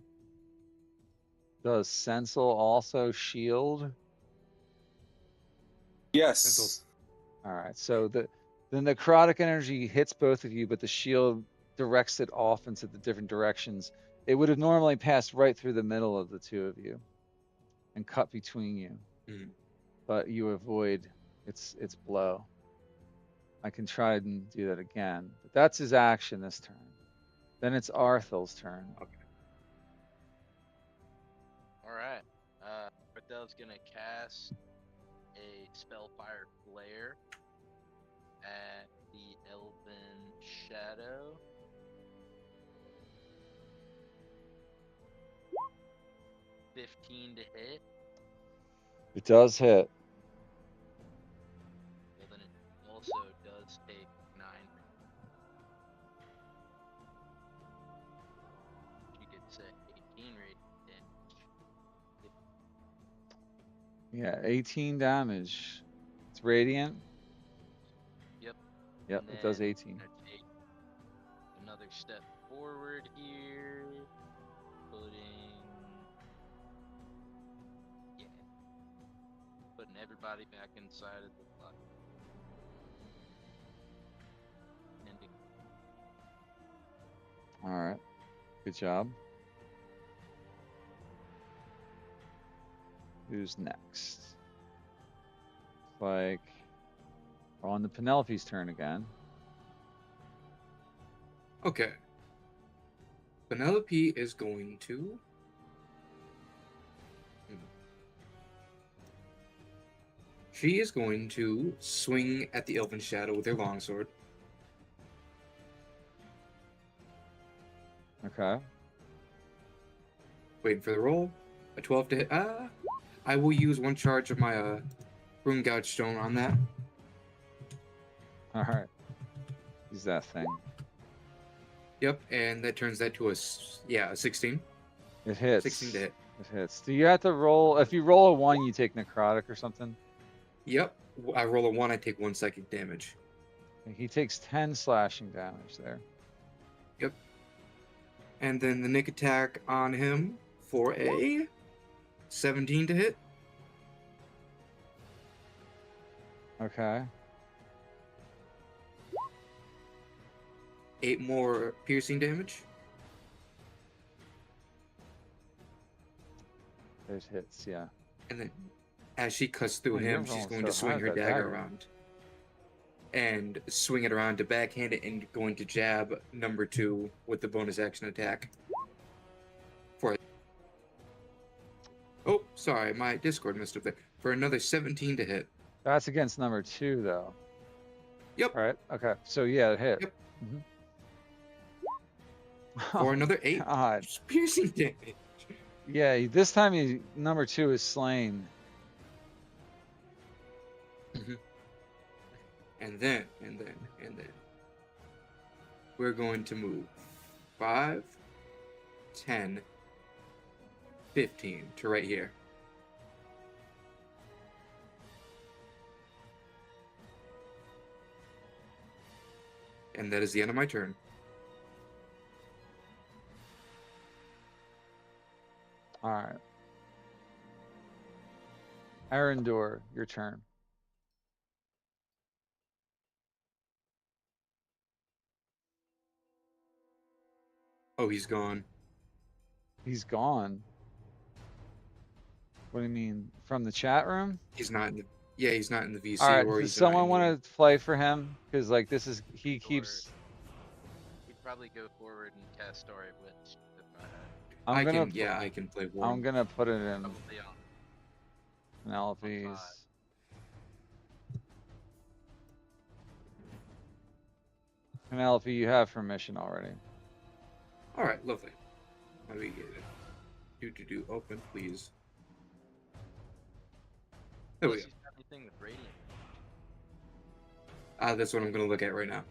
Does Sensel also shield? Yes. All right. So the necrotic energy hits both of you, but the shield directs it off into the different directions. It would have normally passed right through the middle of the two of you and cut between you, Mm. but you avoid its blow. I can try and do that again, but that's his action this turn. Then it's Arthel's turn. Okay. All right. Barthel's gonna cast a spellfire flare at the elven shadow. $15 to hit. It does hit. Well, then it also does take 9. You could say 18 radiant damage. Yeah, 18 damage. It's radiant. Yep. Yep, And it does then 18. I'm gonna take another step forward here, putting everybody back inside of the block. Ending. All right. Good job. Who's next? Like on the Penelope's turn again. Okay. Penelope is going to. She is going to swing at the Elven Shadow with her longsword. Okay. Waiting for the roll. A 12 to hit. I will use one charge of my Rune Gouge Stone on that. All right. Use that thing. Yep, and that turns that to a 16. It hits. 16 to hit. It hits. Do you have to roll? If you roll a 1, you take necrotic or something? Yep. I roll a 1, I take 1 psychic damage. He takes 10 slashing damage there. Yep. And then the nick attack on him for a 17 to hit. Okay. 8 more piercing damage. It hits, yeah. And then as she cuts through Oh, you're him, she's rolling going so to swing high her with that dagger dagger. around. And swing it around to backhand it and going to jab number 2 with the bonus action attack. Oh, sorry, my Discord messed up there. For another 17 to hit. That's against number 2, though. Yep. All right. Okay. So yeah, it hit. Yep. Mm-hmm. For another 8 God. piercing damage. Yeah. This time, number 2 is slain. And then, we're going to move 5, 10, 15 to right here. And that is the end of my turn. All right. Arendor, your turn. Oh, he's gone. He's gone. What do you mean? From the chat room? He's not in the. Yeah, he's not in the VC All right. or Does he's not someone in want to play for him? Because like this is he keeps. We'd probably go forward and cast Story of Witch. I'm gonna. I can play I'm one. gonna put it in. Probably on Penelope's. Penelope, you have permission already. All right, lovely. Let me get it. Do open, please. There we Unless go. he's got anything with radiant. That's what I'm gonna look at right now.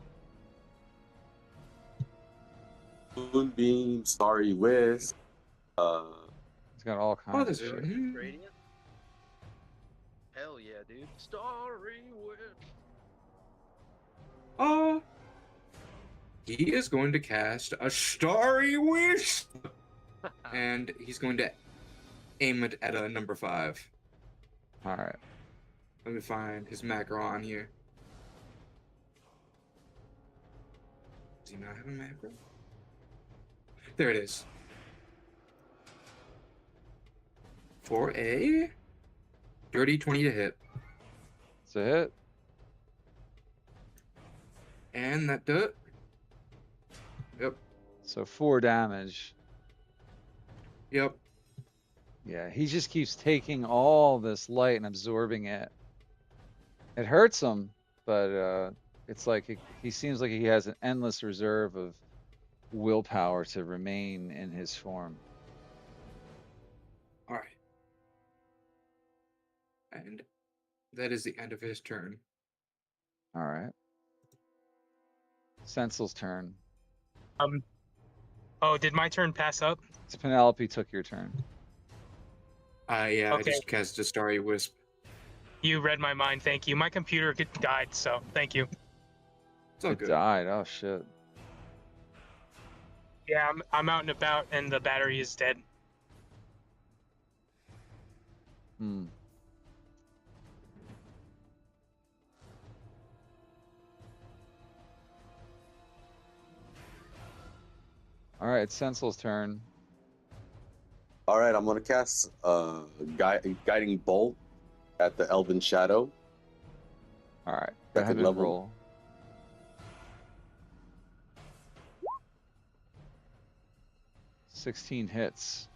Moonbeam, Starry Wisp. He's got all Oh, kinds there's of a. shit. Radiant? Hell yeah, dude. Starry Witch. Oh, he is going to cast a Starry Wisp, and he's going to aim it at a number 5. All right. Let me find his macro on here. Does he not have a macro? There it is. For a dirty 20 to hit. It's a hit. And that does. Yep. So 4 damage. Yep. Yeah, he just keeps taking all this light and absorbing it. It hurts him, but it's like he seems like he has an endless reserve of willpower to remain in his form. All right. And that is the end of his turn. All right. Sensel's turn. Oh, did my turn pass up? It's Penelope took your turn. Yeah, I Okay. just cast a Starry Wisp. You read my mind. Thank you. My computer died, so thank you. It's all It good. died. Oh shit. Yeah, I'm out and about, and the battery is dead. Hmm. All right, it's Sensel's turn. All right, I'm gonna cast guiding bolt at the Elven Shadow. All right, go ahead Second and level. roll. $16 hits.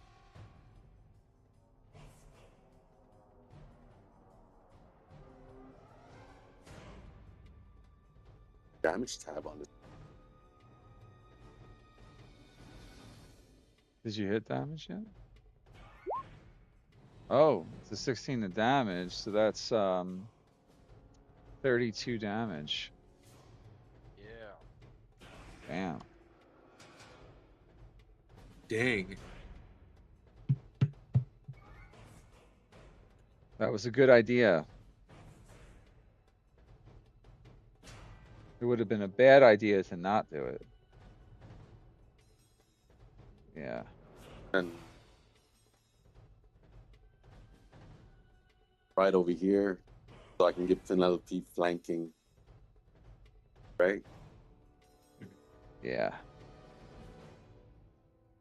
Damage tab on this. Did you hit damage yet? Oh, it's a 16 to damage, so that's 32 damage. Yeah. Damn. Dang. That was a good idea. It would have been a bad idea to not do it. Yeah. And right over here, so I can get Penelope flanking. Right? Yeah.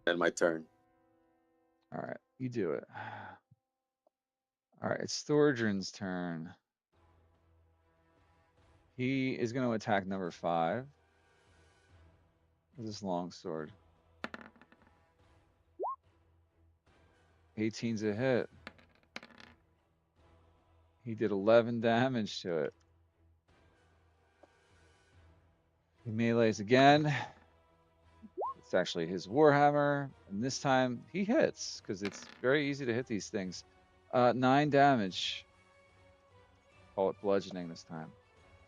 And my turn. All right, you do it. All right, it's Thordrin's turn. He is going to attack number 5 with his longsword. 18's a hit. He did 11 damage to it. He melees again. It's actually his Warhammer, and this time he hits because it's very easy to hit these things. 9 damage. Call it bludgeoning this time.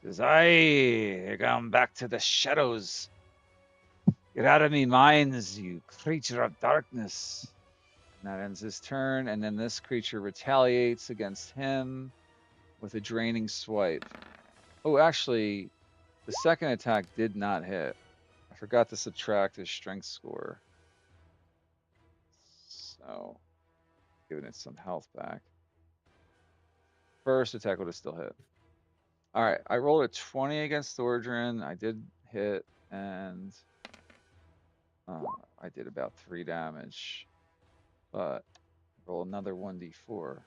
Says, "Aye, come back to the shadows. Get out of me minds, you creature of darkness." And that ends his turn, and then this creature retaliates against him with a draining swipe. Oh, actually, the second attack did not hit. I forgot to subtract his strength score. So, giving it some health back. First attack would have still hit. All right, I rolled a 20 against Thordrin. I did hit, and I did about 3 damage. But roll another 1d4.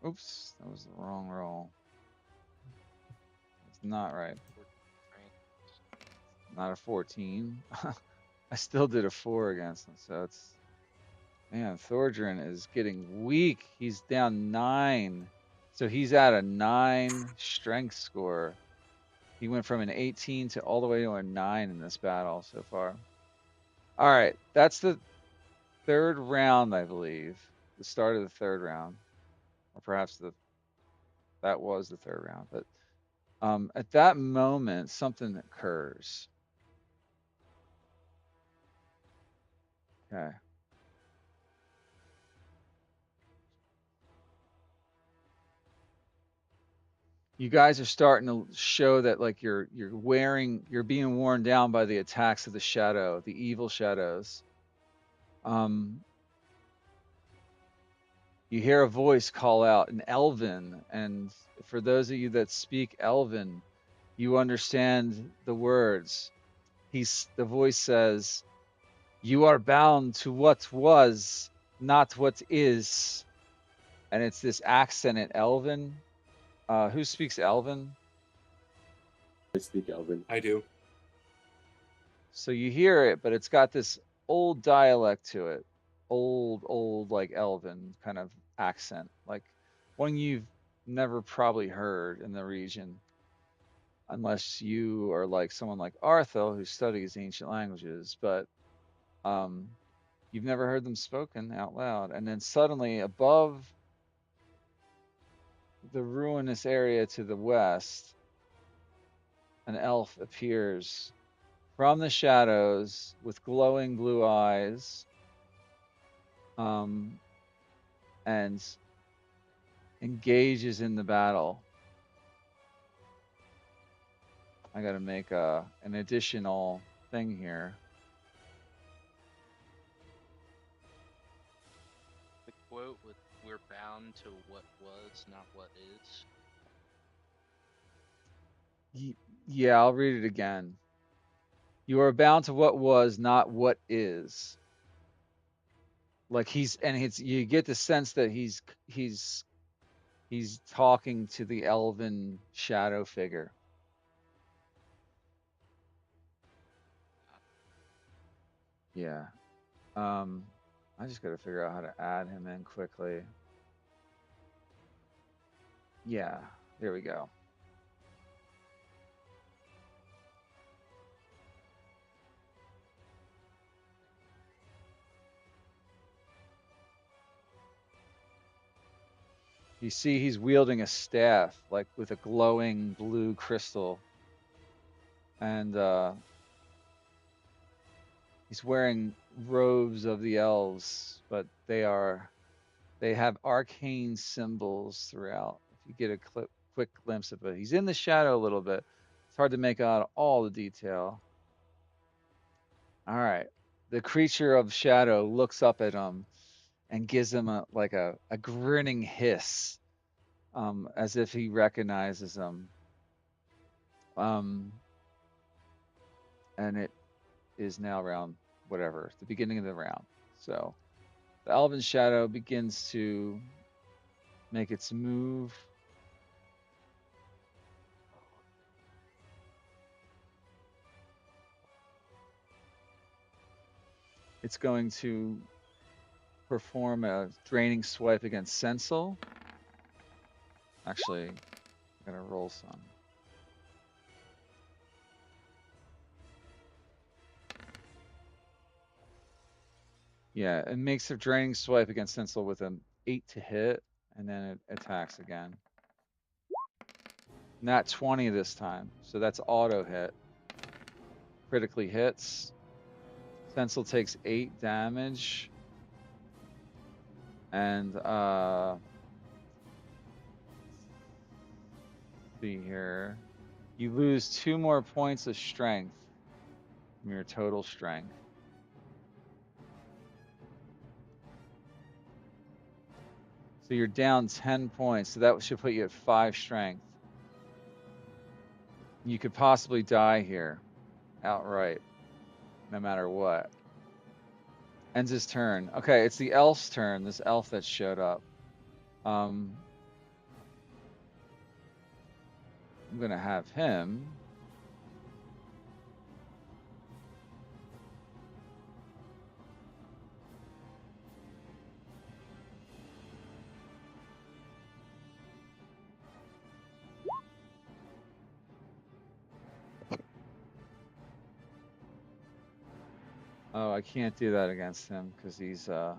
Oops, that was the wrong roll. It's not right. Not a 14. I still did a 4 against him, so it's man, Thordrin is getting weak. He's down 9. So he's at a 9 strength score. He went from an 18 to all the way to a 9 in this battle so far. All right, that's the third round, I believe. The start of the third round. Or perhaps that was the third round, but at that moment something occurs. Okay. You guys are starting to show that like you're being worn down by the attacks of the shadow, the evil shadows. You hear a voice call out in Elven, and for those of you that speak Elven, you understand the words. The voice says, "You are bound to what was, not what is." And it's this accent in Elven. Who speaks Elven? I speak Elven. I do. So you hear it, but it's got this old dialect to it. Old, like Elven kind of accent. Like one you've never probably heard in the region. Unless you are like someone like Arthel who studies ancient languages, but um, you've never heard them spoken out loud. And then suddenly above the ruinous area to the west, an elf appears from the shadows with glowing blue eyes, and engages in the battle. I got to make an additional thing here. The quote with "We're bound to what was, not what is." Yeah, I'll read it again. You are bound to what was, not what is. Like you get the sense that he's talking to the elven shadow figure. Yeah. I just got to figure out how to add him in quickly. Yeah, there we go. You see he's wielding a staff, like with a glowing blue crystal. And he's wearing robes of the elves, but they have arcane symbols throughout. If you get a quick glimpse of it, he's in the shadow a little bit. It's hard to make out all the detail. All right. The creature of shadow looks up at him and gives him a grinning hiss, as if he recognizes him. Um, and it is now round whatever, the beginning of the round. So the elven shadow begins to make its move. It's going to perform a draining swipe against Sensel. Actually, I'm gonna roll some. Yeah, it makes a draining swipe against Sensel with an 8 to hit, and then it attacks again. Not 20 this time, so that's auto hit. Critically hits. Sensel takes 8 damage. And see here. You lose 2 more points of strength from your total strength. So you're down 10 points. So that should put you at 5 strength. You could possibly die here outright, no matter what. Ends his turn. Okay, it's the elf's turn. This elf that showed up. I'm gonna have him Oh, I can't do that against him because he's Yeah.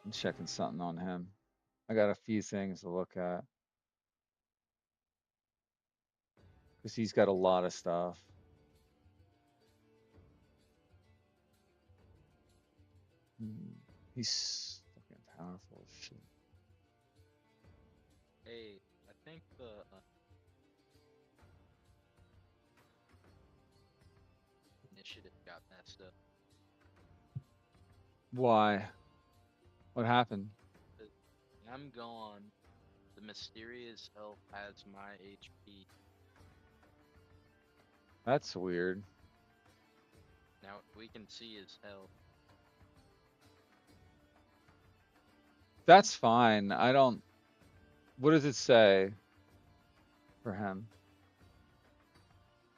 I'm checking something on him. I got a few things to look at because he's got a lot of stuff. He's fucking powerful as shit. Hey, I think the initiative got messed up. Why? What happened? I'm gone. The mysterious elf has my HP. That's weird. Now we can see his health. That's fine. I don't. What does it say for him?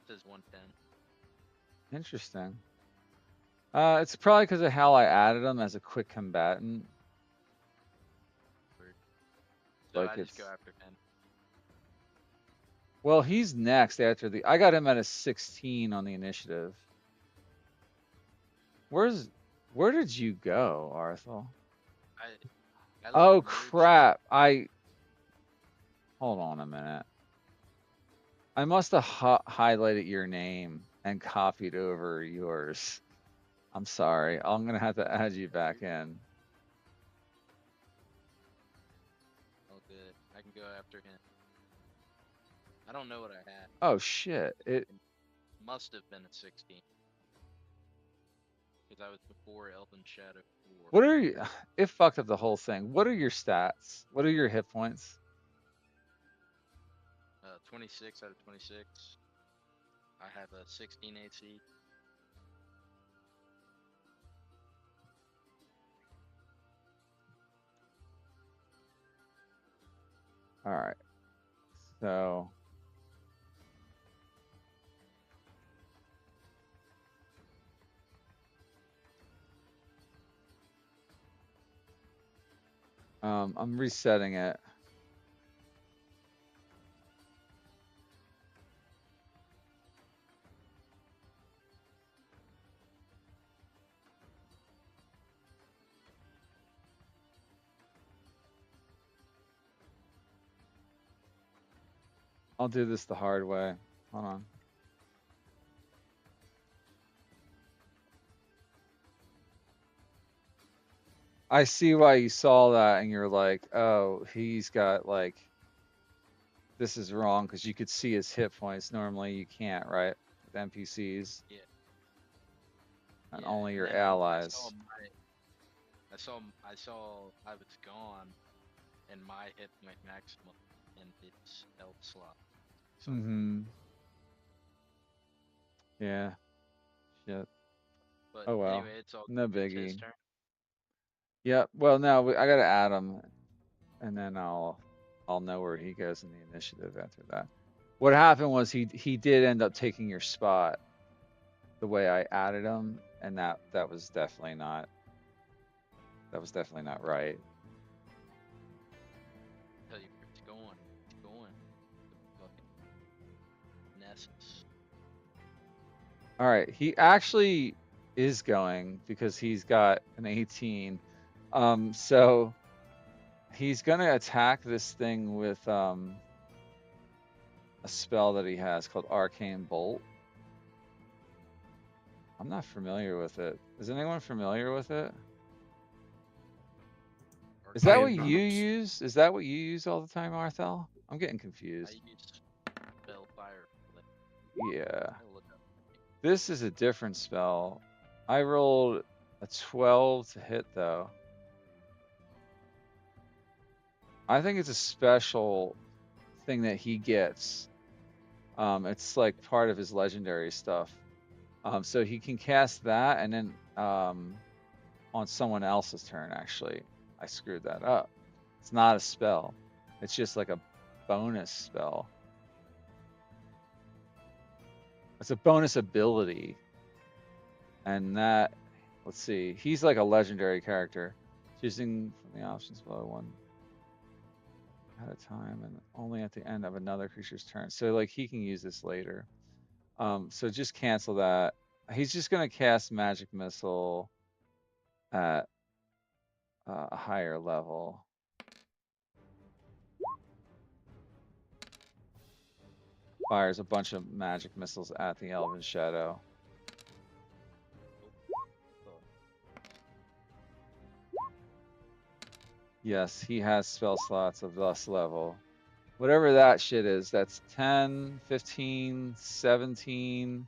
It says 110. Interesting. It's probably because of how I added him as a quick combatant. Weird. So Like I just go it's. after him. Well, he's next after the. I got him at a 16 on the initiative. Where did you go, Arthur? I like Oh merged. crap! Hold on a minute. I must have highlighted your name and copied over yours. I'm sorry. I'm gonna have to add you back in. Oh, good. I can go after him. I don't know what I had. Oh shit! It must have been a 16. Because I was before Elven Shadow 4. What are you? It fucked up the whole thing. What are your stats? What are your hit points? 26 out of 26. I have a 16 AC. All right. So I'm resetting it. I'll do this the hard way. Hold on. I see why you saw that and you're like, oh, he's got like, this is wrong because you could see his hit points. Normally you can't, right? With NPCs. Yeah. And Yeah, only and your then allies. I saw I was gone, and my hit point maximum in its health slot. So Yeah. Shit. But Oh well. anyway, it's all No it's his biggie. turn. Yeah. Well, no, I gotta add him, and then I'll know where he goes in the initiative after that. What happened was he did end up taking your spot the way I added him, and that was definitely not right. Tell you where it's going. It's going. The fucking Nessus. All right, he actually is going because he's got an 18. So he's gonna attack this thing with a spell that he has called Arcane Bolt. I'm not familiar with it. Is anyone familiar with it? Is that I what am you not. use? Is that what you use all the time, Arthel? I'm getting I confused. use Spellfire. Yeah. I'll look up. This is a different spell. I rolled a 12 to hit though. I think it's a special thing that he gets. It's like part of his legendary stuff. So he can cast that and then on someone else's turn, actually. I screwed that up. It's not a spell. It's just like a bonus spell. It's a bonus ability. And that, let's see, he's like a legendary character. Choosing from the options below one at a time and only at the end of another creature's turn. So like he can use this later. So just cancel that. He's just gonna cast Magic Missile at a higher level. Fires a bunch of magic missiles at the Elven Shadow. Yes, he has spell slots of this level. Whatever that shit is, that's 10, 15, 17,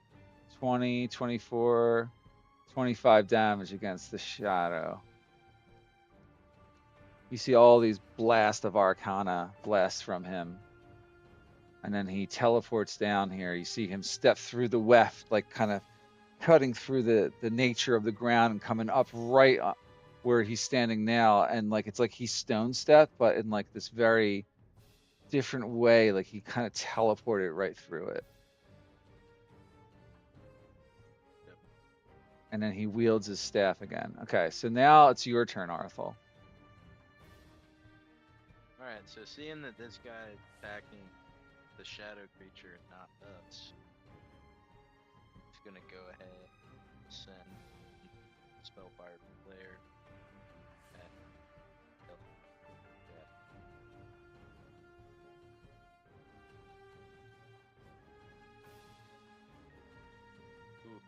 20, 24, 25 damage against the Shadow. You see all these blast of Arcana blasts from him. And then he teleports down here. You see him step through the weft, like kind of cutting through the nature of the ground and coming up right where he's standing now. And like it's like he's stone stepped, but in like this very different way. Like he kind of teleported right through it. Yep. And then he wields his staff again. Okay, so now it's your turn, Arthur. Alright, so seeing that this guy is attacking the shadow creature and not us, he's gonna go ahead and send Spellfire Flare at kill. Yeah. Ooh.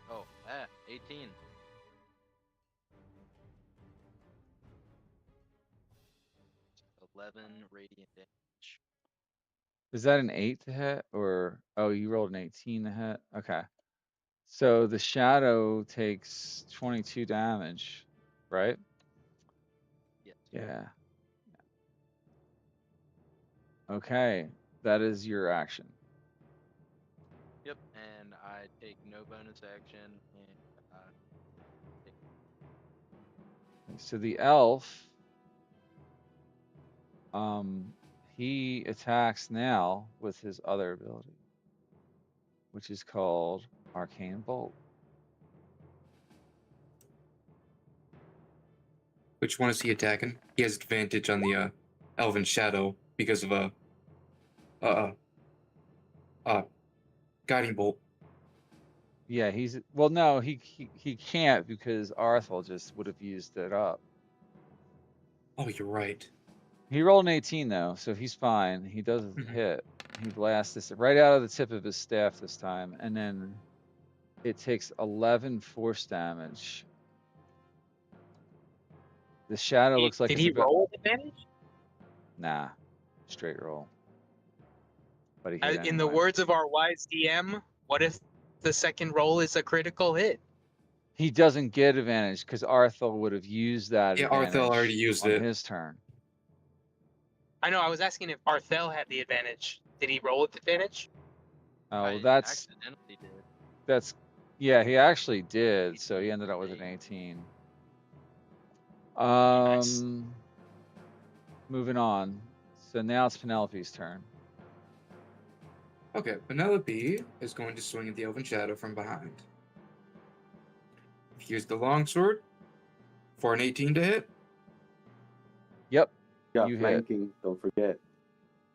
Oh, 18. It's 11 radiant damage. Is that an 8 to hit? Or, oh, you rolled an 18 to hit? Okay. So the shadow takes 22 damage, right? Yes. Yeah. Okay, that is your action. Yep, and I take no bonus action, and take So the elf, he attacks now with his other ability, which is called Arcane Bolt. Which one is he attacking? He has advantage on the Elven Shadow because of a guiding bolt. Yeah, he's well. No, he can't because Arthur just would have used it up. Oh, you're right. He rolled an 18 though, so he's fine. He does hit. He blasts this right out of the tip of his staff this time, and then it takes 11 force damage. The shadow looks like Did it's he about roll with advantage? nah, straight roll. But he hit In the anyway. words of our wise DM, what if the second roll is a critical hit? He doesn't get advantage because Arthur would have used that Yeah, Arthel already advantage used on it. his turn. I know, I was asking if Arthel had the advantage. Did he roll with advantage? Oh, I accidentally did. that's yeah, he actually did. So he ended up with an 18. Nice. Moving on. So now it's Penelope's turn. Okay, Penelope is going to swing at the Elven Shadow from behind. Use the longsword for an 18 to hit. Yep, Got you hit. flanking, don't forget.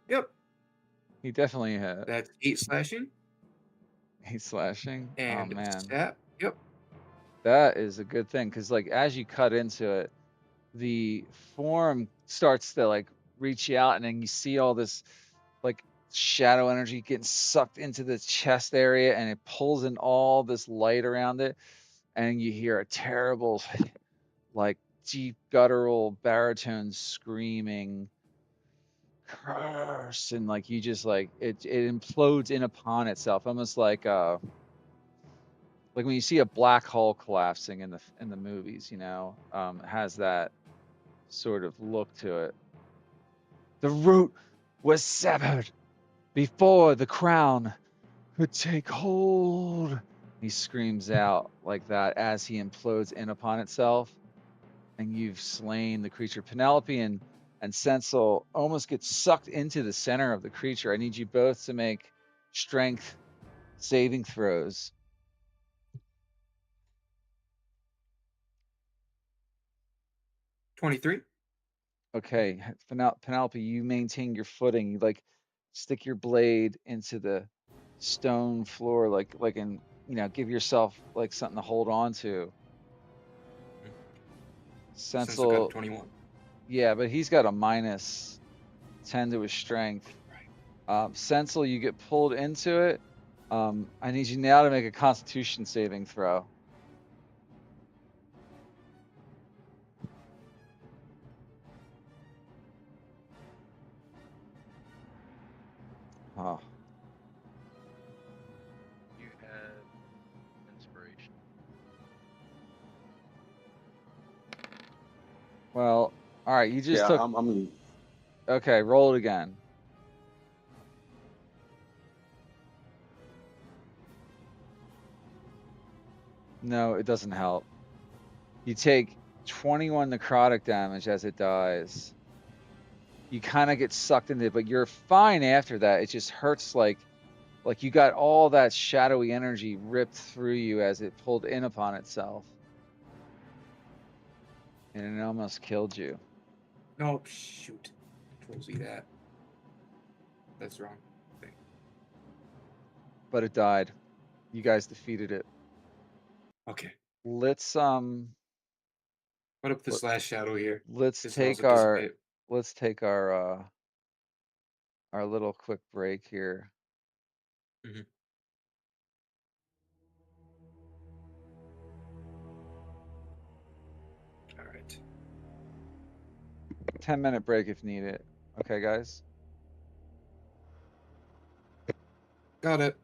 Yep, He definitely hit. that's 8 slashing. He's slashing. And Oh man, stab. Yep. that is a good thing because like as you cut into it, the form starts to like reach out, and then you see all this like shadow energy getting sucked into the chest area, and it pulls in all this light around it, and you hear a terrible like deep guttural baritone screaming curse, and like you just like it implodes in upon itself, almost like when you see a black hole collapsing in the movies, you know, it has that sort of look to it. The root was severed before the crown could take hold. He screams out like that as he implodes in upon itself, and you've slain the creature. Penelope and Sensel almost get sucked into the center of the creature. I need you both to make strength saving throws. 23. Okay, Penelope, you maintain your footing. You like stick your blade into the stone floor, like in give yourself like something to hold on to. Since I got a Sensel, 21. yeah, but he's got a -10 to his strength. Sensel, you get pulled into it. I need you now to make a Constitution saving throw. Oh, You have inspiration. well, all right. You just Yeah, took. I'm Okay, roll it again. No, it doesn't help. You take 21 necrotic damage as it dies. You kind of get sucked into it, but you're fine after that. It just hurts like you got all that shadowy energy ripped through you as it pulled in upon itself. And it almost killed you. No, shoot. Control Z that. That's wrong thing. But it died. You guys defeated it. Okay. Let's Put up this last shadow here. let's This will also take our dissipate. let's take our little quick break here. Mhm. All right. 10-minute break if needed. Okay, guys. Got it.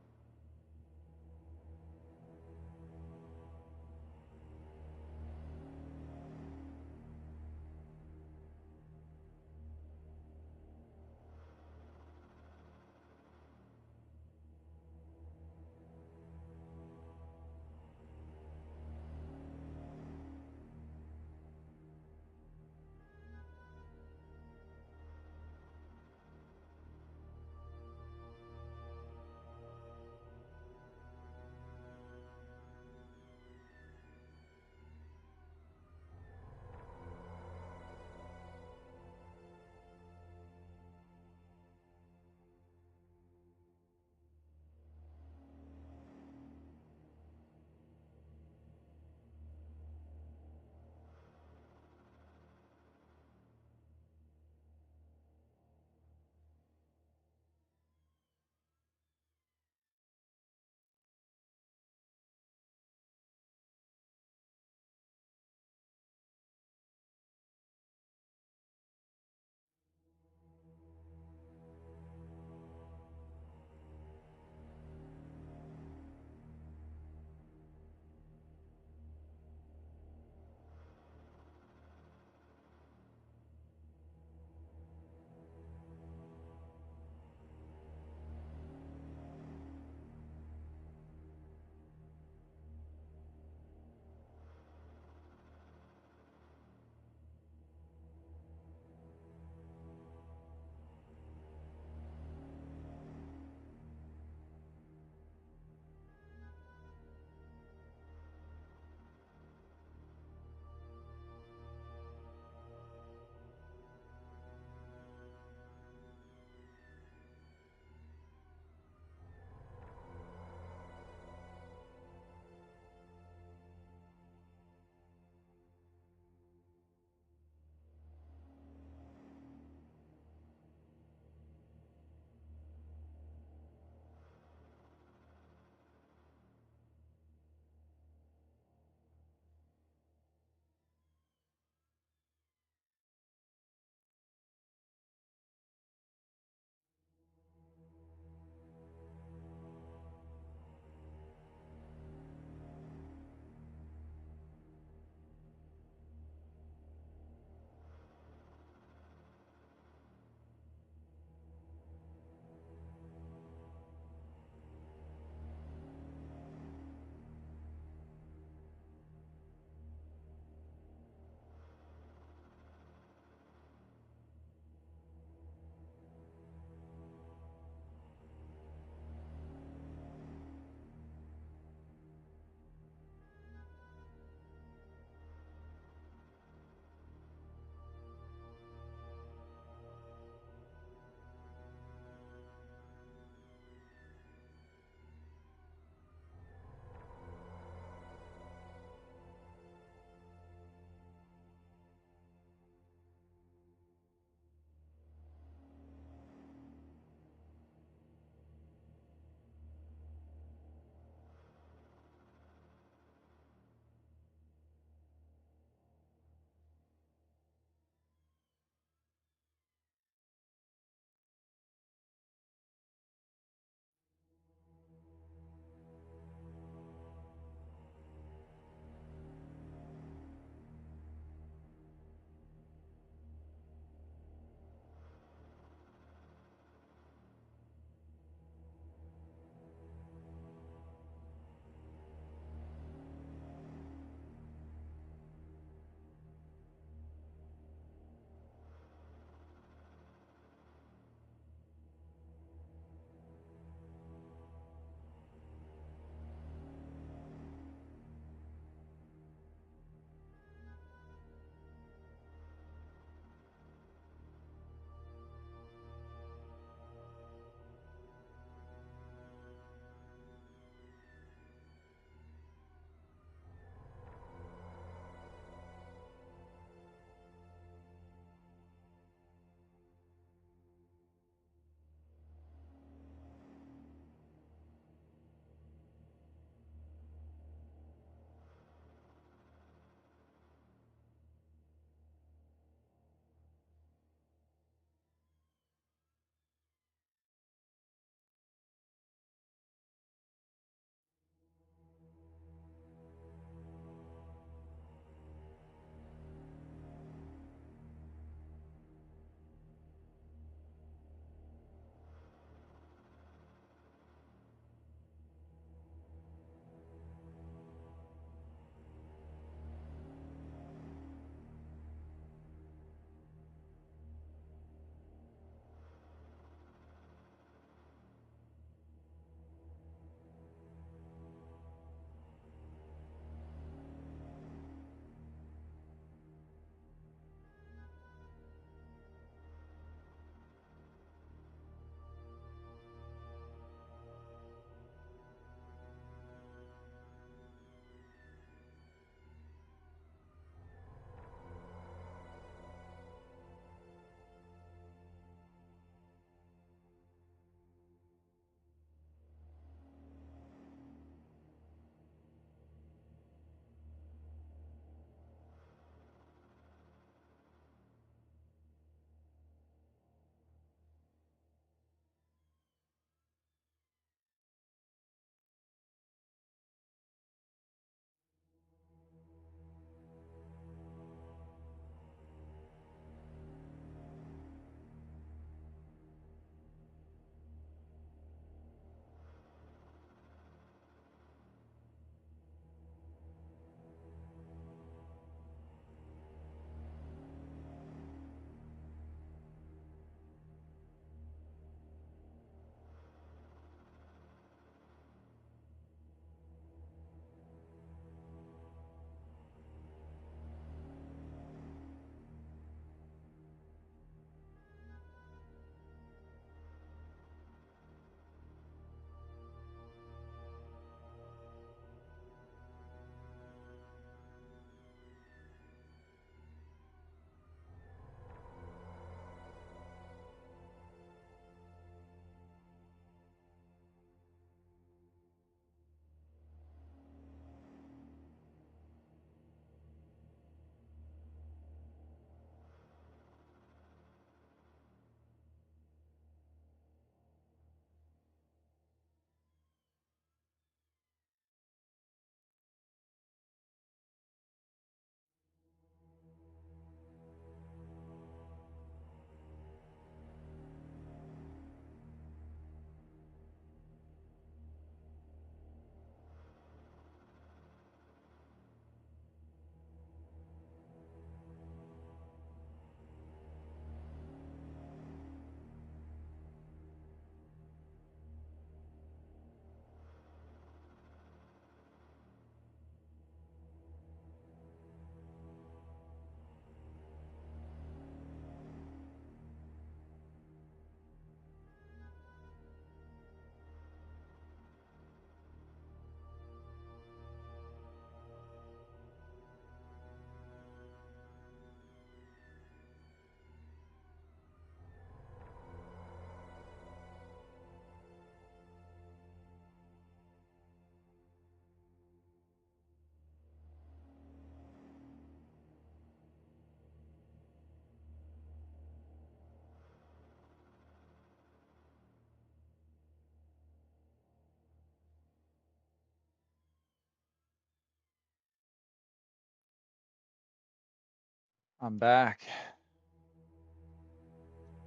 I'm back.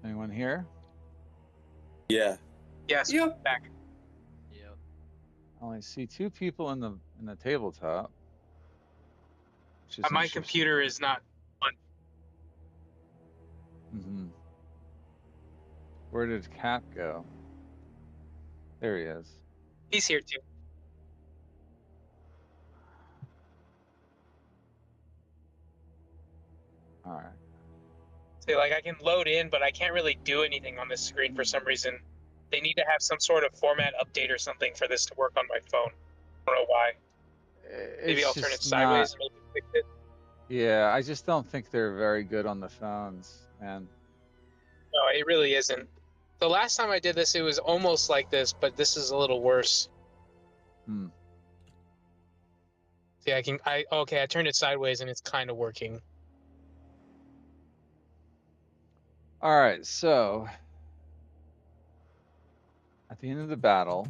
Anyone here? Yeah. Yes, Yep. back. Yep. I only see two people in the tabletop, which is My interesting. computer is not on. Hmm. Where did Cap go? There he is. He's here too. All right. See, like I can load in, but I can't really do anything on this screen for some reason. They need to have some sort of format update or something for this to work on my phone. I don't know why. Maybe It's I'll turn it just not. sideways and maybe fix it. Yeah, I just don't think they're very good on the phones, man. No, it really isn't. The last time I did this, it was almost like this, but this is a little worse. Hmm. See, I turned it sideways and it's kind of working. All right, so at the end of the battle,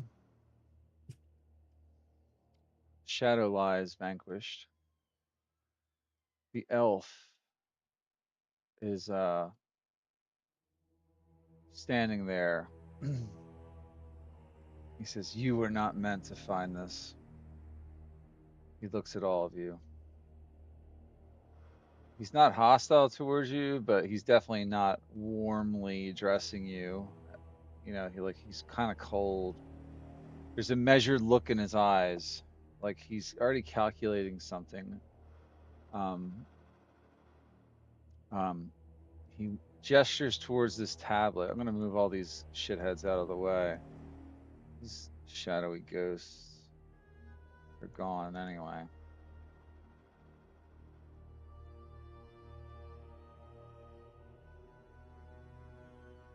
Shadow lies vanquished. The elf is standing there. He says, "You were not meant to find this." He looks at all of you. He's not hostile towards you, but he's definitely not warmly addressing you. You know, he's kind of cold. There's a measured look in his eyes, like he's already calculating something. Um, um, he gestures towards this tablet. I'm gonna move all these shitheads out of the way. These shadowy ghosts are gone anyway.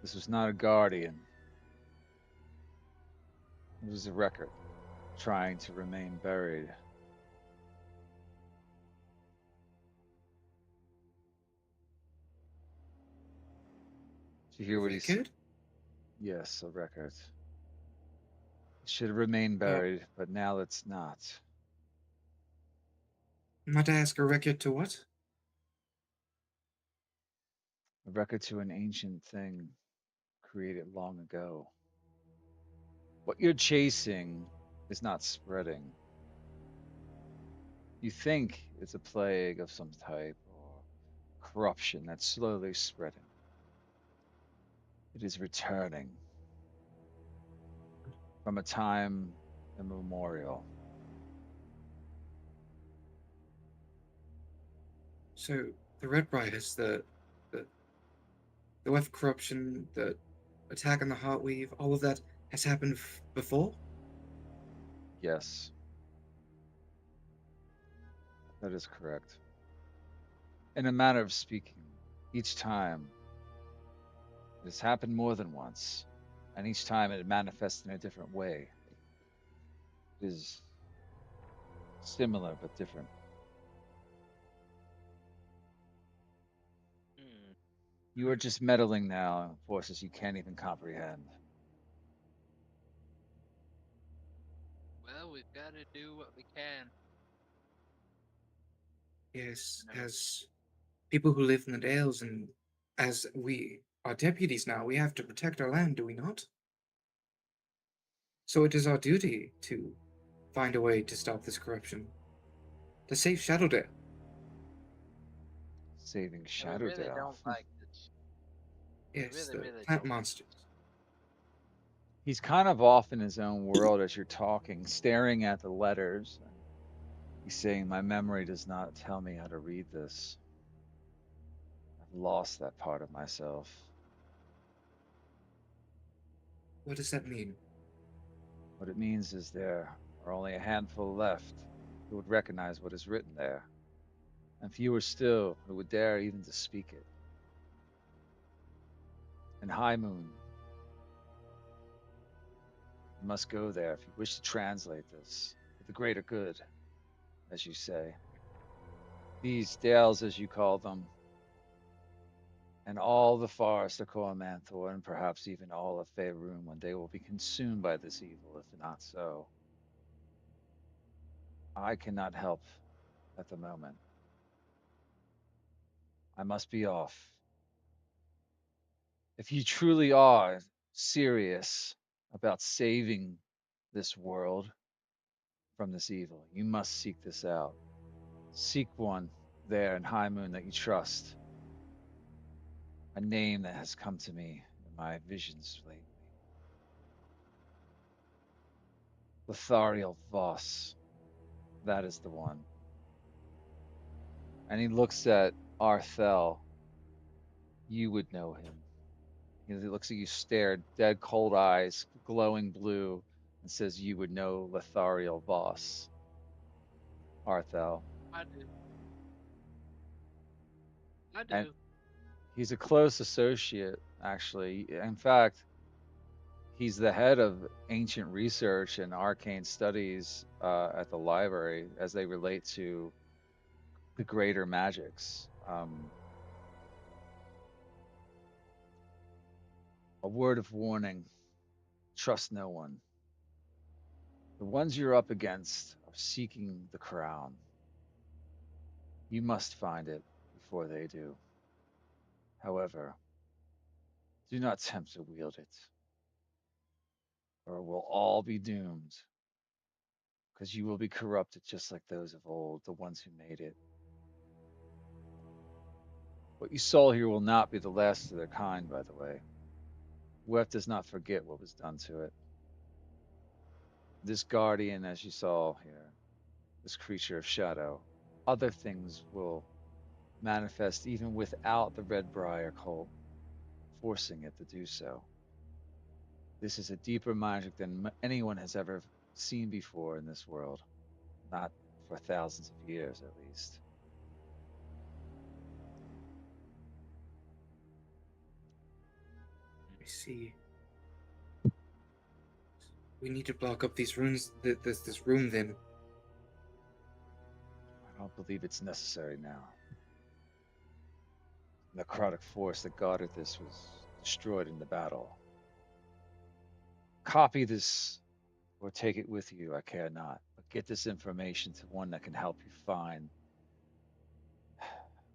This was not a guardian. It was a record trying to remain buried. Did you hear what he said? Record? Yes, a record. It should remain Uh, buried, but now it's not. might I ask a record to what? A record to an ancient thing created long ago. What you're chasing is not spreading. You think it's a plague of some type or corruption that's slowly spreading. It is returning from a time immemorial. So the Red Riders, the the web corruption, the attack on the Heartweave, all of that has happened before? Yes, that is correct. In a manner of speaking, each time it has happened more than once, and each time it manifests in a different way. It is similar but different. Hmm. You are just meddling now in forces you can't even comprehend. Well, we've got to do what we can. Yes, No. as people who live in the Dales and as we are deputies now, we have to protect our land, do we not? So it is our duty to find a way to stop this corruption, to save Shadowdale. Saving And we really Shadowdale. don't like this. We Yes, really, the really plant don't like monsters. this. He's kind of off in his own world as you're talking, staring at the letters. And he's saying, "My memory does not tell me how to read this. I've lost that part of myself." What does that mean? What it means is there are only a handful left who would recognize what is written there, and fewer still who would dare even to speak it. And High Moon, you must go there if you wish to translate this for the greater good, as you say. These dales, as you call them, and all the forest of Cormanthyr, and perhaps even all of Faerun, when they will be consumed by this evil, if not so. I cannot help at the moment. I must be off. If you truly are serious about saving this world from this evil, you must seek this out. Seek one there in High Moon that you trust. A name that has come to me in my visions lately. Lothariel Voss. That is the one. And he looks at Arthel. You would know him. He looks at you, stared, dead cold eyes, glowing blue, and says, "You would know Lothariel Voss, Arthel." I do. I And do. he's a close associate, actually. In fact, he's the head of ancient research and arcane studies at the library as they relate to the greater magics. A word of warning: trust no one. The ones you're up against are seeking the crown. You must find it before they do. However, do not attempt to wield it, or we'll all be doomed, because you will be corrupted just like those of old, the ones who made it. What you saw here will not be the last of their kind, by the way. Weft does not forget what was done to it. This guardian, as you saw here, this creature of shadow, other things will manifest even without the Red Briar cult forcing it to do so. This is a deeper magic than anyone has ever seen before in this world, not for thousands of years at least. I see. We need to block up these runes, this room then. I don't believe it's necessary now. The necrotic force that guarded this was destroyed in the battle. Copy this or take it with you, I care not. But get this information to one that can help you find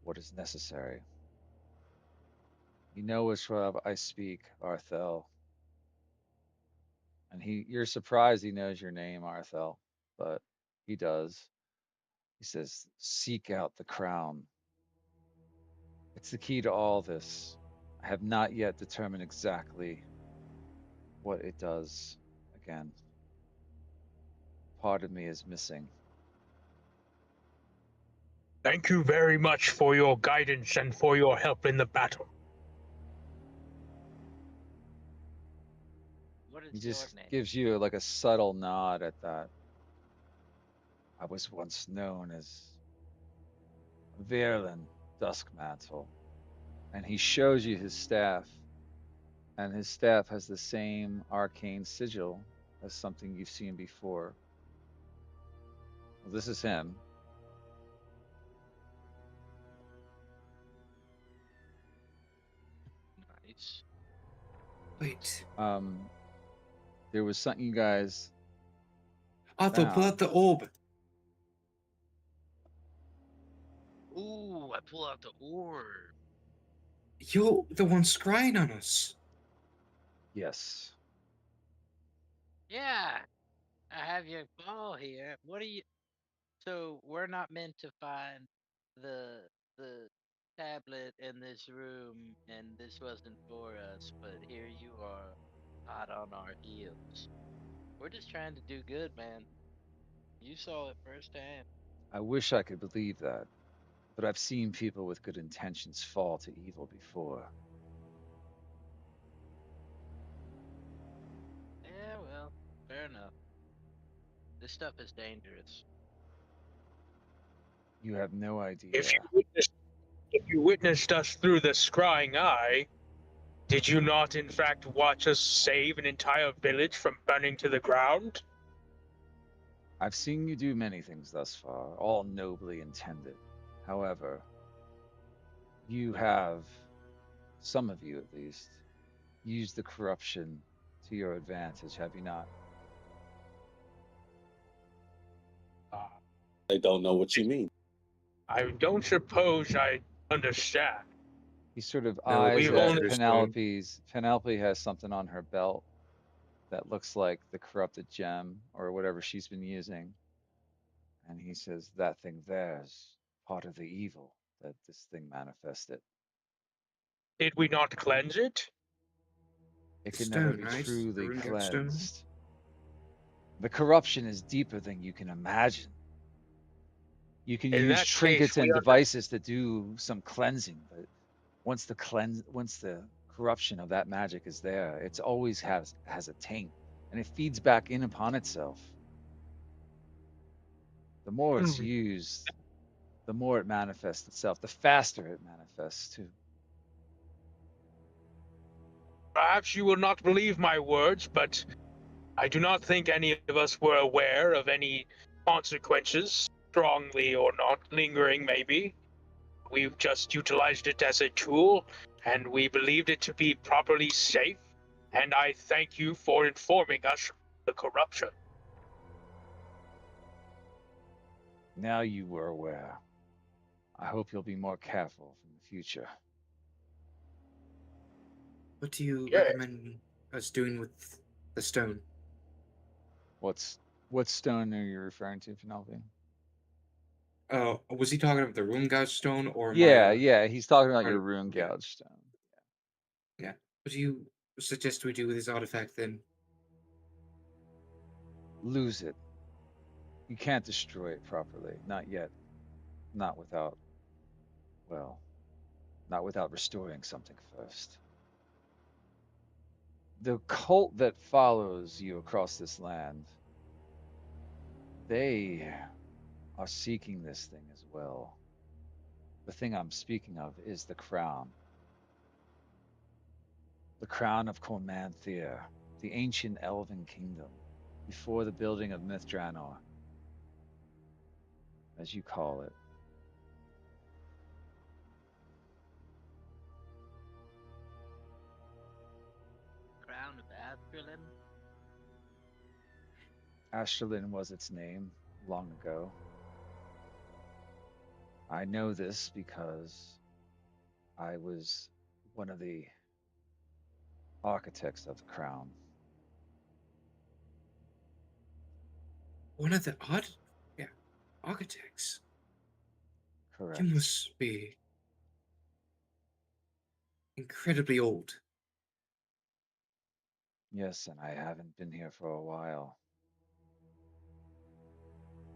what is necessary. You know which of I speak, Arthel. And you're surprised he knows your name, Arthel, but he does. He says, seek out the crown. It's the key to all this. I have not yet determined exactly what it does. Again, part of me is missing. Thank you very much for your guidance and for your help in the battle. What He is your just name? gives you like a subtle nod at that. I was once known as Verlin Duskmantle. And he shows you his staff. And his staff has the same arcane sigil as something you've seen before. Well, this is him. Nice. Wait. There was something you guys Arthur, pull out found. the orb. Ooh, I pull out the orb. You're the one scrying on us. Yes. Yeah, I have your ball here. What are you? So we're not meant to find the tablet in this room, and this wasn't for us. But here you are, hot on our heels. We're just trying to do good, man. You saw it firsthand. I wish I could believe that, but I've seen people with good intentions fall to evil before. Yeah, well, fair enough. This stuff is dangerous. You have no If idea. you witnessed, if you witnessed us through the scrying eye, did you not in fact watch us save an entire village from burning to the ground? I've seen you do many things thus far, all nobly intended. However, you have, some of you at least, used the corruption to your advantage, have you not? Uh, I don't know what you mean. I don't suppose I understand. He sort of No, eyes we've we at only- understand. Penelope has something on her belt that looks like the corrupted gem or whatever she's been using. And he says, that thing there's part of the evil that this thing manifested. Did we not cleanse it? It The can never stone, be right? The truly rune god stone. cleansed. The corruption is deeper than you can imagine. You can In use that case, trinkets and we devices to do some cleansing, but once the corruption of that magic is there, it's always has a taint, and it feeds back in upon itself. The more it's Hmm. used, the more it manifests itself, the faster it manifests too. Perhaps you will not believe my words, but I do not think any of us were aware of any consequences, strongly or not, lingering maybe. We've just utilized it as a tool, and we believed it to be properly safe, and I thank you for informing us of the corruption. Now you were aware. I hope you'll be more careful from the future. What do you Yeah. recommend us doing with the stone? What stone are you referring to, Penelope? Was he talking about the rune god stone or Yeah, my yeah, he's talking about your art- rune yeah, gouge stone. yeah. What do you suggest we do with this artifact then? Lose it. You can't destroy it properly. Not yet. Not without, well, not without restoring something first. The cult that follows you across this land, they are seeking this thing as well. The thing I'm speaking of is the crown. The crown of Cormanthyr, the ancient elven kingdom, before the building of Mithranor, as you call it. Crown of Astralin. Ashtalin was its name long ago. I know this because I was one of the architects of the crown. One of the architects. You Correct. must be incredibly old. Yes, and I haven't been here for a while.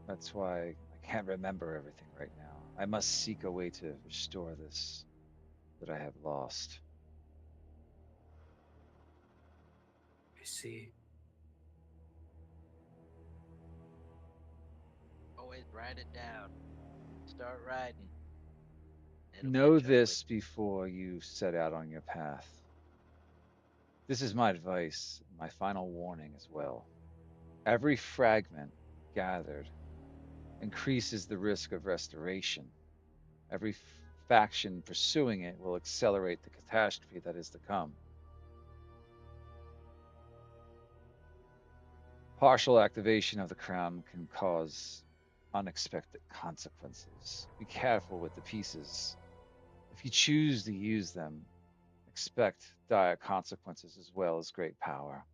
That's why I can't remember everything right now. I must seek a way to restore this that I have lost. I see. Always write it down. Start writing. It'll Know catch up with this before you set out on your path. This is my advice, my final warning as well. Every fragment gathered increases the risk of restoration. Every faction pursuing it will accelerate the catastrophe that is to come. Partial activation of the crown can cause unexpected consequences. Be careful with the pieces. If you choose to use them, expect dire consequences as well as great power.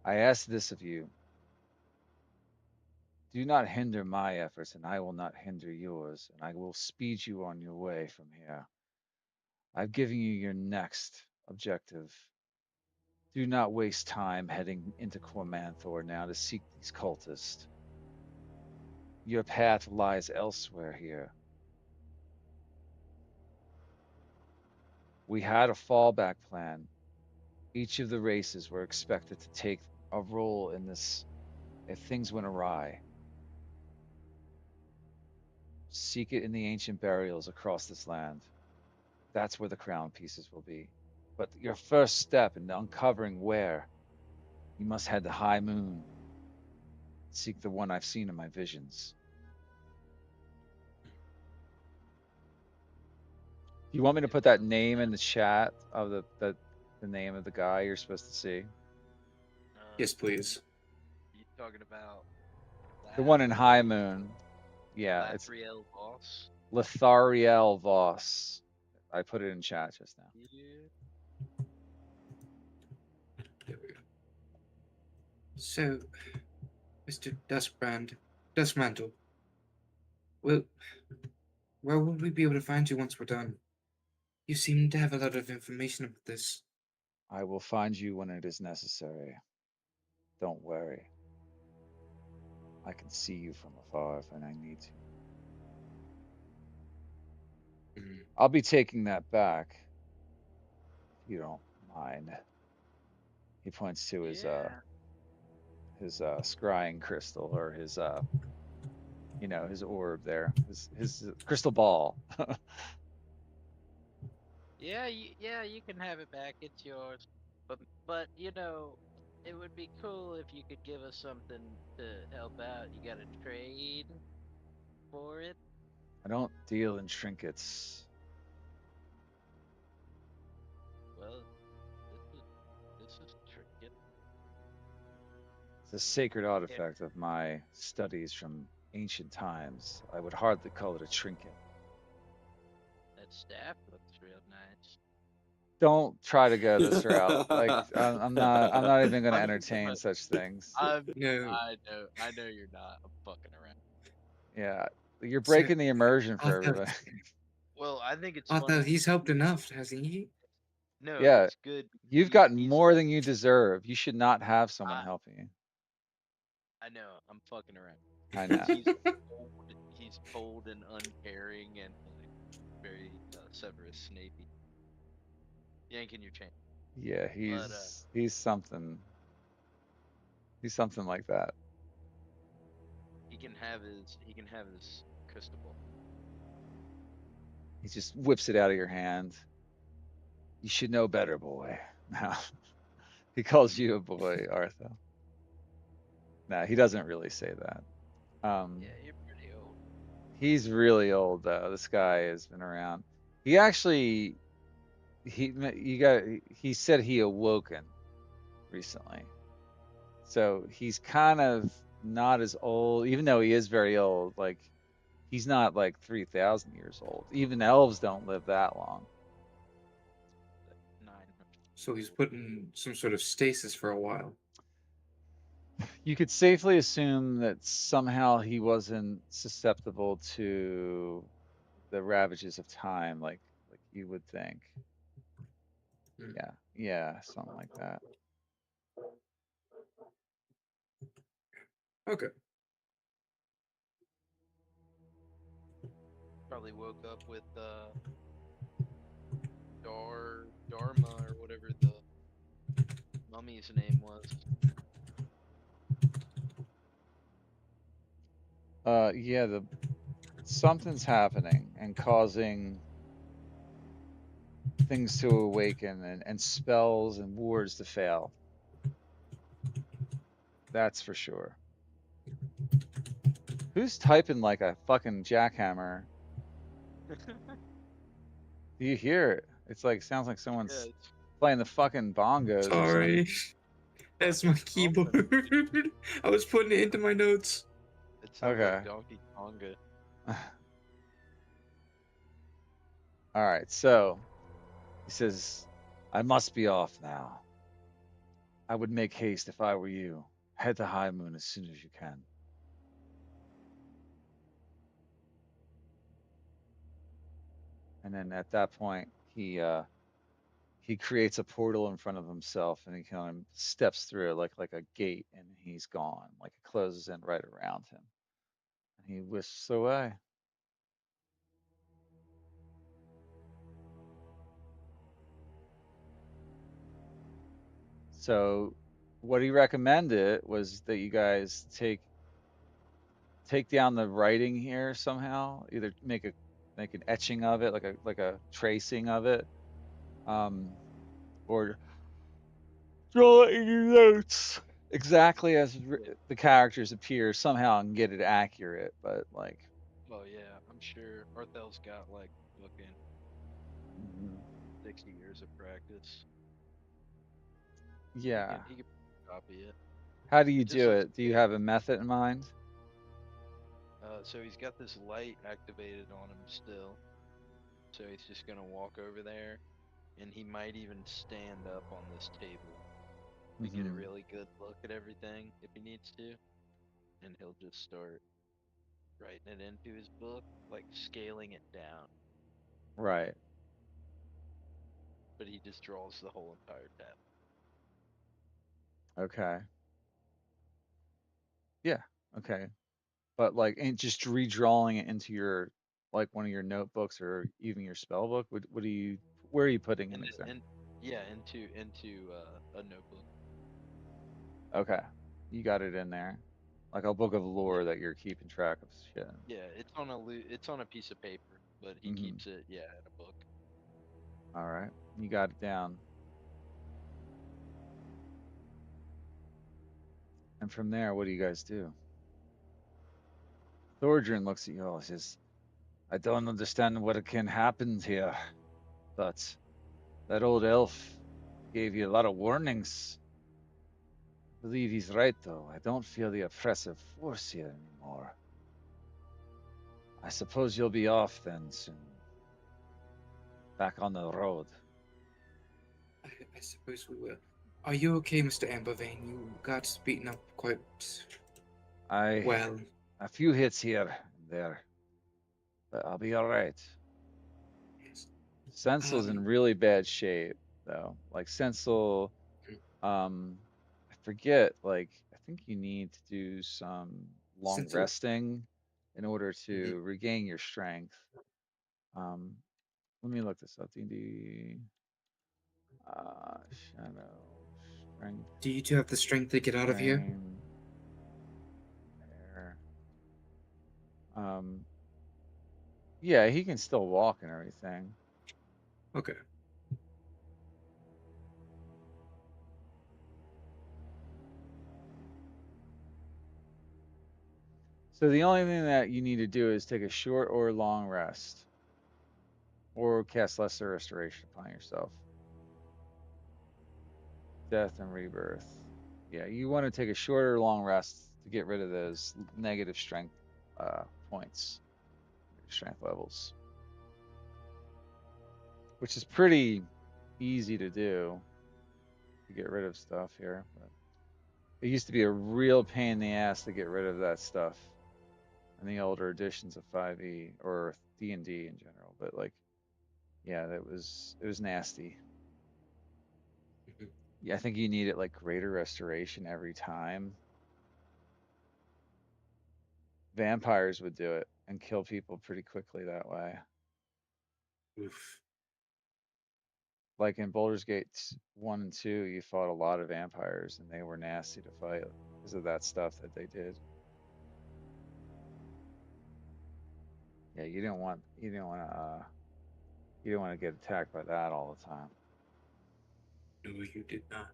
I ask this of you. Do not hinder my efforts, and I will not hinder yours, and I will speed you on your way from here. I've given you your next objective. Do not waste time heading into Cormanthyr now to seek these cultists. Your path lies elsewhere here. We had a fallback plan. Each of the races were expected to take a role in this if things went awry. Seek it in the ancient burials across this land. That's where the crown pieces will be. But your first step in uncovering where, you must head to High Moon. Seek the one I've seen in my visions. Do you want me to it. put that name in the chat of the name of the guy you're supposed to see? Yes, please. You talking about The one in High Moon. Yeah, it's Lathriel Voss. Lethariel Voss. I put it in chat just now. Yeah. There we go. So, Mr. Duskmantle, well, where will we be able to find you once we're done? You seem to have a lot of information about this. I will find you when it is necessary. Don't worry. I can see you from afar if I need to. Mm. I'll be taking that back, if you don't mind. He points to Yeah. his scrying crystal or his his orb there, his crystal ball. Yeah, you can have it back. It's yours. But it would be cool if you could give us something to help out. You got a trade for it? I don't deal in trinkets. Well, this is tricky. It's a sacred Yeah, artifact of my studies from ancient times. I would hardly call it a trinket. that staff looks real nice. Don't try to go this route. Like I'm not even going to I'm entertain such things. I'm No, I know you're not. I'm fucking around. Yeah, you're so breaking the immersion for Arthur, everybody. Well, I think it's Arthur, funny. he's helped enough, hasn't he? No, Yeah, it's good. you've gotten He's more than you deserve. You should not have someone I helping you. I know. I'm fucking around. I He's know. he's cold. He's cold and uncaring and like very Severus Snapey, yanking your chain. Yeah, But he's something. He's something like that. he can have his crystal ball. He just whips it out of your hand. You should know better, boy. Now he calls you a boy, Arthur. No, he doesn't really say that. Yeah, you're pretty old. He's really old though. This guy has been around. He actually he said he awoken recently. So he's kind of not as old, even though he is very old. Like he's not like 3,000 years old. Even elves don't live that long. Like 900 So years he's old. put in some sort of stasis for a while. You could safely assume that somehow he wasn't susceptible to the ravages of time, like you would think. Mm. Yeah, something like that. Okay. Probably woke up with Dharma or whatever the mummy's name was. Yeah, the something's happening and causing things to awaken and spells and wards to fail. That's for sure. Who's typing like a fucking jackhammer? Do you hear it? It's like sounds like Yeah, someone's it's playing the fucking bongos or something. Sorry. That's my fucking thumping. keyboard. I was putting it into my notes. It sounds like Okay. Donkey Konga. All right. So he says, I must be off now. I would make haste if I were you. Head to High Moon as soon as you can. And then at that point, he creates a portal in front of himself and he kind of steps through it like a gate and he's gone. Like it closes in right around him. And he whisks away. So what he recommended was that you guys take down the writing here somehow, either make an etching of it, like a tracing of it, um, or draw it in your notes exactly as Yeah. the characters appear somehow and get it accurate. But like, Oh yeah, I'm sure Arthel's got like fucking mhm. 60 years of practice. He Yeah. can he can copy it. How do you It just do looks it? Do you good. have a method in mind? So he's got this light activated on him still. So he's just gonna walk over there, and he might even stand up on this table to get a Mm-hmm. really good look at everything if he needs to. And he'll just start writing it into his book, like scaling it down. Right. But he just draws the whole entire tab. Okay. Yeah. Okay. But like, and just redrawing it into your like one of your notebooks or even your spell book. What do you? Where are you putting him And exactly? and yeah, into a notebook. Okay. You got it in there, like a book of Yeah, lore that you're keeping track of shit. yeah. It's on a piece of paper, but he Mm-hmm. keeps it, yeah, in a book. All right. You got it down. And from there, what do you guys do? Thordrin looks at you all and says, I don't understand what can happen here, but that old elf gave you a lot of warnings. I believe he's right, though. I don't feel the oppressive force here anymore. I suppose you'll be off then soon. Back on the road. I suppose we will. Are you okay, Mr. Ambervein? You got beaten up quite I well. a few hits here and there, but I'll be all right. Yes. Sensel's in Um, really bad shape, though. Like Sensel, um, I forget. Like I think you need to do some long Sentinel. resting in order Mhm. to regain your strength. Um, let me look this up. D&D, shadow, strength, Do you two have the strength to get out of here? drain, air. Um, yeah, he can still walk and everything. Okay. So the only thing that you need to do is take a short or long rest, or cast lesser restoration upon yourself. Death and rebirth. Yeah, you want to take a short or long rest to get rid of those negative strength points, strength levels, which is pretty easy to do to get rid of stuff here. But it used to be a real pain in the ass to get rid of that stuff in the older editions of 5e or D&D in general. But like, yeah, it was nasty. Mhm. Yeah, I think you need it like greater restoration every time. Vampires would do it and kill people pretty quickly that way. Oof. Like in Baldur's Gate 1 and 2, you fought a lot of vampires and they were nasty to fight because of that stuff that they did. Yeah, you didn't want to get attacked by that all the time. No, you did not.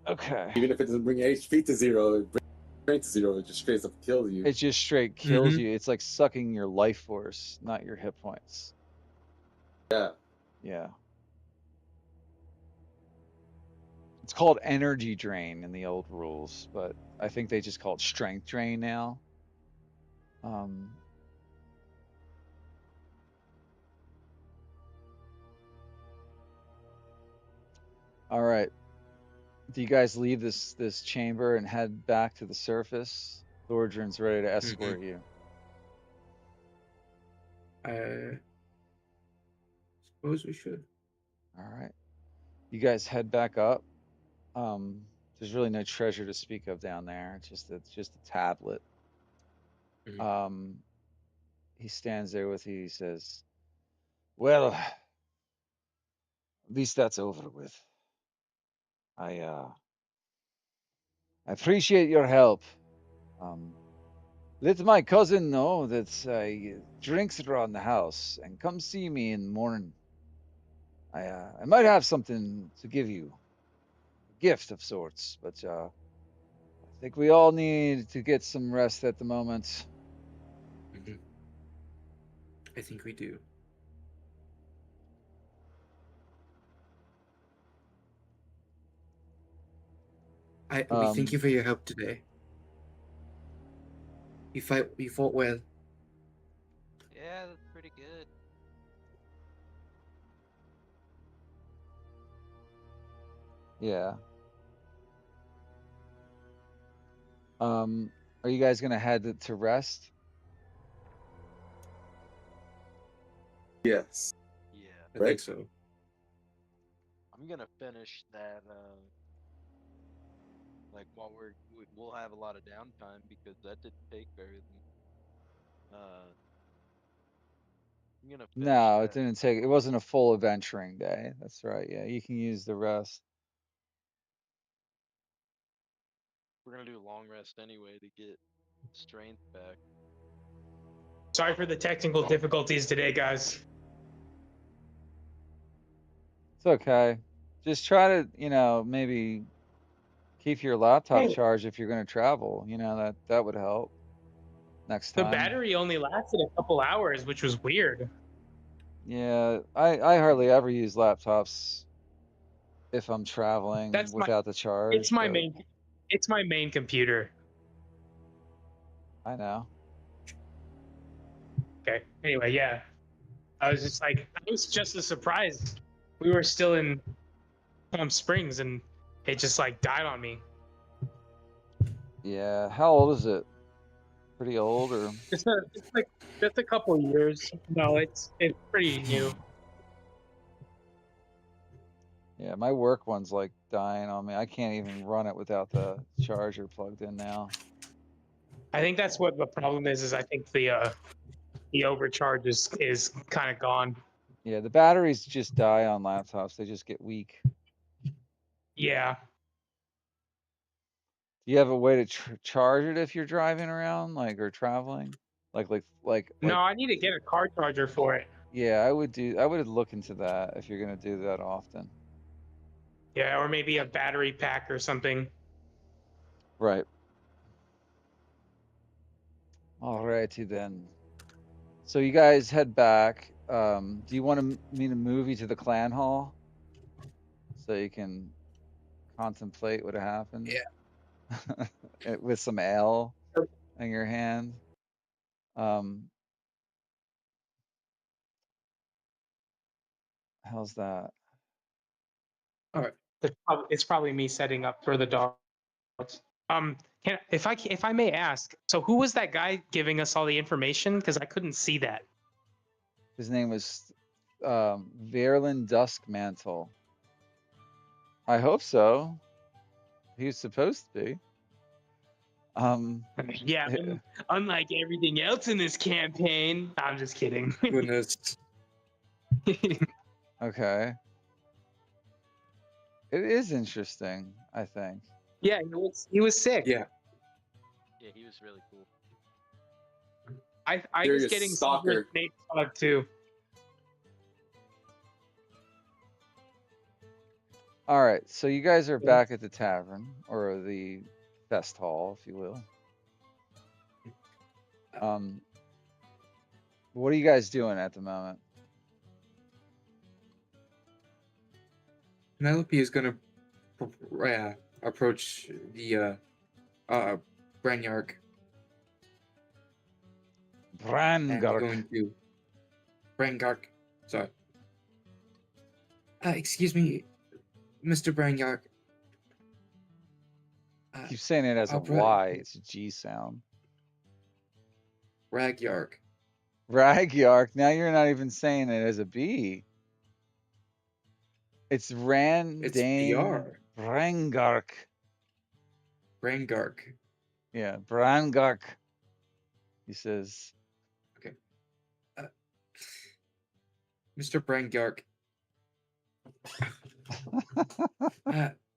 Okay. Even if it doesn't bring your HP to zero, it brings strength to zero. It just straight up kills you. It just straight kills Mm-hmm. you. It's like sucking your life force, not your hit points. Yeah. Yeah. It's called energy drain in the old rules, but I think they just call it strength drain now. Um, all right. Do you guys leave this chamber and head back to the surface? Thordrin's ready to Mm-hmm. escort you. I suppose we should. All right. You guys head back up. There's really no treasure to speak of down there. It's just a tablet. Mhm. Um, he stands there with you. He says, "Well, at least that's over with. I uh, I appreciate your help. Um, let my cousin know that drinks are on the house and come see me in the morning. I might have something to give you, a gift of sorts, but I think we all need to get some rest at the moment." Mhm. I think we do. We thank Um, you for your help today. You fought well. Yeah, that's pretty good. Yeah. Are you guys gonna head to rest? Yes. Yeah. I Right? think so. I'm gonna finish that. Like while we'll have a lot of downtime because that didn't take very long. I'm gonna finish No, it that. didn't take. It wasn't a full adventuring day. That's right. Yeah, you can use the rest. We're gonna do a long rest anyway to get strength back. Sorry for the technical difficulties today, guys. It's okay. Just try to, maybe keep your laptop Hey, charged if you're gonna travel. That would help next the time. battery only lasted a couple hours, which was weird. Yeah, I hardly ever use laptops if I'm traveling That's my without the it's charge, my but main it's my main computer. I know. Okay. Anyway, yeah. I was just as surprised. We were still in Palm Springs and it just like died on me. Yeah, how old is it? Pretty old or? Just a couple of years. No, it's pretty new. Yeah, my work one's like dying on me. I can't even run it without the charger plugged in now. I think that's what the problem is I think the overcharge is kind of gone. Yeah, the batteries just die on laptops. They just get weak. Yeah. Do you have a way to charge it if you're driving around, or traveling? No, I need to get a car charger for it. Yeah, I would look into that if you're gonna do that often. Yeah, or maybe a battery pack or something. Right. Alrighty then. So you guys head back. Do you want me to move you to the clan hall so you can contemplate what happened? Yeah. With some ale in your hand. Um, how's that? All right. It's probably me setting up for the dogs. If I may ask, so who was that guy giving us all the information? Because I couldn't see that. His name was Verlin Duskmantle. I hope so. He was supposed to be. Yeah, unlike everything else in this campaign. I'm just kidding. Goodness. Okay. It is interesting, I think. Yeah, he was sick. Yeah. Yeah, he was really cool. I was Serious getting stalker. Snake Bug too. All right, so you guys are back at the tavern or the fest hall, if you will. What are you guys doing at the moment? Penelope is gonna approach the Branyark and Brangark. going to Brangark. Sorry. Excuse me, Mr. Branyark. Keep saying it as a Y. It's a G sound. Ragyark. Ragyark. Now you're not even saying it as a B. It's It's Randane BR. Brangark. Brangark. Yeah, Brangark. He says. Okay. Mr. Brangark.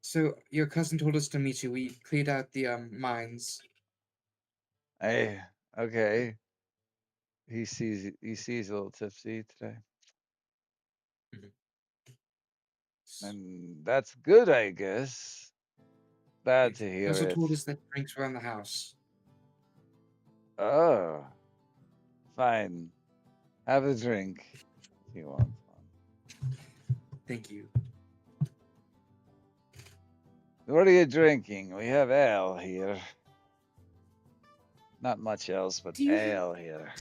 So your cousin told us to meet you. We cleared out the mines. Hey, okay. He sees a little tipsy today. And that's good, I guess. Glad to He hear also it. told us that drinks around the house. Oh, fine. Have a drink if you want one. Thank you. What are you drinking? We have ale here. Not much else but Do you have- ale here.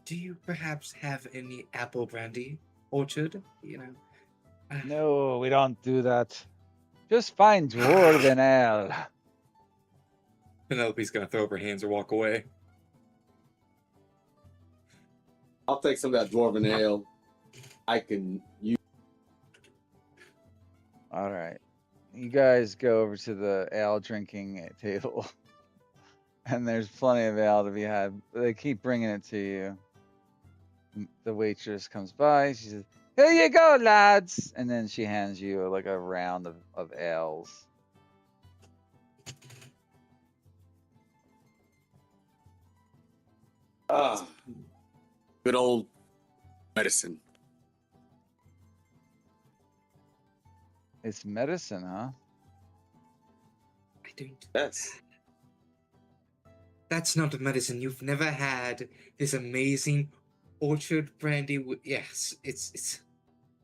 Do you perhaps have any apple brandy orchard? You know. No, we don't do that. Just fine dwarven ale. Penelope's gonna throw up her hands or walk away. I'll take some of that dwarven ale. I can use. All right. You guys go over to the ale drinking table. And there's plenty of ale to be had. They keep bringing it to you. The waitress comes by. She says, "Here you go, lads." And then she hands you like a round of ales. Ah, good old medicine. It's medicine, huh? I don't. Yes. That's not a medicine. You've never had this amazing orchard brandy. Yes, it's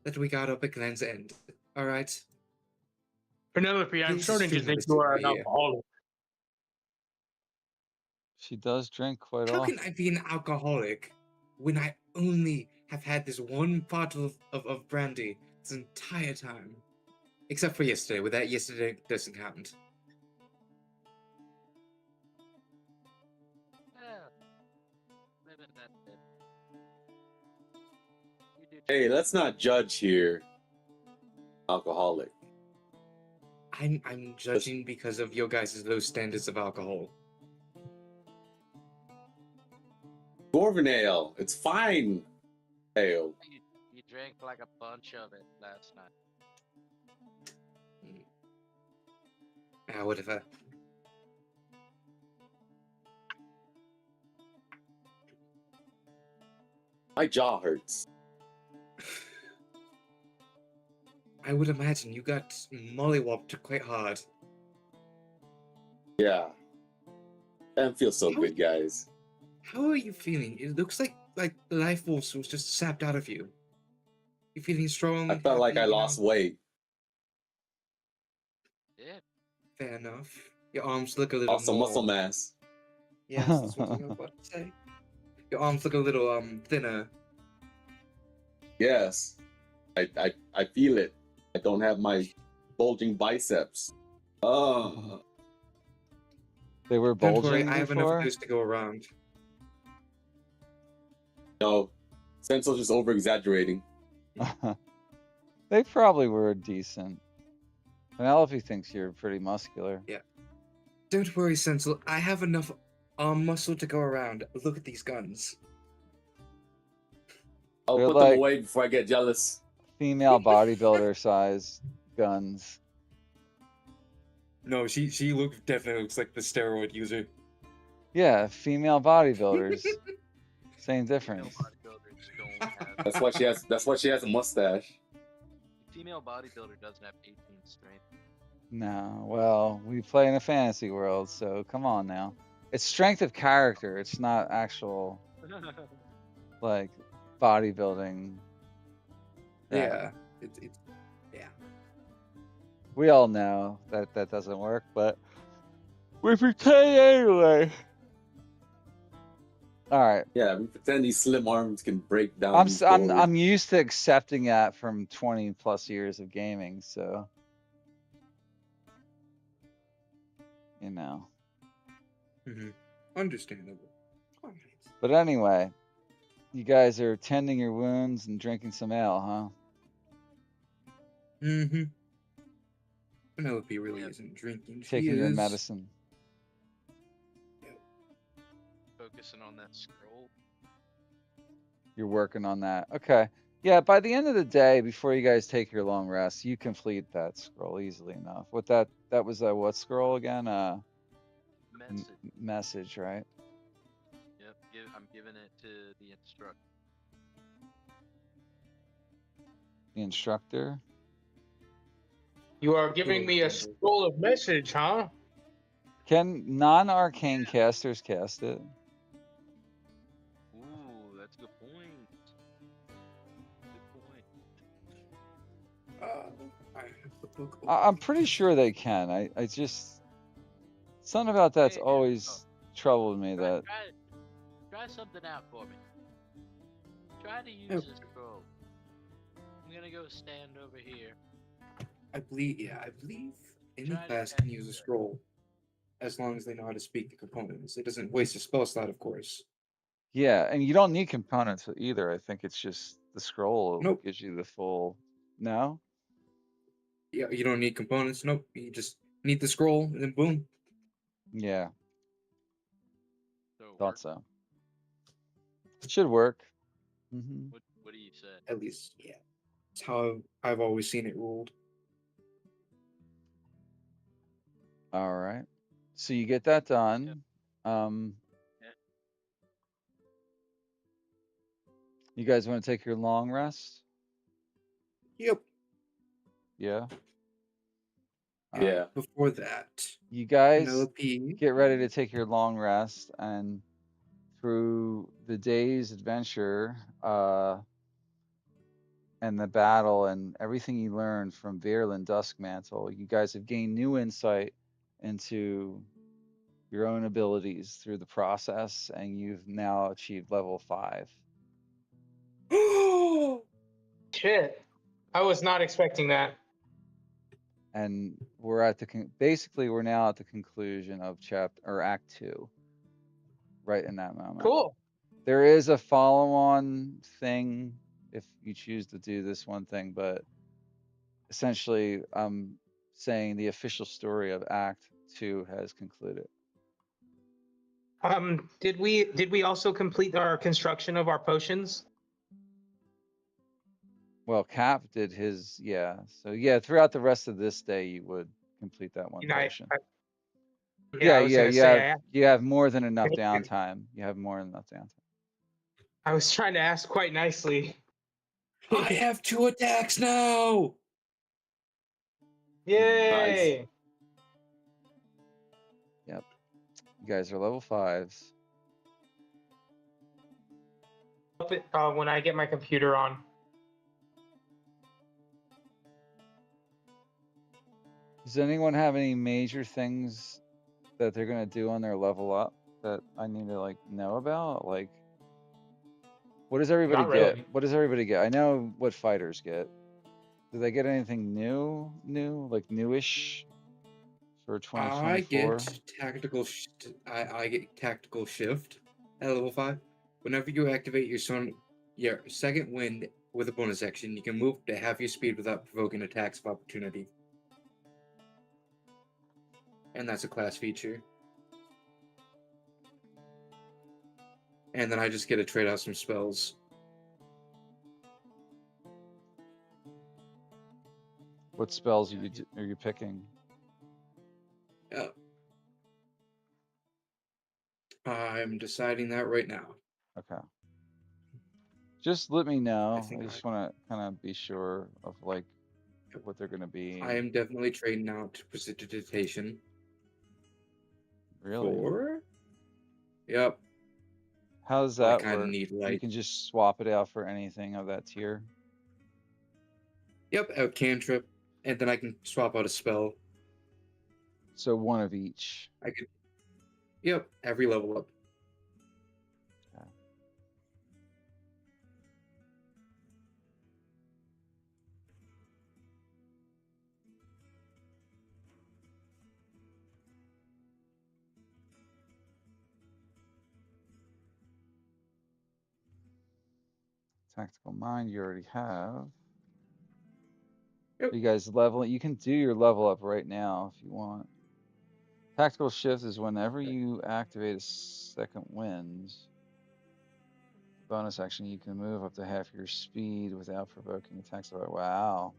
that we got up at Glen's End. All right. Penelope, I'm This is starting to true think you medicine are right an here. alcoholic. She does drink quite How often. can I be an alcoholic when I only have had this one bottle of brandy this entire time? Except for yesterday, with that yesterday doesn't count. Yeah. Maybe that's it. You do Hey, let's not judge here. Alcoholic. I'm judging because of your guys' low standards of alcohol. Dwarven ale. It's fine. Ale. You drank like a bunch of it last night. Whatever. My jaw hurts. I would imagine you got mollywopped quite hard. Yeah. That feels so How- good, guys. How are you feeling? It looks like the life force was just sapped out of you. You feeling strong? I felt like happy, I you know? lost weight. Yeah. Fair enough. Your arms look a little Also, more. muscle mass. Yes, that's what I was about to say. Your arms look a little thinner. Yes. I feel it. I don't have my bulging biceps. Oh. They were Don't worry, bulging I have enough before. of those to go around. No. Sensel's just over exaggerating. They probably were decent. Penelope thinks you're pretty muscular. Don't worry, Sensel. I have enough arm muscle to go around. Look at these guns. I'll They're put them like- away before I get jealous. Female bodybuilder size guns. No, she definitely looks like the steroid user. Yeah, female bodybuilders. Same Female difference. bodybuilders don't have. That's why she has a mustache. Female bodybuilder doesn't have 18 strength. No, well, we play in a fantasy world, so come on now. It's strength of character. It's not actual like bodybuilding. Yeah. It's We all know that that doesn't work, but we pretend anyway. All right. Yeah, we pretend these slim arms can break down. these I'm doors. used to accepting that from 20 plus years of gaming, so you know. understandable. Alright. But anyway, you guys are tending your wounds and drinking some ale, huh? Penelope really Yeah. isn't drinking. She Taking your is- medicine. Focusing on that scroll. You're working on that. Okay. Yeah, by the end of the day, before you guys take your long rest, you complete that scroll easily enough. What that was a what scroll again? Message. Message, right? Yep. I'm giving it to the instructor. The instructor. You are giving me a scroll of message, huh? Can non-arcane casters cast it? Ooh, that's a good point. Good point. I have the book. I'm pretty sure they can. I just Something about that's Hey, always troubled me. try, That try, try something out for me. Try to use Yep. this scroll. I'm gonna go stand over here. I believe any Try to class cast can use a scroll as long as they know how to speak the components. It doesn't waste a spell slot, of course. yeah, and you don't need components either. I think it's just the scroll Nope. gives you the full. No. Yeah, you don't need components. Nope. You just need the scroll, and then boom. Yeah, So it thought works. so. Should work. Hmm. What do you say? At least, yeah. It's how I've always seen it ruled. All right. So you get that done. Um, Yeah. you guys want to take your long rest? Yep. Yeah. All right. Yeah. Before that, You guys Penelope. get ready to take your long rest, and through the day's adventure, and the battle and everything you learned from Virlin Duskmantle, you guys have gained new insight into your own abilities through the process, and you've now achieved level 5. Shit. I was not expecting that. And we're at the basically we're now at the conclusion of chapter or act 2 right in that moment. Cool. There is a follow-on thing if you choose to do this one thing, but essentially I'm saying the official story of act 2 has concluded. Did we also complete our construction of our potions? Well, Cap did his, yeah. So yeah, throughout the rest of this day you would complete that one You know, potion. yeah, I was gonna say You have more than enough Thank you. downtime. You have more than enough downtime. I was trying to ask quite nicely. I have 2 attacks now. Yay! Yep. You guys are level 5s. When I get my computer on. Does anyone have any major things that they're gonna do on their level up that I need to like know about? Like, what does everybody Not get? really. What does everybody get? I know what fighters get. Do they get anything new, like newish for I 2024? get I get tactical shift at level 5. Whenever you activate your second wind with a bonus action, you can move to half your speed without provoking attacks of opportunity. And that's a class feature. And then I just get to trade out some spells. What spells are you picking? I'm deciding that right now. Okay. Just let me know. think I just want to kind of be sure of like what they're gonna be. I am definitely trading out precipitation. Really? 4? Yep. How does I that kind of work? need You light. can just swap it out for anything of that tier. Yep, a cantrip, and then I can swap out a spell. So one of each. I could. Yep, every level up. Okay. Tactical mind you already have. Yep. You guys level. You can do your level up right now if you want. Tactical shift is whenever you activate a second wind. Bonus action, you can move up to half your speed without provoking attacks. Wow.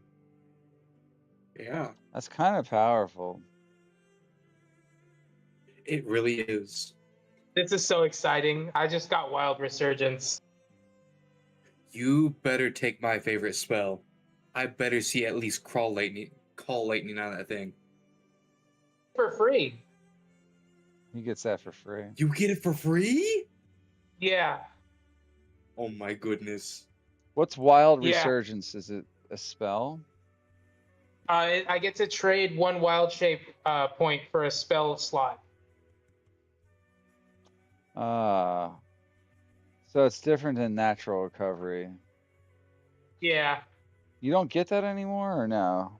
Yeah, That's kind of powerful. it really is. This is so exciting. I just got Wild Resurgence. You better take my favorite spell. I better see at least call lightning on that thing. For free. He gets that for free. You get it for free? Yeah. Oh my goodness. What's Wild Yeah. Resurgence? Is it a spell? I get to trade 1 wild shape point for a spell slot. Ah, so it's different than natural recovery. Yeah. You don't get that anymore, or no?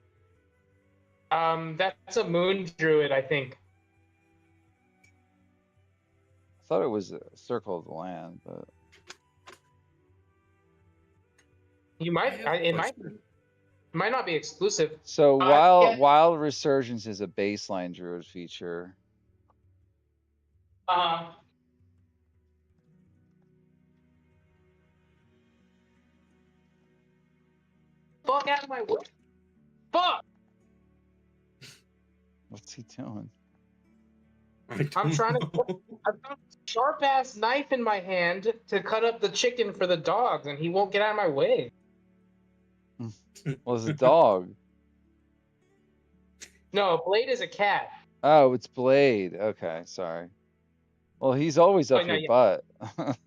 That's a moon druid, I think. I thought it was a Circle of the Land, but You I might. have a It might. question. It might not be exclusive. so Yeah. Wild Resurgence is a baseline druid feature. Uh, fuck out of my way. Fuck! What's he doing? I'm trying to. know. I've got a sharp ass knife in my hand to cut up the chicken for the dogs, and he won't get out of my way. Well, it's a dog. No, Blade is a cat. Oh, it's Blade. Okay, sorry. Well, he's always Oh, up no, your yeah.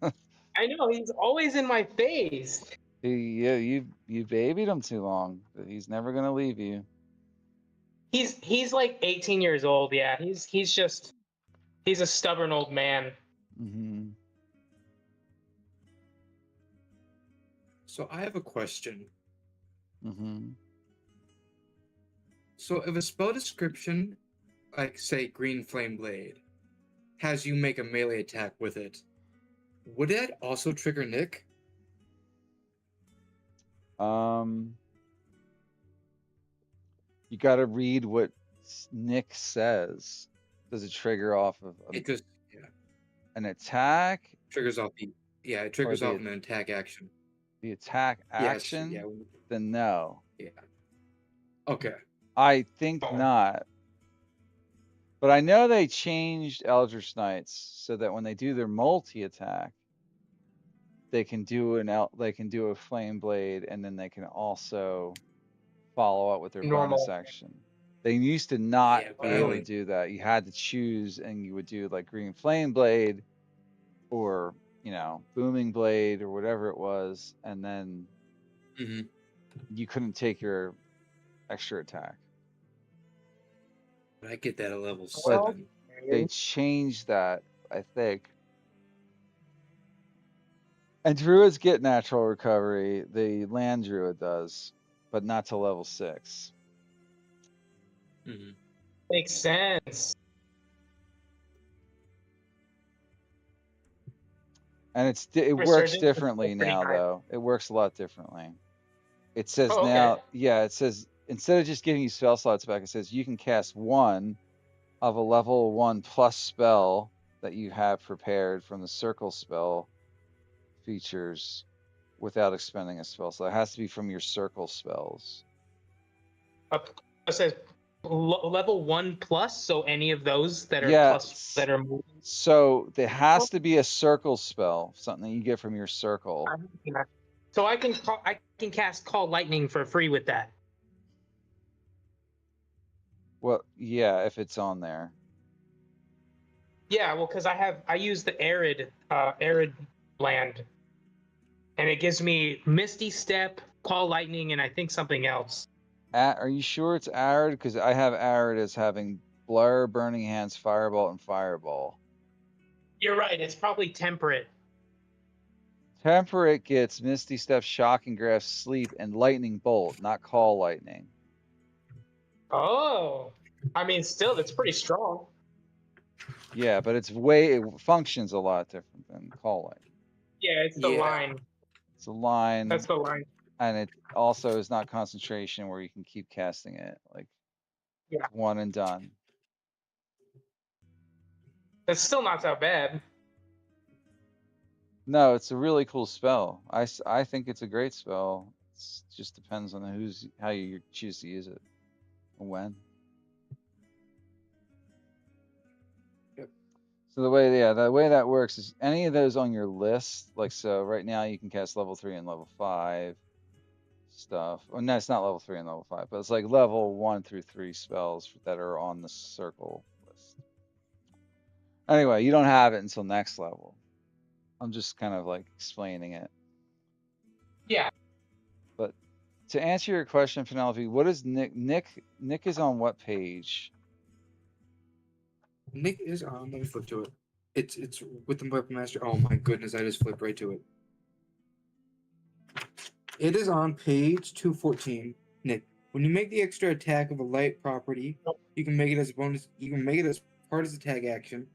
butt. I know he's always in my face. Yeah, you babied him too long, but he's never gonna leave you. He's like 18 years old. Yeah, he's a stubborn old man. Hmm. So I have a question. Hmm. So if a spell description, like say Green Flame Blade, has you make a melee attack with it, would that also trigger Nick? You got to read what Nick says. Does it trigger off of It just an attack triggers off the it or triggers off an attack action. the attack Yes, action? yeah, Then no. yeah. Okay. I think not. But I know they changed Eldritch Knights so that when they do their multi attack, they can do a flame blade, and then they can also follow up with their bonus Normal. action. They used to not Yeah, be but I able to only do that. You had to choose, and you would do like green flame blade or booming blade or whatever it was, and then Mhm. you couldn't take your extra attack. But I get that at level Well, 7. They changed that, I think. And druids get natural recovery. The land druid does, but not to level 6. Mhm. makes sense. And it works Resurgence is differently pretty now, high. though. It works a lot differently. It says Oh, okay. now, yeah, it says instead of just giving you spell slots back, it says you can cast one of a level 1 plus spell that you have prepared from the circle spell features without expending a spell. So it has to be from your circle spells. It says level 1 plus, so any of those that are Yeah, plus that are moving. so there has to be a circle spell, something you get from your circle. So I can cast Call Lightning for free with that. Well, yeah, if it's on there. Yeah, well, because I use the arid land, and it gives me Misty Step, Call Lightning, and I think something else. Are you sure it's arid? Because I have arid as having Blur, Burning Hands, Firebolt, and Fireball. You're right. It's probably temperate. Temperate gets Misty Step, Shocking Grasp, Sleep, and Lightning Bolt, not Call Lightning. Oh, I mean, still, that's pretty strong. Yeah, but it functions a lot different than Call Lightning. Yeah, it's the Yeah. line. It's a line, That's the line. and it also is not concentration where you can keep casting it. Like, Yeah. it's one and done. That's still not that bad. No, it's a really cool spell. I think it's a great spell. It just depends on how you choose to use it and when. Yep. So the way that works is any of those on your list, like so right now you can cast level 3 and level 5 stuff. Well, no, it's not level 3 and level 5, but it's like level 1 through 3 spells that are on the circle list. Anyway, you don't have it until next level. I'm just kind of like explaining it. Yeah. But to answer your question, Penelope, what is Nick? Nick is on what page? Nick is on. Let me flip to it. It's with the Weapon Master. Oh my goodness! I just flipped right to it. It is on page 214. Nick, when you make the extra attack of a light property, you can make it as a bonus. You can make it as part of the tag action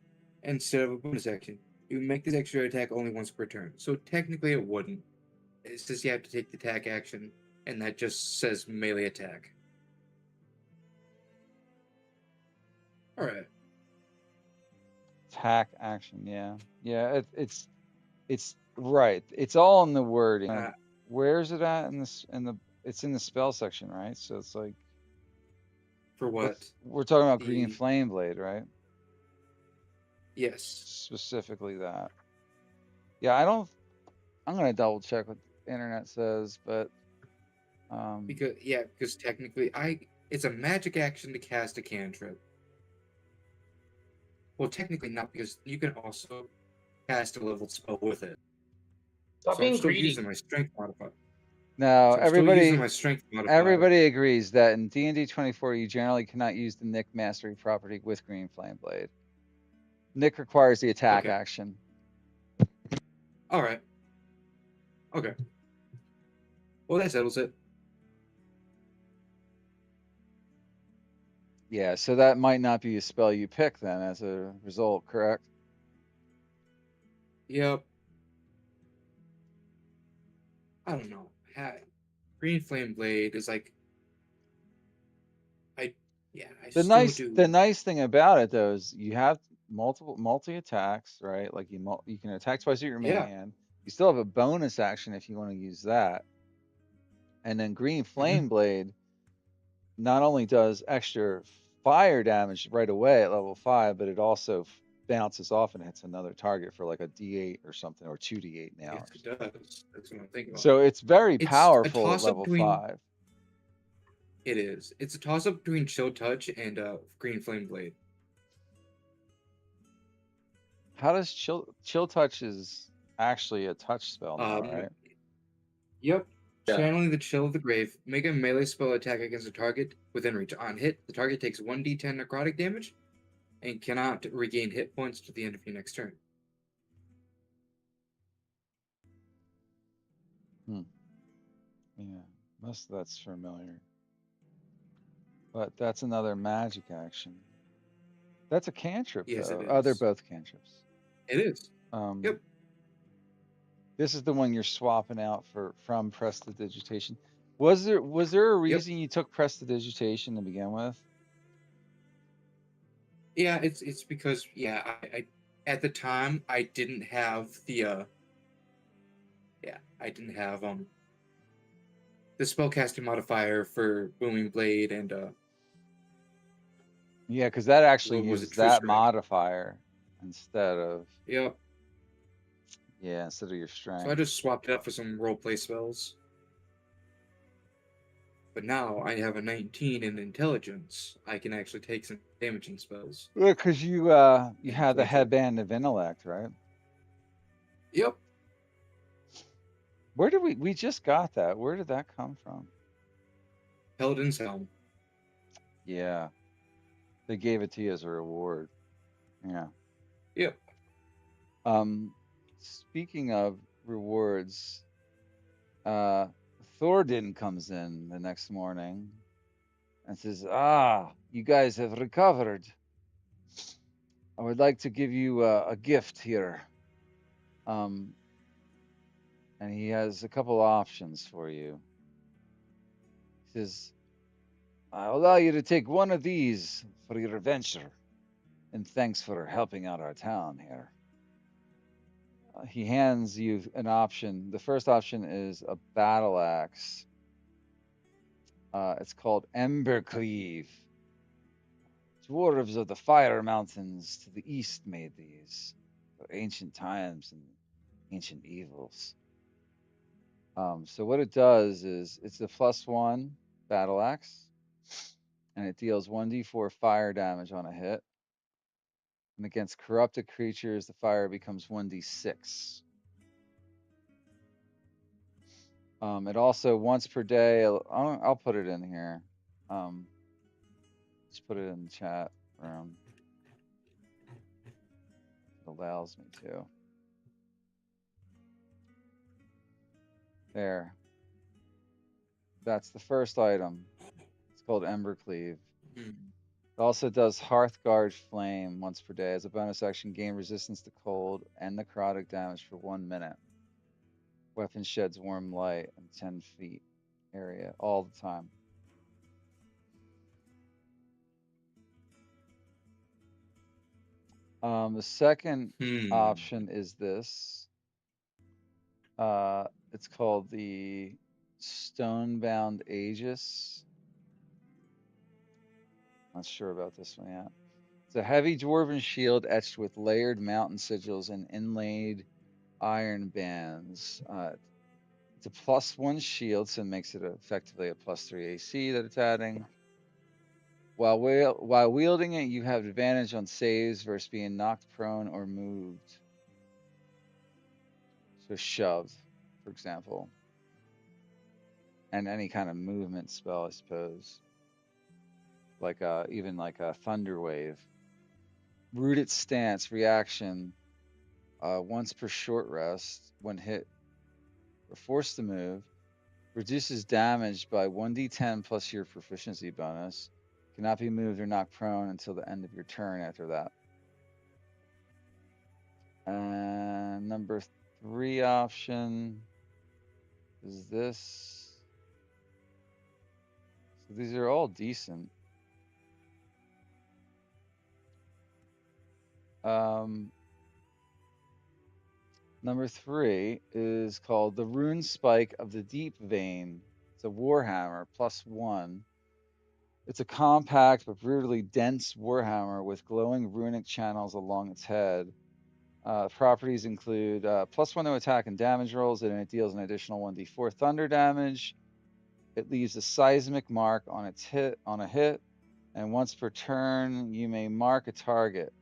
instead of a bonus action. You can make this extra attack only once per turn. So technically, it wouldn't. It says you have to take the attack action, and that just says melee attack. All right. Attack action, yeah. Yeah, it's right. It's all in the wording. Where's it at in this it's in the spell section, right? So it's like For what? we're talking about green The flame blade, right? yes. Specifically that. Yeah, I'm gonna double check what the internet says, but Because technically it's a magic action to cast a cantrip. Well, technically not, because you can also cast a leveled spell with it. Stop So I'm being still greedy. using my strength modifier. now So I'm still using my strength modifier. everybody agrees that in D&D 24 you generally cannot use the Nick mastery property with green flame blade. Nick requires the attack Okay. action. All right. Okay. Well, that settles it. Yeah, so that might not be a spell you pick then as a result, correct? Yep. I don't know. Green Flame Blade is like I The still do. nice thing about it though is you have multi attacks, right? Like you can attack twice with your main Yeah. hand. You still have a bonus action if you want to use that. And then Green Mm-hmm. Flame Blade not only does extra fire damage right away at level 5, but it also bounces off and hits another target for like a D8 or something, or 2D8 now. Yes, it does. That's what I'm thinking about. So it's very It's a powerful at toss-up level between. 5. It is. It's a toss-up between Chill Touch and Green Flame Blade. How does chill touch is actually a touch spell now, right? Yep. Yeah. Channeling the Chill of the Grave. Make a melee spell attack against a target within reach. On hit, the target takes 1d10 necrotic damage and cannot regain hit points to the end of your next turn. Yeah, most of that's familiar. But that's another magic action. That's a cantrip, Yes, though. it Oh, they're is. both cantrips. It is. Yep. This is the one you're swapping out from prestidigitation. Was there a reason you took prestidigitation to begin with? Yeah, it's because I at the time I didn't have the the spellcasting modifier for Booming Blade and Yeah, because that actually what was it, uses True that Strike. modifier instead of Yep. instead of your strength. So I just swapped it out for some roleplay spells. But now I have a 19 in intelligence. I can actually take some damaging spells. Because you had the headband of intellect, right? Yep. Where did we just got that? Where did that come from? Paladin's Helm. Yeah. They gave it to you as a reward. Yeah. Yep. Speaking of rewards, Thornton comes in the next morning and says, you guys have recovered. I would like to give you a gift here. And he has a couple options for you. He says, I'll allow you to take one of these for your adventure. And thanks for helping out our town here. He hands you an option. The first option is a battle axe. It's called Embercleave. Dwarves of the Fire Mountains to the east made these for ancient times and ancient evils. So what it does is it's a +1 battle axe, and it deals 1d4 fire damage on a hit. And against corrupted creatures, the fire becomes 1d6. It also once per day. I'll put it in here. Just put it in the chat room. The allows me to. There. That's the first item. It's called Embercleave. Hmm. It also does Hearthguard Flame once per day. As a bonus action, gain resistance to cold and necrotic damage for 1 minute. Weapon sheds warm light in 10 feet area all the time. The second option is this. It's called the Stonebound Aegis. Not sure about this one yet. It's a heavy dwarven shield etched with layered mountain sigils and inlaid iron bands. It's a +1 shield, so it makes it effectively a +3 AC that it's adding. While wielding it, you have advantage on saves versus being knocked prone or moved. So shoved, for example. And any kind of movement spell, I suppose. Like even like a thunder wave. Rooted stance reaction. Once per short rest, when hit or forced to move, reduces damage by 1d10 plus your proficiency bonus. Cannot be moved or knocked prone until the end of your turn after that. And number 3 option is this. So these are all decent. Number 3 is called the Rune Spike of the Deep Vein. It's a Warhammer +1. It's a compact but brutally dense Warhammer with glowing runic channels along its head. Properties include +1 to attack and damage rolls, and it deals an additional 1d4 thunder damage. It leaves a seismic mark on a hit, and once per turn, you may mark a target.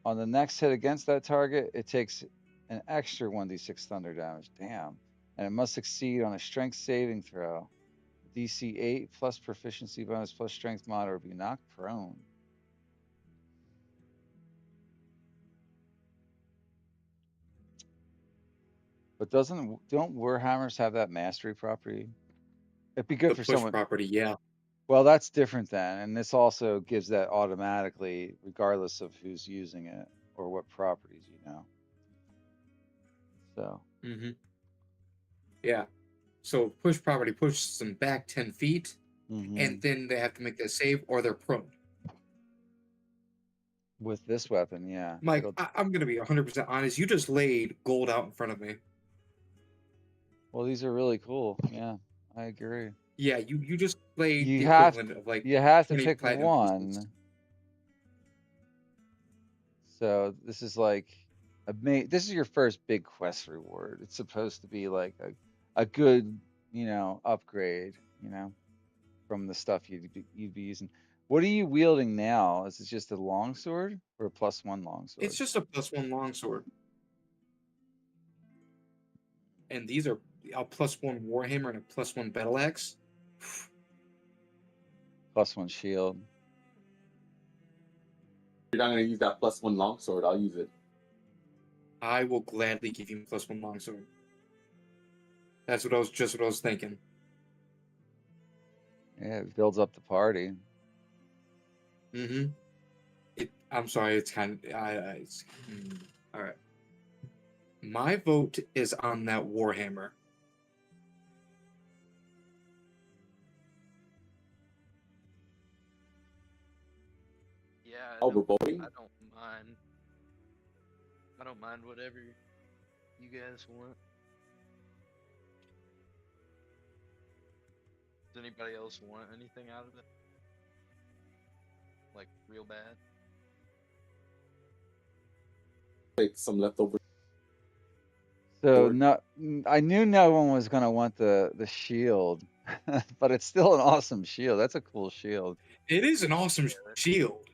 On the next hit against that target, it takes an extra 1d6 thunder damage. Damn. And it must succeed on a strength saving throw. DC 8 plus proficiency bonus plus strength mod or be knocked prone. But don't Warhammers have that mastery property? It'd be good The for push someone. property, yeah. Well, that's different then, and this also gives that automatically, regardless of who's using it or what properties, So. Mm-hmm. Yeah. So push property pushes them back 10 feet, and then they have to make that save or they're prone. With this weapon, yeah. Mike, I'm going to be 100% honest. You just laid gold out in front of me. Well, these are really cool. Yeah, I agree. Yeah, you just laid You the have equivalent of like you have to 20 pick platinum one. pieces. So this is like this is your first big quest reward. It's supposed to be like a good, upgrade, from the stuff you'd be using. What are you wielding now? Is it just a longsword or a +1 longsword? It's just a +1 longsword. And these are a +1 Warhammer and a +1 battle axe. +1 shield. You're not gonna use that +1 longsword. I'll use it. I will gladly give you +1 longsword. That's what I was thinking. Yeah, it builds up the party. Mm-hmm. I'm sorry, it's kind of all right. My vote is on that Warhammer. Yeah, Oh, we're voting? I don't mind. I don't mind whatever you guys want. Does anybody else want anything out of it? Like real bad? Take some leftover. So I knew no one was gonna want the shield, but it's still an awesome shield. That's a cool shield. It is an awesome shield.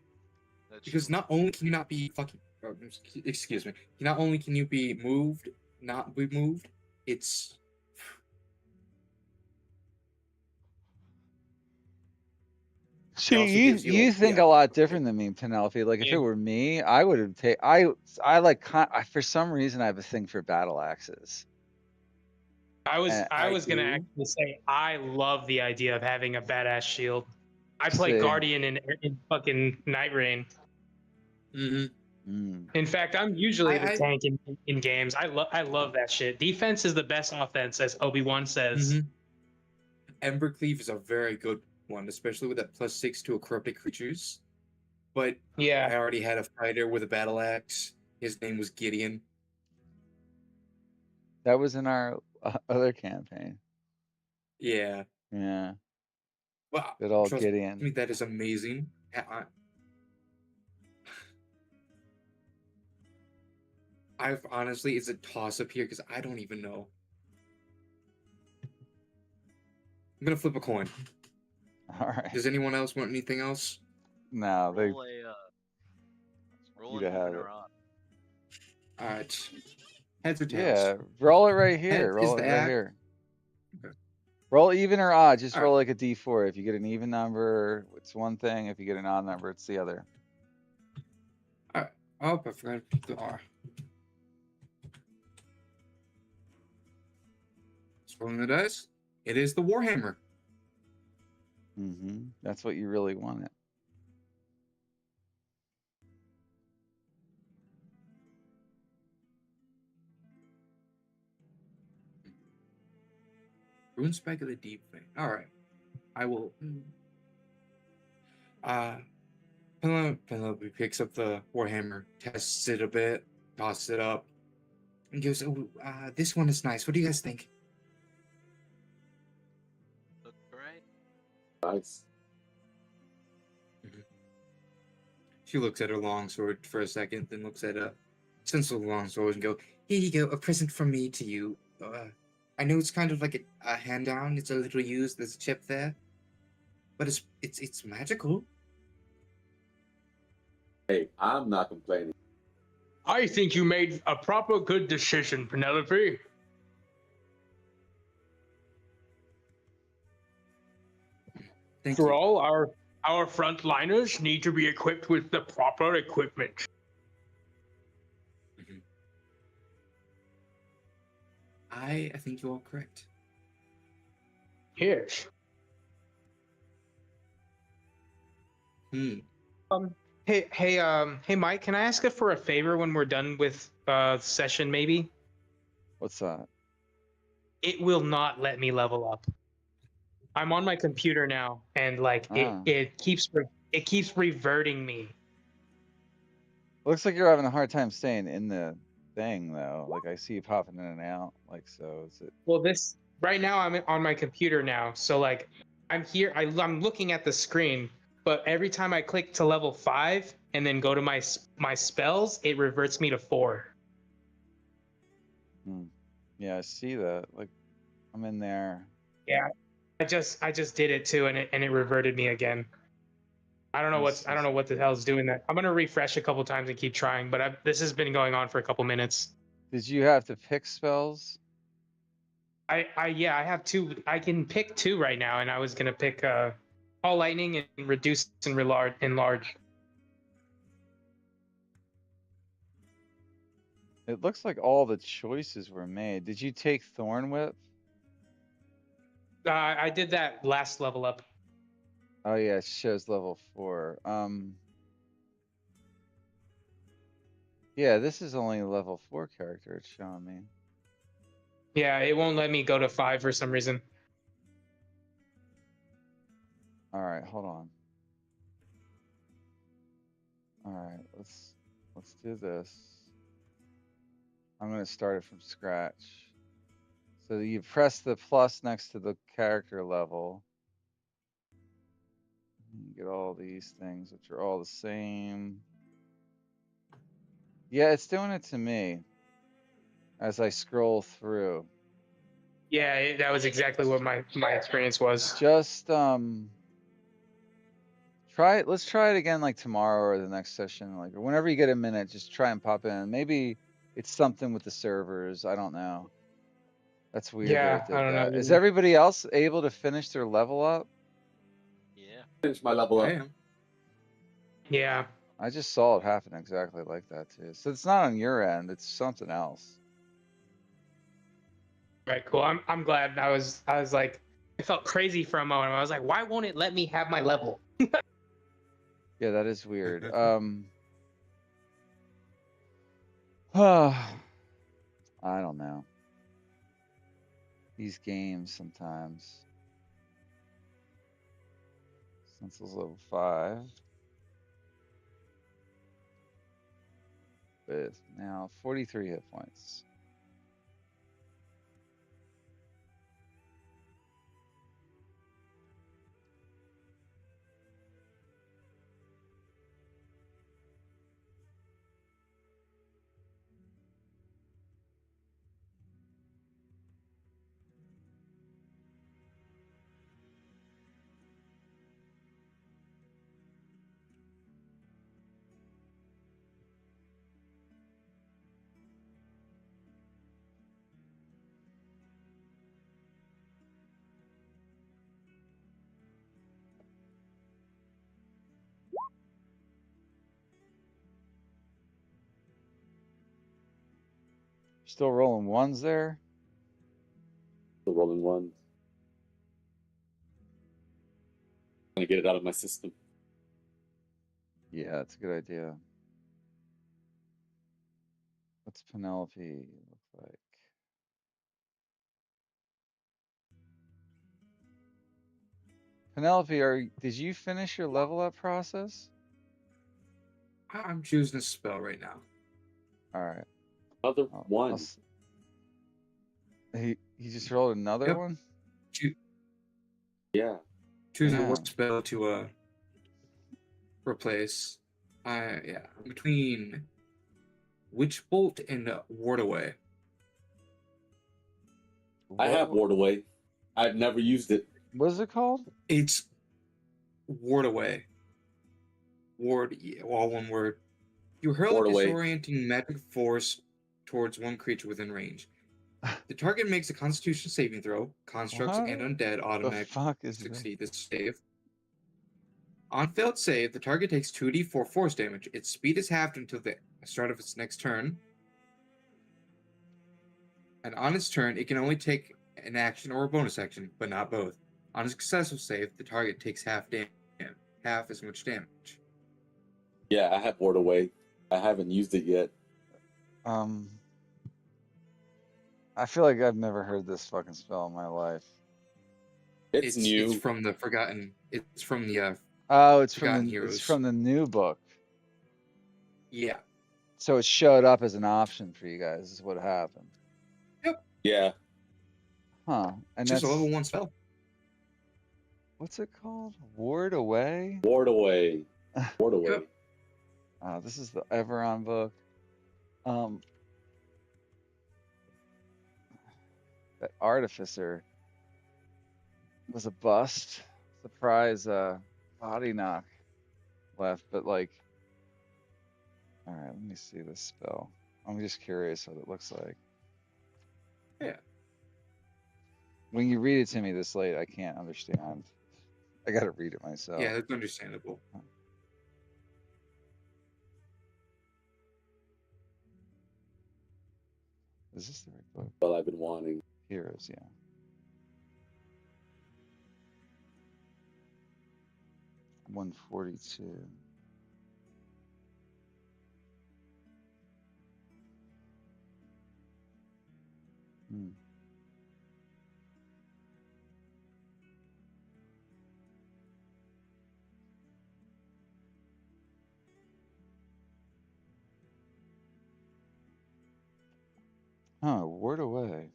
That's Because not only can you not be fucking, excuse me, not only can you be moved, not be moved, it's. See, also you gives you think a lot different than me, Penelope. Like if it Yeah. were me, I would have taken. I like for some reason I have a thing for battle axes. I was I gonna do. actually say I love the idea of having a badass shield. I play See. Guardian in fucking Night Rain. Mm-hmm. Mm. In fact, I'm usually the I tank in games. I love that shit. Defense is the best offense, as Obi-Wan says. mm-hmm. Embercleave is a very good one, especially with that +6 to a corrupted creatures. But Yeah. I already had a fighter with a battle axe. His name was Gideon. That was in our other campaign. Yeah. Yeah, Well, good old trust Gideon. me, that is amazing. I've honestly, it's a toss up here because I don't even know. I'm gonna flip a coin. All right. Does anyone else want anything else? No, they Roll a roll you an to have even it. or odd. All right. Heads or tails? Yeah, roll it right here. Heads is Roll it the right act. here. Okay. Roll even or odd. Just All roll right. like a D4. If you get an even number, it's one thing. If you get an odd number, it's the other. All right. Oh, I forgot the R. Rolling the dice. It is the Warhammer. Mm-hmm. That's what you really wanted. Rune Spike of the Deep Vein. All right. I will. Penelope picks up the Warhammer, tests it a bit, tosses it up, and goes, "Oh, this one is nice. What do you guys think?" Look right. Nice. She looks at her longsword for a second, then looks at a sensible longsword and go, "Here you go, a present from me to you. I know it's kind of like a hand down. It's a little used. There's a chip there, but it's magical." Hey, I'm not complaining. I think you made a proper good decision, Penelope. Thank For you. all our frontliners need to be equipped with the proper equipment. I think you're all correct. Yes. Hey, Mike, can I ask you for a favor when we're done with session? Maybe What's that? it will not let me level up. I'm on my computer now, and like Ah. it keeps reverting me. Looks like you're having a hard time staying in the thing though. Like I see you popping in and out. Like so, is it? Well, this right now I'm on my computer now, so like I'm here. I'm looking at the screen, but every time I click to level 5 and then go to my spells, it reverts me to 4. Yeah, I see that. Like I'm in there. Yeah, I just did it too, and it reverted me again. I don't know what the hell's doing that. I'm gonna refresh a couple times and keep trying, but this has been going on for a couple minutes. Did you have to pick spells? I have 2. I can pick 2 right now, and I was gonna pick all lightning and reduce and enlarge. It looks like all the choices were made. Did you take Thorn Whip? I did that last level up. Oh yeah, it shows level 4. Yeah, this is only a level 4 character it's showing me. Yeah, it won't let me go to 5 for some reason. All right, hold on. All right, let's do this. I'm gonna start it from scratch. So you press the plus next to the character level. You get all these things, which are all the same. Yeah, it's doing it to me as I scroll through. Yeah, that was exactly what my experience was. Just try it. Let's try it again like tomorrow or the next session, like or whenever you get a minute. Just try and pop in. Maybe it's something with the servers. I don't know. That's weird that Yeah, it I did don't that. Is know. everybody else able to finish their level up? Yeah. Finish my level I up. am. Yeah. I just saw it happen exactly like that too. So it's not on your end, it's something else. Right. Cool. I'm glad. I was like, I felt crazy for a moment. I was like, why won't it let me have my level? Yeah, that is weird. I don't know. These games sometimes. Since it's level 5. With now 43 hit points. Still rolling ones there? The rolling one. Trying to get it out of my system. Yeah, that's a good idea. What's Penelope look like? Penelope, did you finish your level up process? I'm choosing a spell right now. All right. Another I'll one. he just rolled another Yep. one? Yeah. Choose a Yeah. work spell to replace. Yeah, between Witch Bolt and Ward Away. I have What, Ward Away. I've never used it. what is it called? It's Ward Away. Ward, yeah, all one word. You hurl a Ward Away. disorienting magic force towards one creature within range. The target makes a Constitution saving throw. Constructs What and undead the automatically fuck is that? succeed this save. On failed save, the target takes 2d4 force damage. Its speed is halved until the start of its next turn. And on its turn, it can only take an action or a bonus action, but not both. On a successful save, the target takes half as much damage. Yeah, I have Ward Away. I haven't used it yet. I feel like I've never heard this fucking spell in my life. It's new. It's from the Forgotten. It's from the Oh, it's Forgotten from Heroes. the new book. Yeah. So it showed up as an option for you guys, is what happened. Yep. Yeah. Huh. And Just a that's level 1 spell. what's it called? Ward Away? Ward Away. Ward Away. Yep. This is the Everon book. That Artificer was a bust. Surprise body knock left, but like, all right, let me see this spell. I'm just curious what it looks like. Yeah. When you read it to me this late, I can't understand. I gotta read it myself. Yeah, that's understandable. Is this the right book? Well, I've been wanting. Heroes, yeah. $142. Hmm. Huh, Ward Away.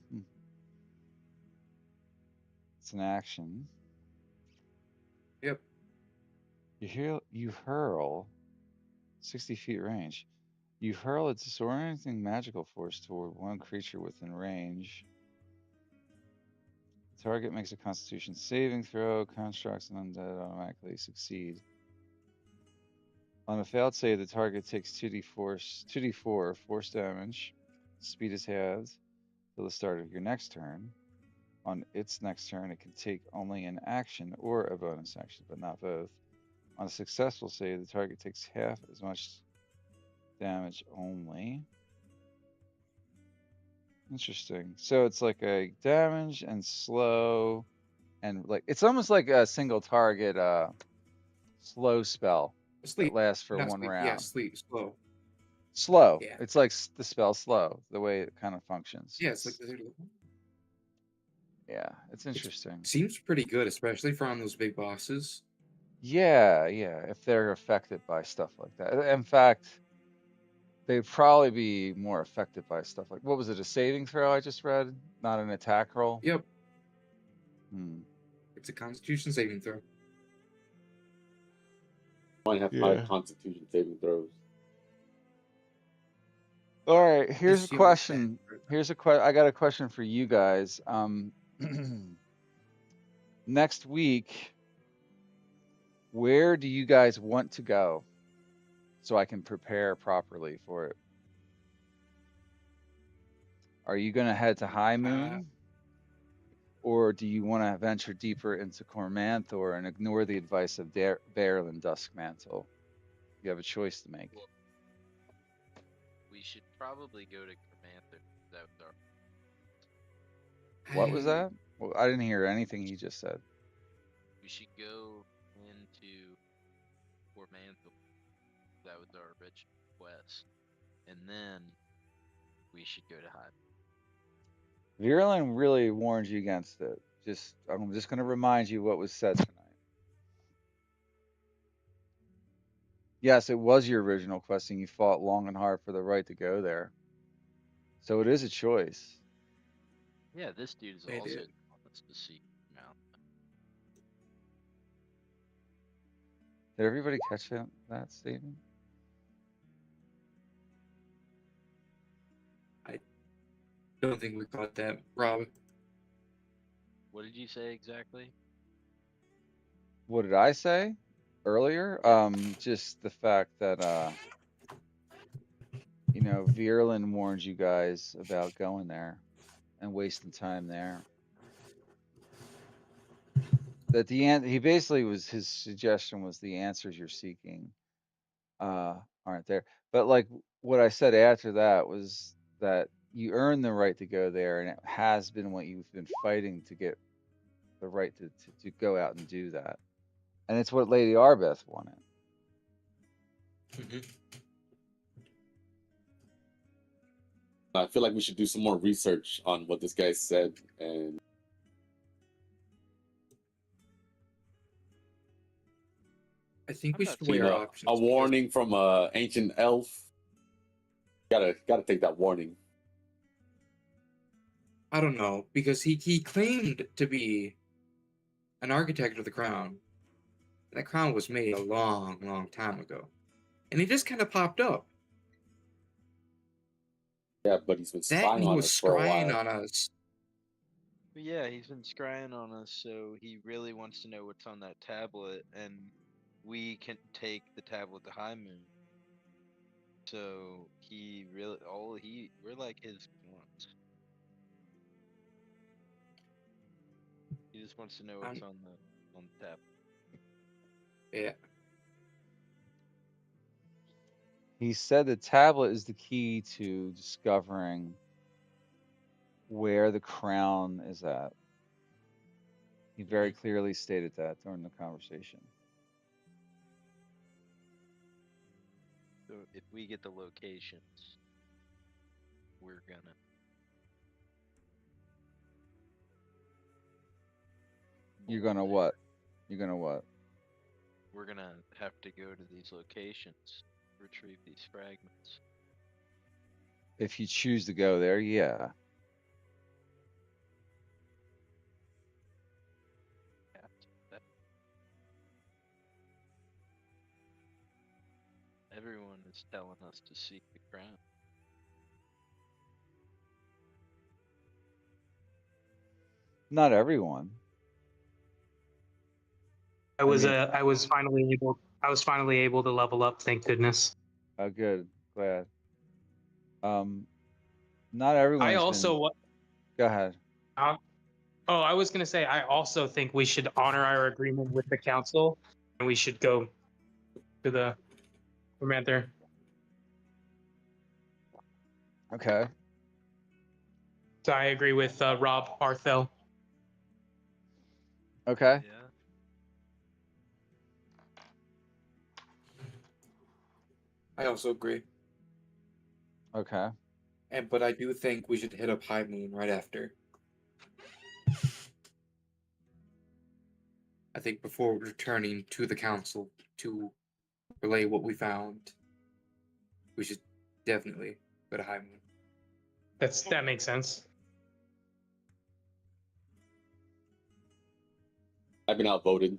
It's an action. Yep. You hurl 60 feet range. You hurl a disorienting magical force toward one creature within range. Target makes a Constitution saving throw. Constructs and undead automatically succeed. On a failed save, the target takes 2d4 force damage. Speed is halved till the start of your next turn. on its next turn, it can take only an action or a bonus action, but not both. On a successful save, the target takes half as much damage only. Interesting. So it's like a damage and slow, and like it's almost like a single target slow spell that Sleep. lasts for Not one sleep. Yeah, round. sleep. Slow. Slow. Yeah. It's like the spell slow, the way it kind of functions. Yeah, it's like the third level. Yeah, it's interesting. Seems pretty good, especially for on those big bosses. Yeah, if they're affected by stuff like that. In fact, they'd probably be more affected by stuff like, what was it, a saving throw I just read? Not an attack roll? Yep. Hmm. It's a Constitution saving throw. Might have 5 Constitution saving throws. All right, here's a This shield is bad. question. I got a question for you guys. Next week, where do you guys want to go so I can prepare properly for it? Are you going to head to High Moon? Or do you want to venture deeper into Cormanthyr and ignore the advice of Berlin Duskmantle? You have a choice to make. We should probably go to Cormanthyr. That was our. What was that? Well, I didn't hear anything he just said. We should go into Cormanthyr. That was our original quest, and then we should go to Hive. Virulin really warned you against it. I'm just going to remind you what was said tonight. Yes, it was your original quest, and you fought long and hard for the right to go there. So it is a choice. Yeah, this dude is They also did. telling us to seek him out. Did everybody catch that statement? Don't think we caught that, Rob. What did you say exactly? What did I say earlier? Just the fact that Virulin warned you guys about going there and wasting time there. That he basically his suggestion was the answers you're seeking aren't there. But like what I said after that was that you earn the right to go there, and it has been what you've been fighting to get the right to go out and do that. And it's what Lady Arbeth wanted. Mm-hmm. I feel like we should do some more research on what this guy said, and I think we I'm not should weigh our options. a warning from a ancient elf. Gotta take that warning. I don't know, because he claimed to be an architect of the crown. That crown was made a long, long time ago. And he just kind of popped up. Yeah, but he's been That spying he on was us for a scrying while. on us. But yeah, he's been scrying on us, so he really wants to know what's on that tablet, and we can take the tablet to High Moon. So we're like his pawns. He just wants to know what's on the tablet. Yeah. He said the tablet is the key to discovering where the crown is at. He very clearly stated that during the conversation. So if we get the locations, we're gonna. You're gonna what? You're gonna what? We're gonna have to go to these locations, retrieve these fragments. If you choose to go there, yeah. Everyone is telling us to seek the crown. Not everyone. I was finally able to level up, thank goodness. Oh, good. Glad. Not everyone's I also been. Go ahead. Oh, I was gonna say I also think we should honor our agreement with the council, and we should go to the Cormanthyr. Okay. So I agree with Rob Arthel. Okay. Yeah. I also agree. Okay. But I do think we should hit up High Moon right after. I think before returning to the council to relay what we found, we should definitely go to High Moon. That makes sense. I've been outvoted.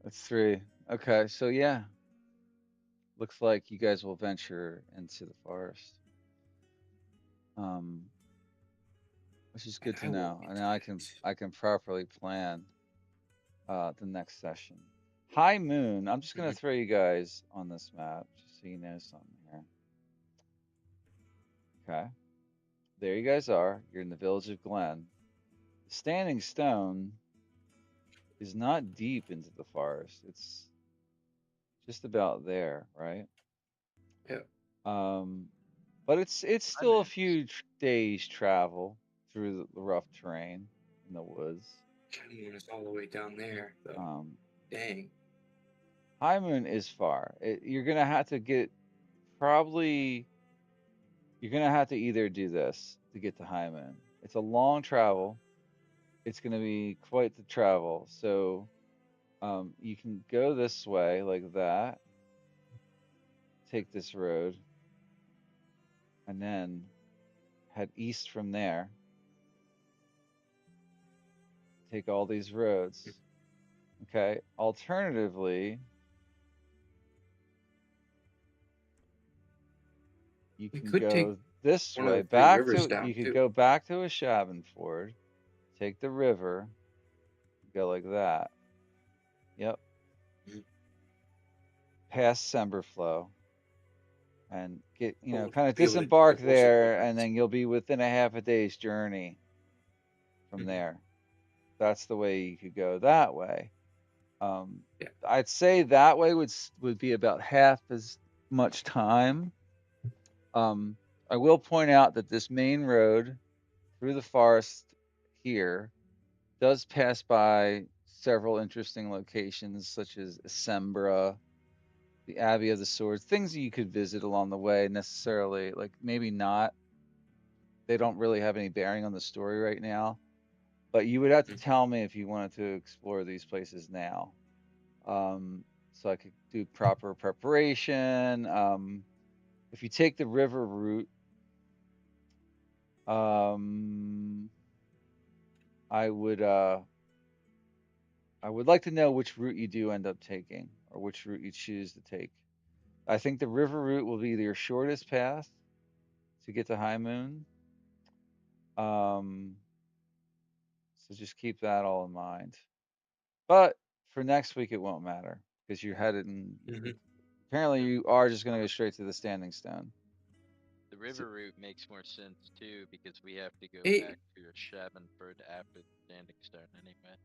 That's 3. Okay, so yeah. Looks like you guys will venture into the forest. Which is good to I will know. And now internet. I can properly plan the next session. High Moon. I'm just gonna throw you guys on this map just so you know something here. Okay. There you guys are. You're in the village of Glen. The Standing Stone is not deep into the forest. It's just about there, right? Yeah. But it's High still a Moon's few days travel through the rough terrain in the woods. High Moon is all the way down there, though. Um, Dang. High Moon is far. You're gonna have to get probably. You're gonna have to either do this to get to High Moon. It's a long travel. It's gonna be quite the travel. So, you can go this way like that. Take this road, and then head east from there. Take all these roads. Okay. Alternatively, you We can could take go this one of way the three back rivers to. You down, could too. go back to a Ford. Take the river. Go like that. Yep. Mhm. Past Semberflow. And get, We'll kind of be able to disembark divorce it there, quicker. and then you'll be within a half a day's journey from Mhm. there. That's the way you could go that way. Yeah. I'd say that way would be about half as much time. I will point out that this main road through the forest here does pass by several interesting locations, such as Assembra, the Abbey of the Swords, things that you could visit along the way necessarily, like maybe not. They don't really have any bearing on the story right now, but you would have to Mhm. tell me if you wanted to explore these places now. So I could do proper preparation. If you take the river route, um, I would uh, I would like to know which route you do end up taking, or which route you choose to take. I think the river route will be your shortest path to get to High Moon. Um, so just keep that all in mind. But for next week, it won't matter because you're headed in. Mhm. Apparently, you are just going to go straight to the Standing Stone. The So, river route makes more sense too because we have to go It back to Schabenford after the Standing Stone anyway.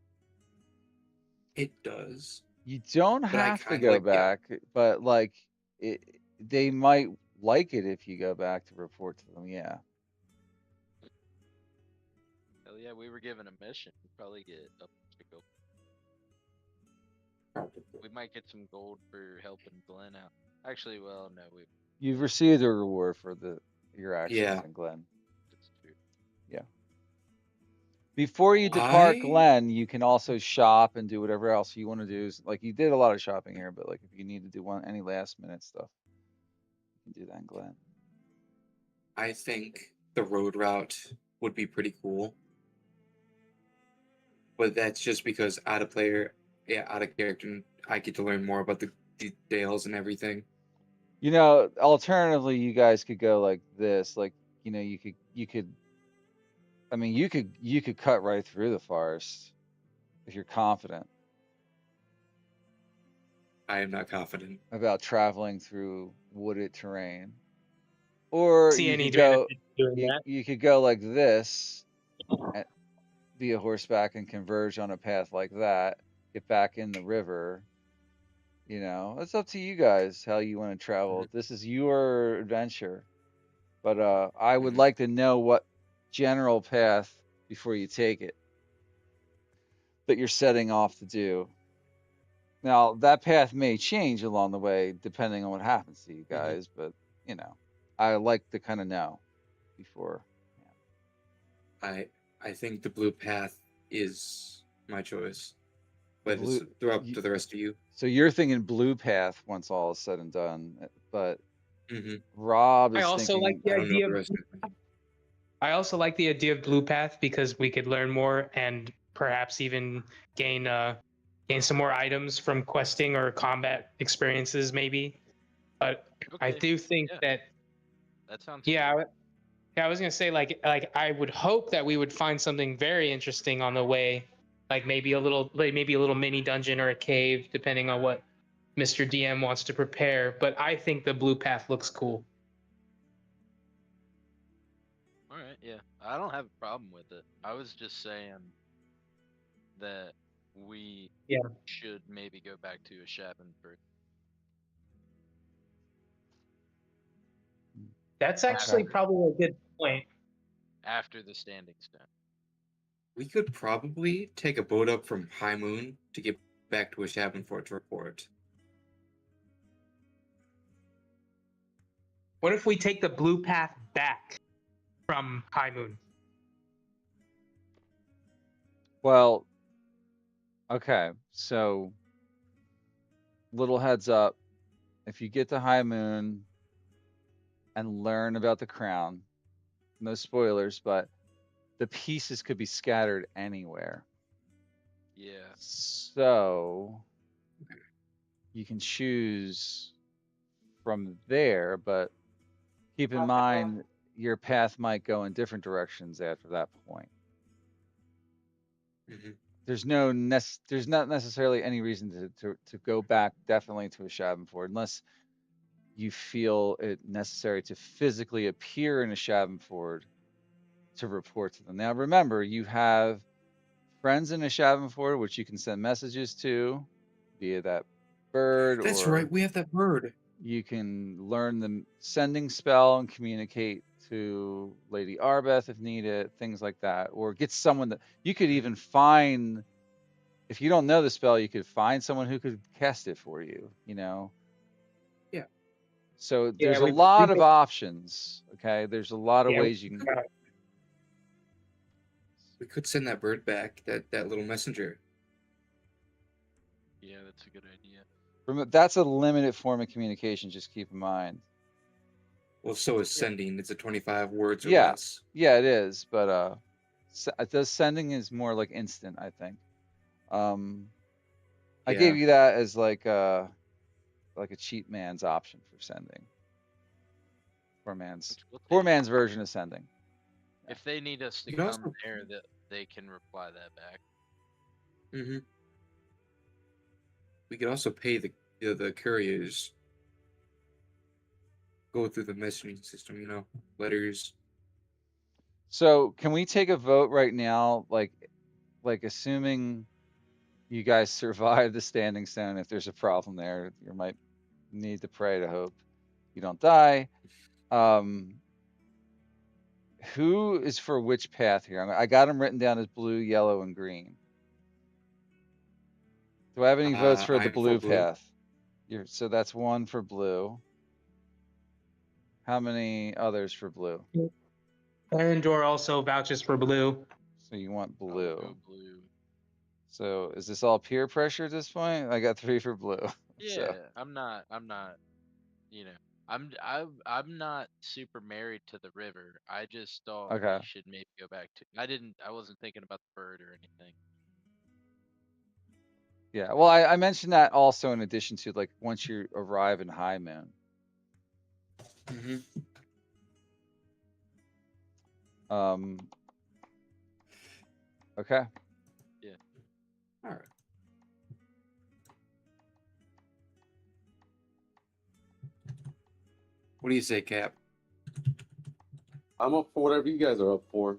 it does, you don't but I have to kind of go like the back, but like it, they might like it if you go back to report to them. Yeah. Hell yeah, we were given a mission. We'd probably get a bunch of gold. We might get some gold for helping Glenn out. Actually, well, no, we. You've received a reward for your actions Yeah. in Glen. That's true. Yeah. Before you depart I Glen, you can also shop and do whatever else you want to do. Like you did a lot of shopping here, but like if you need to do any last minute stuff, you can do that in Glen. I think the road route would be pretty cool, but that's just because out of character, I get to learn more about the details and everything. Alternatively, you guys could go like this. Like, you could. I mean, you could cut right through the forest if you're confident I am not confident. about traveling through wooded terrain. Or See any advantage in doing that? you could go like this, and, via horseback and converge on a path like that, get back in the river. It's up to you guys how you want to travel. Mhm. This is your adventure. But I would Mhm. like to know what general path before you take it that you're setting off to do. Now, that path may change along the way depending on what happens to you Mhm. guys, but I like to kind of know before. I I think the blue path is my choice, The but it's blue up you, to the rest of you. so you're thinking blue path once all is said and done, but Hmm. Rob I is also like thinking the I don't know idea the of rest of it. I also like the idea of blue path because we could learn more and perhaps even gain gain some more items from questing or combat experiences maybe. But I Okay. do think Yeah, that that sounds yeah, cool. yeah, I was gonna say like I would hope that we would find something very interesting on the way, like maybe a little mini dungeon or a cave, depending on what Mr. DM wants to prepare. But I think the blue path looks cool. All right. Yeah, I don't have a problem with it. I was just saying that we Yeah, should maybe go back to a Shabin first. that's okay. actually probably a good point. After the Standing Stone. We could probably take a boat up from High Moon to get back to Ashavenfort to report. What if we take the blue path back from High Moon? Well, okay. So, little heads up. If you get to High Moon and learn about the crown, no spoilers, but the pieces could be scattered anywhere. Yeah. So, you can choose from there, but keep in mind your path might go in different directions after that point. Hmm. There's not necessarily any reason to go back definitely to a Schadenford unless you feel it necessary to physically appear in a Schadenford to report to them. Now remember, you have friends in a Schadenford which you can send messages to via that bird, That's right, or we have that bird. you can learn the sending spell and communicate to Lady Arbeth if needed, things like that, or get someone that you could even find. If you don't know the spell, you could find someone who could cast it for you. Yeah, So Yeah, there's a we lot of could, options. Okay, there's a lot of yeah, ways you can. we could send that bird back, that little messenger. Yeah, that's a good idea. That's a limited form of communication. Just keep in mind. Well, so is Yeah. sending. It's a 25 words or Yeah, less. yeah, it is, but the sending is more like instant, I think. Um, I gave Yeah. you that as like a cheap man's option for sending. Poor man's Which we'll poor take. man's version of sending. Yeah. If they need us to You can come also. there, that they can reply that back. Hmm. We could also pay the couriers. Go through the messaging system. Letters. So can we take a vote right now? Like assuming you guys survive the standing stone, if there's a problem there, you might need to pray to hope you don't die. Um, who is for which path here? I got them written down as blue, yellow, and green. Do I have any votes for the I'm for blue blue. path? So that's one for blue. How many others for blue? Arendor also vouches for blue. So you want I'll blue. go blue. So is this all peer pressure at this point? I got three for blue. So Yeah, I'm not. I'm not. You know, I'm not super married to the river. I just thought okay. we should maybe go back to. I didn't. I wasn't thinking about the bird or anything. Yeah. Well, I mentioned that also in addition to like once you arrive in High Moon. Hmm. Um. Okay. Yeah. All right. What do you say, Cap? I'm up for whatever you guys are up for.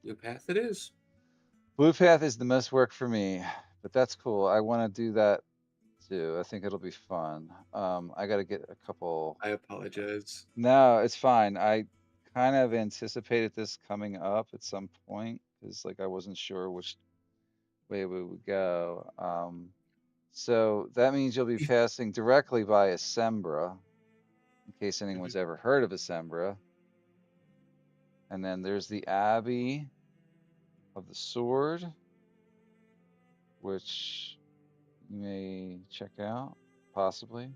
Blue path it is. Blue path is the most work for me, but that's cool. I want to do that too. I think it'll be fun. I got to get a couple. I apologize. No, it's fine. I kind of anticipated this coming up at some point because like I wasn't sure which way we would go. So that means you'll be passing directly by Assembra, in case anyone's ever heard of Assembra. And then there's the Abbey of the Sword, which you may check out, possibly.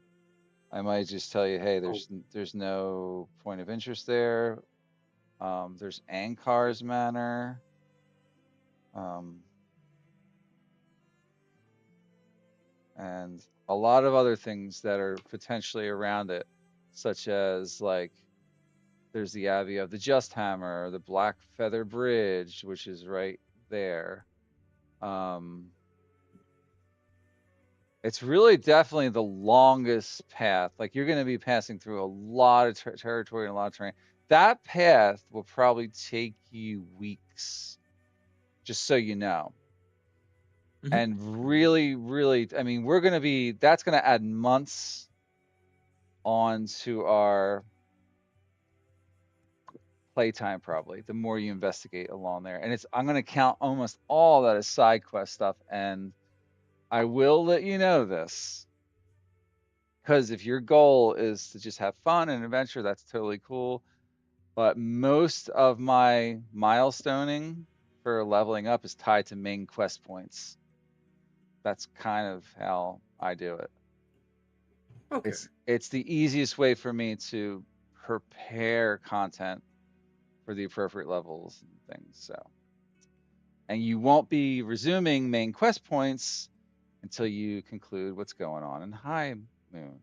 I might just tell you, hey, there's no point of interest there. There's Ankar's Manor. And a lot of other things that are potentially around it, such as like there's the Abbey of the Just Hammer, the Black Feather Bridge, which is right there. It's really definitely the longest path. Like you're going to be passing through a lot of territory and a lot of terrain. That path will probably take you weeks, just so you know. And really, really, I mean, that's going to add months onto our playtime probably, the more you investigate along there. And I'm going to count almost all that as side quest stuff. And I will let you know this. Because if your goal is to just have fun and adventure, that's totally cool. But most of my milestoning for leveling up is tied to main quest points. That's kind of how I do it. Okay. It's the easiest way for me to prepare content for the appropriate levels and things. So, and you won't be resuming main quest points until you conclude what's going on in High Moon.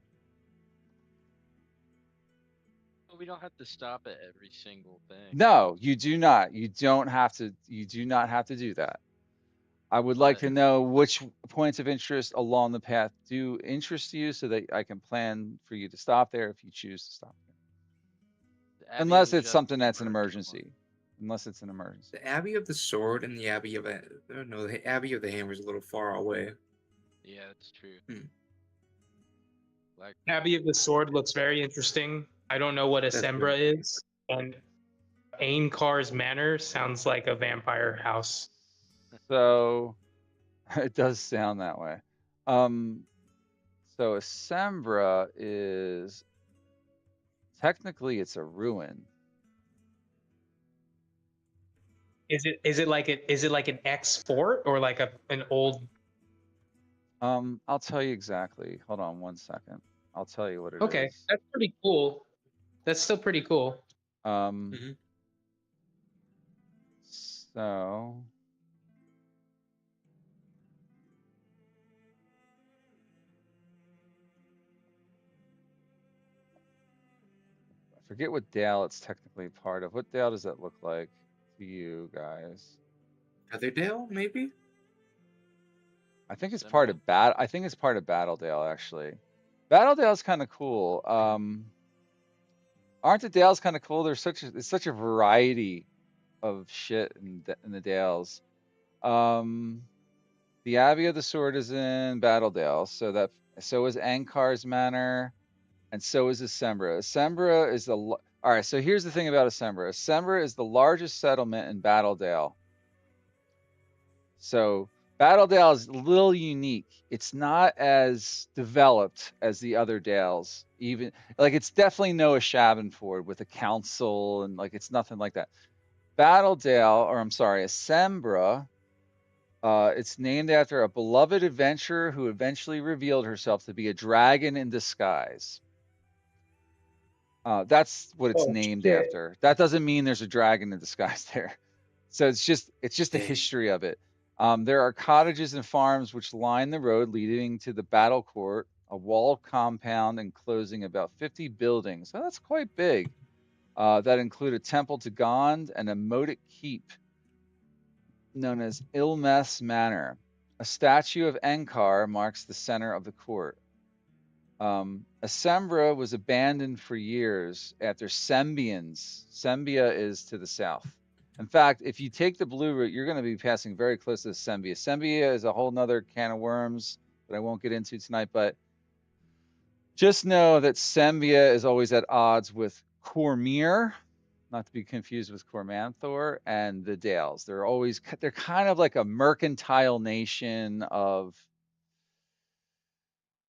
We don't have to stop at every single thing. No, you do not. You don't have to. You do not have to do that. I would like to know which points of interest along the path do interest you so that I can plan for you to stop there if you choose to stop there. Unless it's something that's an emergency. Unless it's an emergency. The Abbey of the Sword and the Abbey of the Abbey of the Hammer is a little far away. Yeah, that's true. Like Abbey of the Sword looks very interesting. I don't know what Assembra is, and Ainkar's Manor sounds like a vampire house. So it does sound that way. So Assembra is technically it's a ruin. Is it like an ex fort or like an old? I'll tell you exactly. Hold on one second. I'll tell you what it is. Okay, that's pretty cool. That's still pretty cool. So I forget what dale it's technically part of. What dale does that look like to you guys? Otherdale, maybe? I think it's part of I think it's part of Battledale, actually. Battledale's kind of cool. Aren't the Dales kind of cool? There's such a variety of shit in the Dales. The Abbey of the Sword is in Battledale, so is Ankar's Manor, and so is Assembra. Assembra is all right. So here's the thing about Assembra. Assembra is the largest settlement in Battledale. So Battledale is a little unique. It's not as developed as the other Dales. Even like it's definitely no Ashavenford with a council and like it's nothing like that. Assembra. It's named after a beloved adventurer who eventually revealed herself to be a dragon in disguise. That's what it's named after. That doesn't mean there's a dragon in disguise there. So it's just the history of it. There are cottages and farms which line the road leading to the battle court, a walled compound enclosing about 50 buildings. So that's quite big. That include a temple to Gond and a moated keep known as Ilmes Manor. A statue of Ankar marks the center of the court. Assembra was abandoned for years after Sembia is to the south. In fact, if you take the blue route, you're going to be passing very close to Sembia. Sembia is a whole nother can of worms that I won't get into tonight, but just know that Sembia is always at odds with Cormyr, not to be confused with Cormanthyr, and the Dales. They're kind of like a mercantile nation of.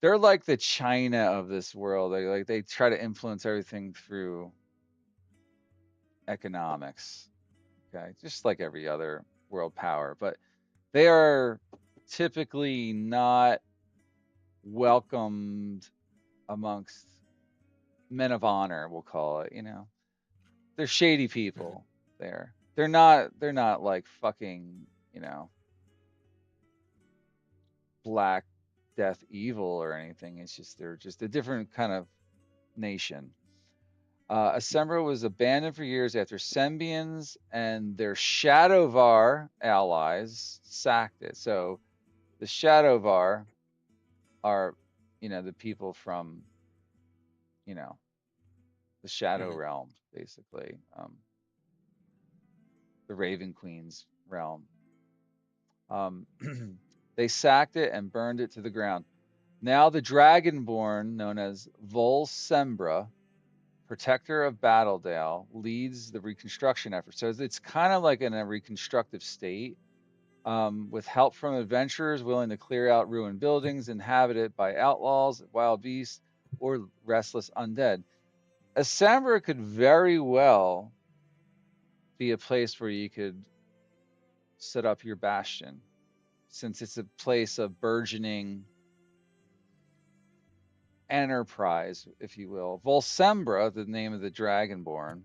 They're like the China of this world. They try to influence everything through economics. Okay, just like every other world power, but they are typically not welcomed amongst men of honor, we'll call it. They're shady people there. They're not like fucking, black death evil or anything. It's just they're just a different kind of nation. Asembra was abandoned for years after Sembians and their Shadowvar allies sacked it. So the Shadowvar are, the people from, the Shadow realm, basically, the Raven Queen's realm. They sacked it and burned it to the ground. Now the Dragonborn, known as Volsembra, protector of Battledale, leads the reconstruction effort. So it's kind of like in a reconstructive state, with help from adventurers willing to clear out ruined buildings inhabited by outlaws, wild beasts, or restless undead. Asambra could very well be a place where you could set up your bastion, since it's a place of burgeoning enterprise, if you will. Volsembra, the name of the Dragonborn,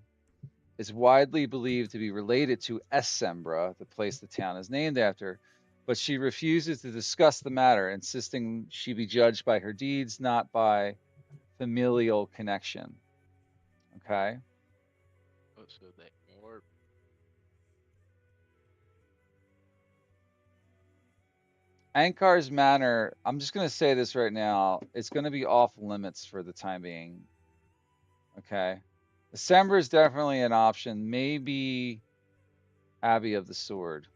is widely believed to be related to Essembra, the place the town is named after, but she refuses to discuss the matter, insisting she be judged by her deeds, not by familial connection. Okay? Oh, so they are. Ankar's Manor, I'm just going to say this right now, it's going to be off limits for the time being. Okay? December is definitely an option. Maybe Abbey of the Sword.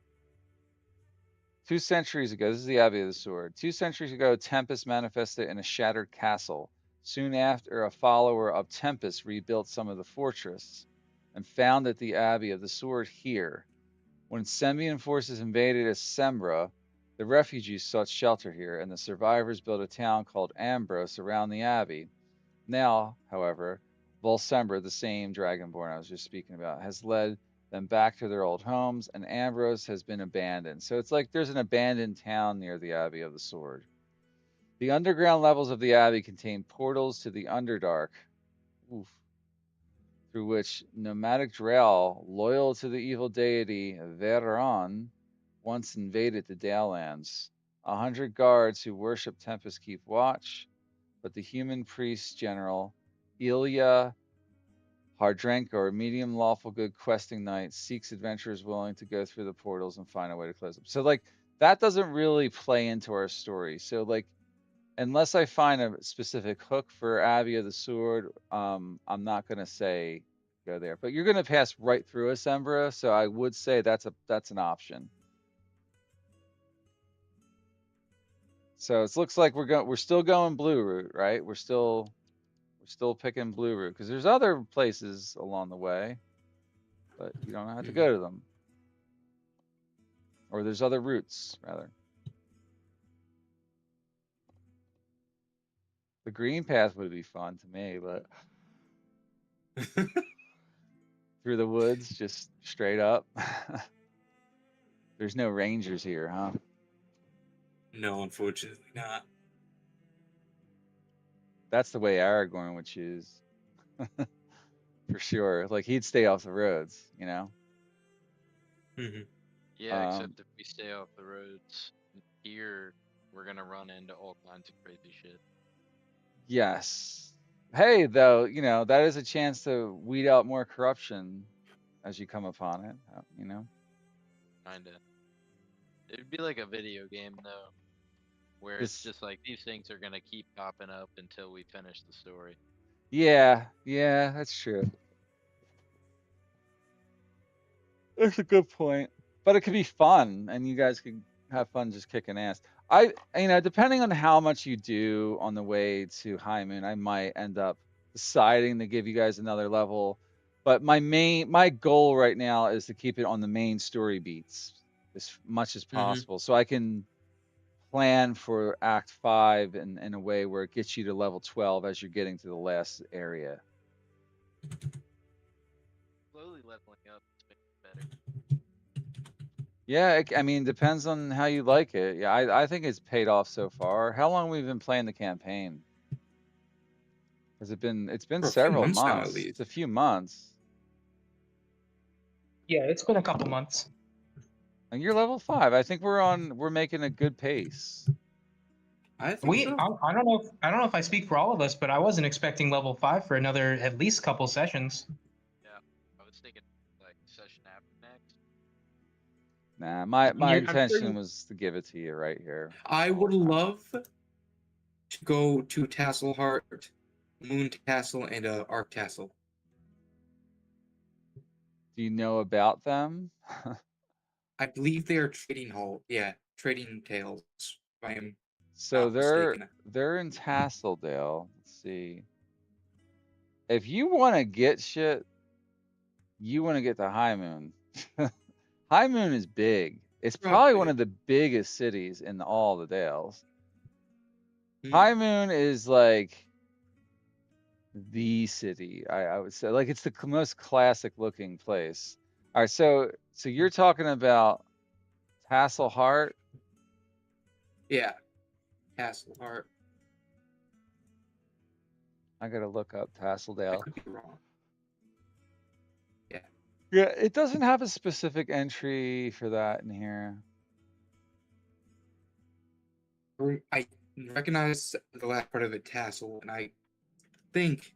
2 centuries ago, this is the Abbey of the Sword. 2 centuries ago, Tempest manifested in a shattered castle. Soon after, a follower of Tempest rebuilt some of the fortress and founded the Abbey of the Sword here. When Sembian forces invaded Asembra, the refugees sought shelter here, and the survivors built a town called Ambros around the abbey. Now, however, Volsembra, the same Dragonborn I was just speaking about, has led them back to their old homes, and Ambrose has been abandoned. So it's like there's an abandoned town near the Abbey of the Sword. The underground levels of the Abbey contain portals to the Underdark, oof, through which nomadic Drael, loyal to the evil deity Veron, once invaded the Dalelands. 100 guards who worship Tempest keep watch, but the human priest general, Ilya Hardrenka, or medium lawful good questing knight, seeks adventurers willing to go through the portals and find a way to close them. So, like, that doesn't really play into our story. So, like, unless I find a specific hook for Abbey of the Sword, I'm not gonna say go there. But you're gonna pass right through Asembra, so I would say that's an option. So it looks like we're still going blue route, right? We're still picking blue route because there's other places along the way, but you don't have to go to them. Or there's other routes, rather. The green path would be fun to me, but through the woods, just straight up. There's no rangers here, huh? No, unfortunately not. That's the way Aragorn would choose. For sure. Like he'd stay off the roads, you know? Mm-hmm. Yeah, except if we stay off the roads here, we're gonna run into all kinds of crazy shit. Yes. Hey, though, that is a chance to weed out more corruption as you come upon it, you know? Kinda. It'd be like a video game though, where it's This, just like these things are gonna keep popping up until we finish the story. yeah, that's true. That's a good point. But it could be fun, and you guys could have fun just kicking ass. Depending on how much you do on the way to High Moon, I might end up deciding to give you guys another level. But my goal right now is to keep it on the main story beats as much as Mm-hmm. possible, so I can plan for Act 5 in a way where it gets you to level 12 as you're getting to the last area. Slowly leveling up is making it better. Yeah, I mean, depends on how you like it. Yeah, I think it's paid off so far. How long we've been playing the campaign? Has it been? It's been For a few several months now, at months. It's least. a few months. Yeah, it's been a couple months. And you're level 5. I think we're making a good pace. I think so. I don't know if I speak for all of us, but I wasn't expecting level 5 for another at least couple sessions. Yeah, I was thinking like session after next. Nah, my I'm sure intention was to give it to you right here. I all would the time. love to go to Tassel Heart, Moon Tassel, and Arc Tassel. Do you know about them? I believe they are trading hall. Yeah, trading tails. If I am So not mistaken. they're in Tasseldale. Let's see. If you want to get shit, you want to get to High Moon. High Moon is big. It's probably one Probably. of the biggest cities in all the Dales. Hmm. High Moon is like the city, I would say. Like it's the most classic looking place. All right, so you're talking about Tassel Heart. Yeah, Tassel Heart. I gotta look up I Tasseldale. could be wrong. Yeah. Yeah, it doesn't have a specific entry for that in here. I recognize the last part of it, Tassel, and I think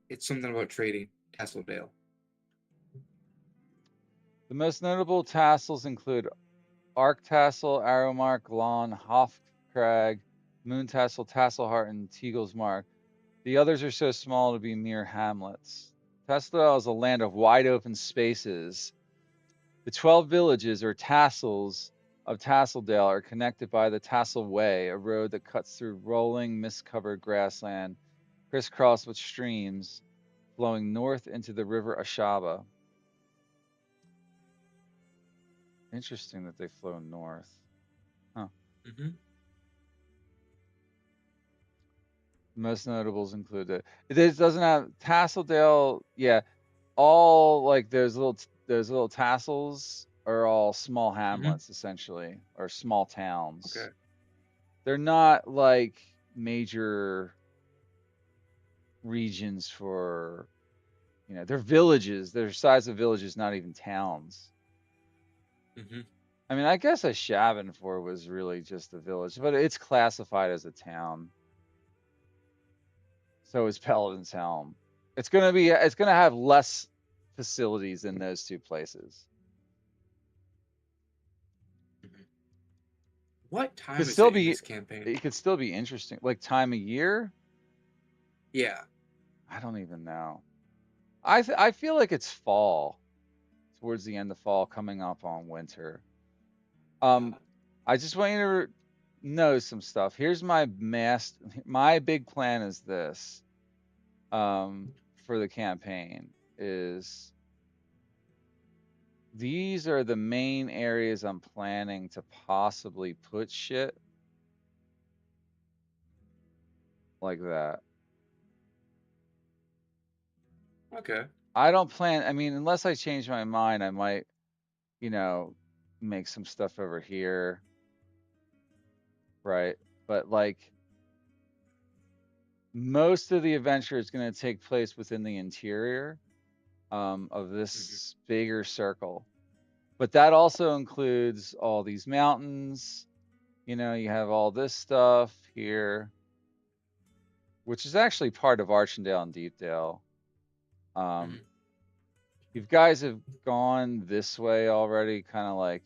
it's something about trading Tasseldale. The most notable tassels include Arc Tassel, Arrowmark, Lawn, Hofkrag, Moon Tassel, Tasselheart, and Teagle's Mark. The others are so small to be mere hamlets. Tasseldale is a land of wide open spaces. The 12 villages, or tassels, of Tasseldale are connected by the Tassel Way, a road that cuts through rolling, mist-covered grassland, crisscrossed with streams flowing north into the river Ashaba. Interesting that they flow north. Huh. Mm-hmm. Most notables include it. It doesn't have Tasseldale. Yeah, all like those little tassels are all small hamlets essentially, or small towns. Okay. They're not like major regions for, they're villages. They're size of villages, not even towns. Mm-hmm. I mean, I guess a Shavenfor was really just a village, but it's classified as a town. So is Paladin's Helm. It's gonna have less facilities than those two places. Mm-hmm. What time Could is still it in be this campaign? it could still be interesting. Like time of year? Yeah. I don't even know. I feel like it's fall, towards the end of fall, coming up on winter. Um, I just want you to know some stuff. Here's my big plan is this. For the campaign is these are the main areas I'm planning to possibly put shit like that. Okay. I don't plan, I mean, unless I change my mind, I might, you know, make some stuff over here, right? But like most of the adventure is going to take place within the interior of Mm-hmm. this bigger circle. But that also includes all these mountains. You have all this stuff here, which is actually part of Archendale and Deepdale. Mm-hmm. Um, you guys have gone this way already, kind of like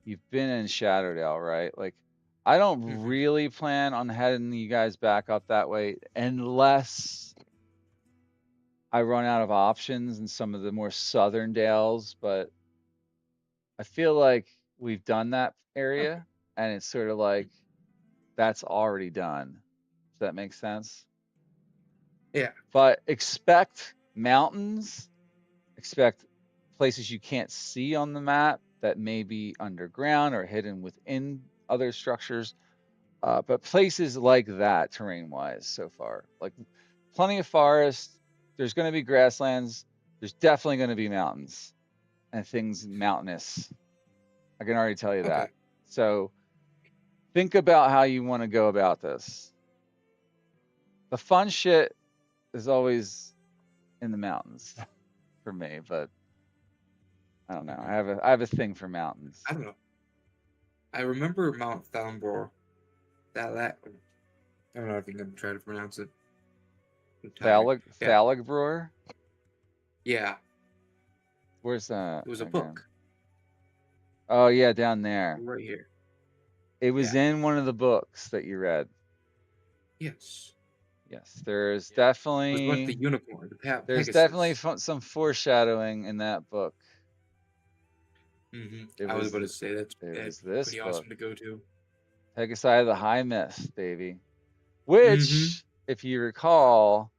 you've been in Shadowdale, right? Like, I don't Mm-hmm. really plan on heading you guys back up that way unless I run out of options in some of the more southern dales. But I feel like we've done that area, and it's sort of like that's already done. Does that make sense? Yeah. But expect mountains, expect places you can't see on the map that may be underground or hidden within other structures. But places like that, terrain wise, so far, like plenty of forest. There's going to be grasslands. There's definitely going to be mountains and things mountainous. I can already tell you Okay. that. So think about how you want to go about this. The fun shit is always in the mountains for me, but I don't know. Mhm. I have a thing for mountains. I don't know. I remember Mount Falmbor. That I don't know if you can try to pronounce it. I'm tired. Yeah. Thalag Yeah. Where's that It was a again? book Oh yeah, down there. right here. It was Yeah. in one of the books that you read. Yes. Yes, there's It was about the definitely unicorn, the there's definitely Pegasus. some foreshadowing in that book. It I was was about to say that's this pretty book, awesome to go to. Pegasi the High Mist, baby. Mm-hmm. Which, if you recall,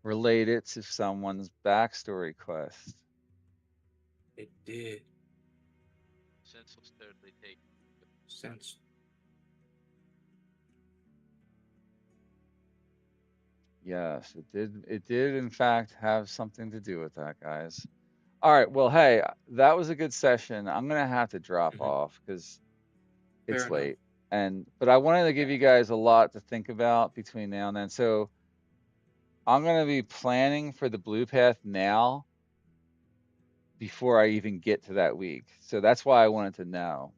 related to someone's backstory quest. It did. Since will certainly take. Sense. Yes, it did. It did, in fact, have something to do with that, guys. All right. Well, hey, that was a good session. I'm gonna have to drop Mm-hmm. off because Fair it's enough. late. But I wanted to give Yeah. you guys a lot to think about between now and then. So I'm gonna be planning for the blue path now before I even get to that week. So that's why I wanted to know.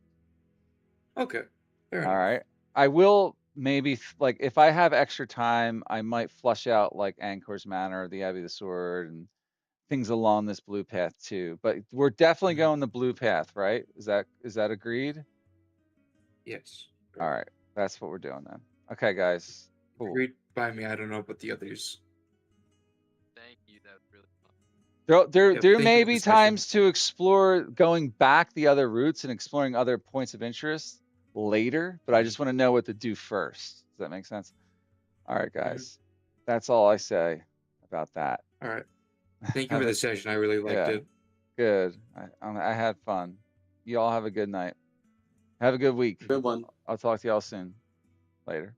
Okay. Fair All enough. right. I will maybe like if I have extra time, I might flush out like Ankor's Manor, the Abbey of the Sword, and things along this blue path too. But we're definitely Mm-hmm. going the blue path, right? Is that agreed? Yes. All Perfect. right. That's what we're doing then. Okay, guys. Cool. Agreed by me. I don't know about the others. Thank you. That was really fun. Yep. There Thank you may for the be session. times to explore going back the other routes and exploring other points of interest later, but I Mm-hmm. just want to know what to do first. Does that make sense? All right, Mm-hmm. guys. That's all I say about that. All right. Thank you Have for the it. session. I really liked Yeah, it. good. I had fun. You all have a good night. Have a good week. Good one. I'll talk to y'all soon. Later.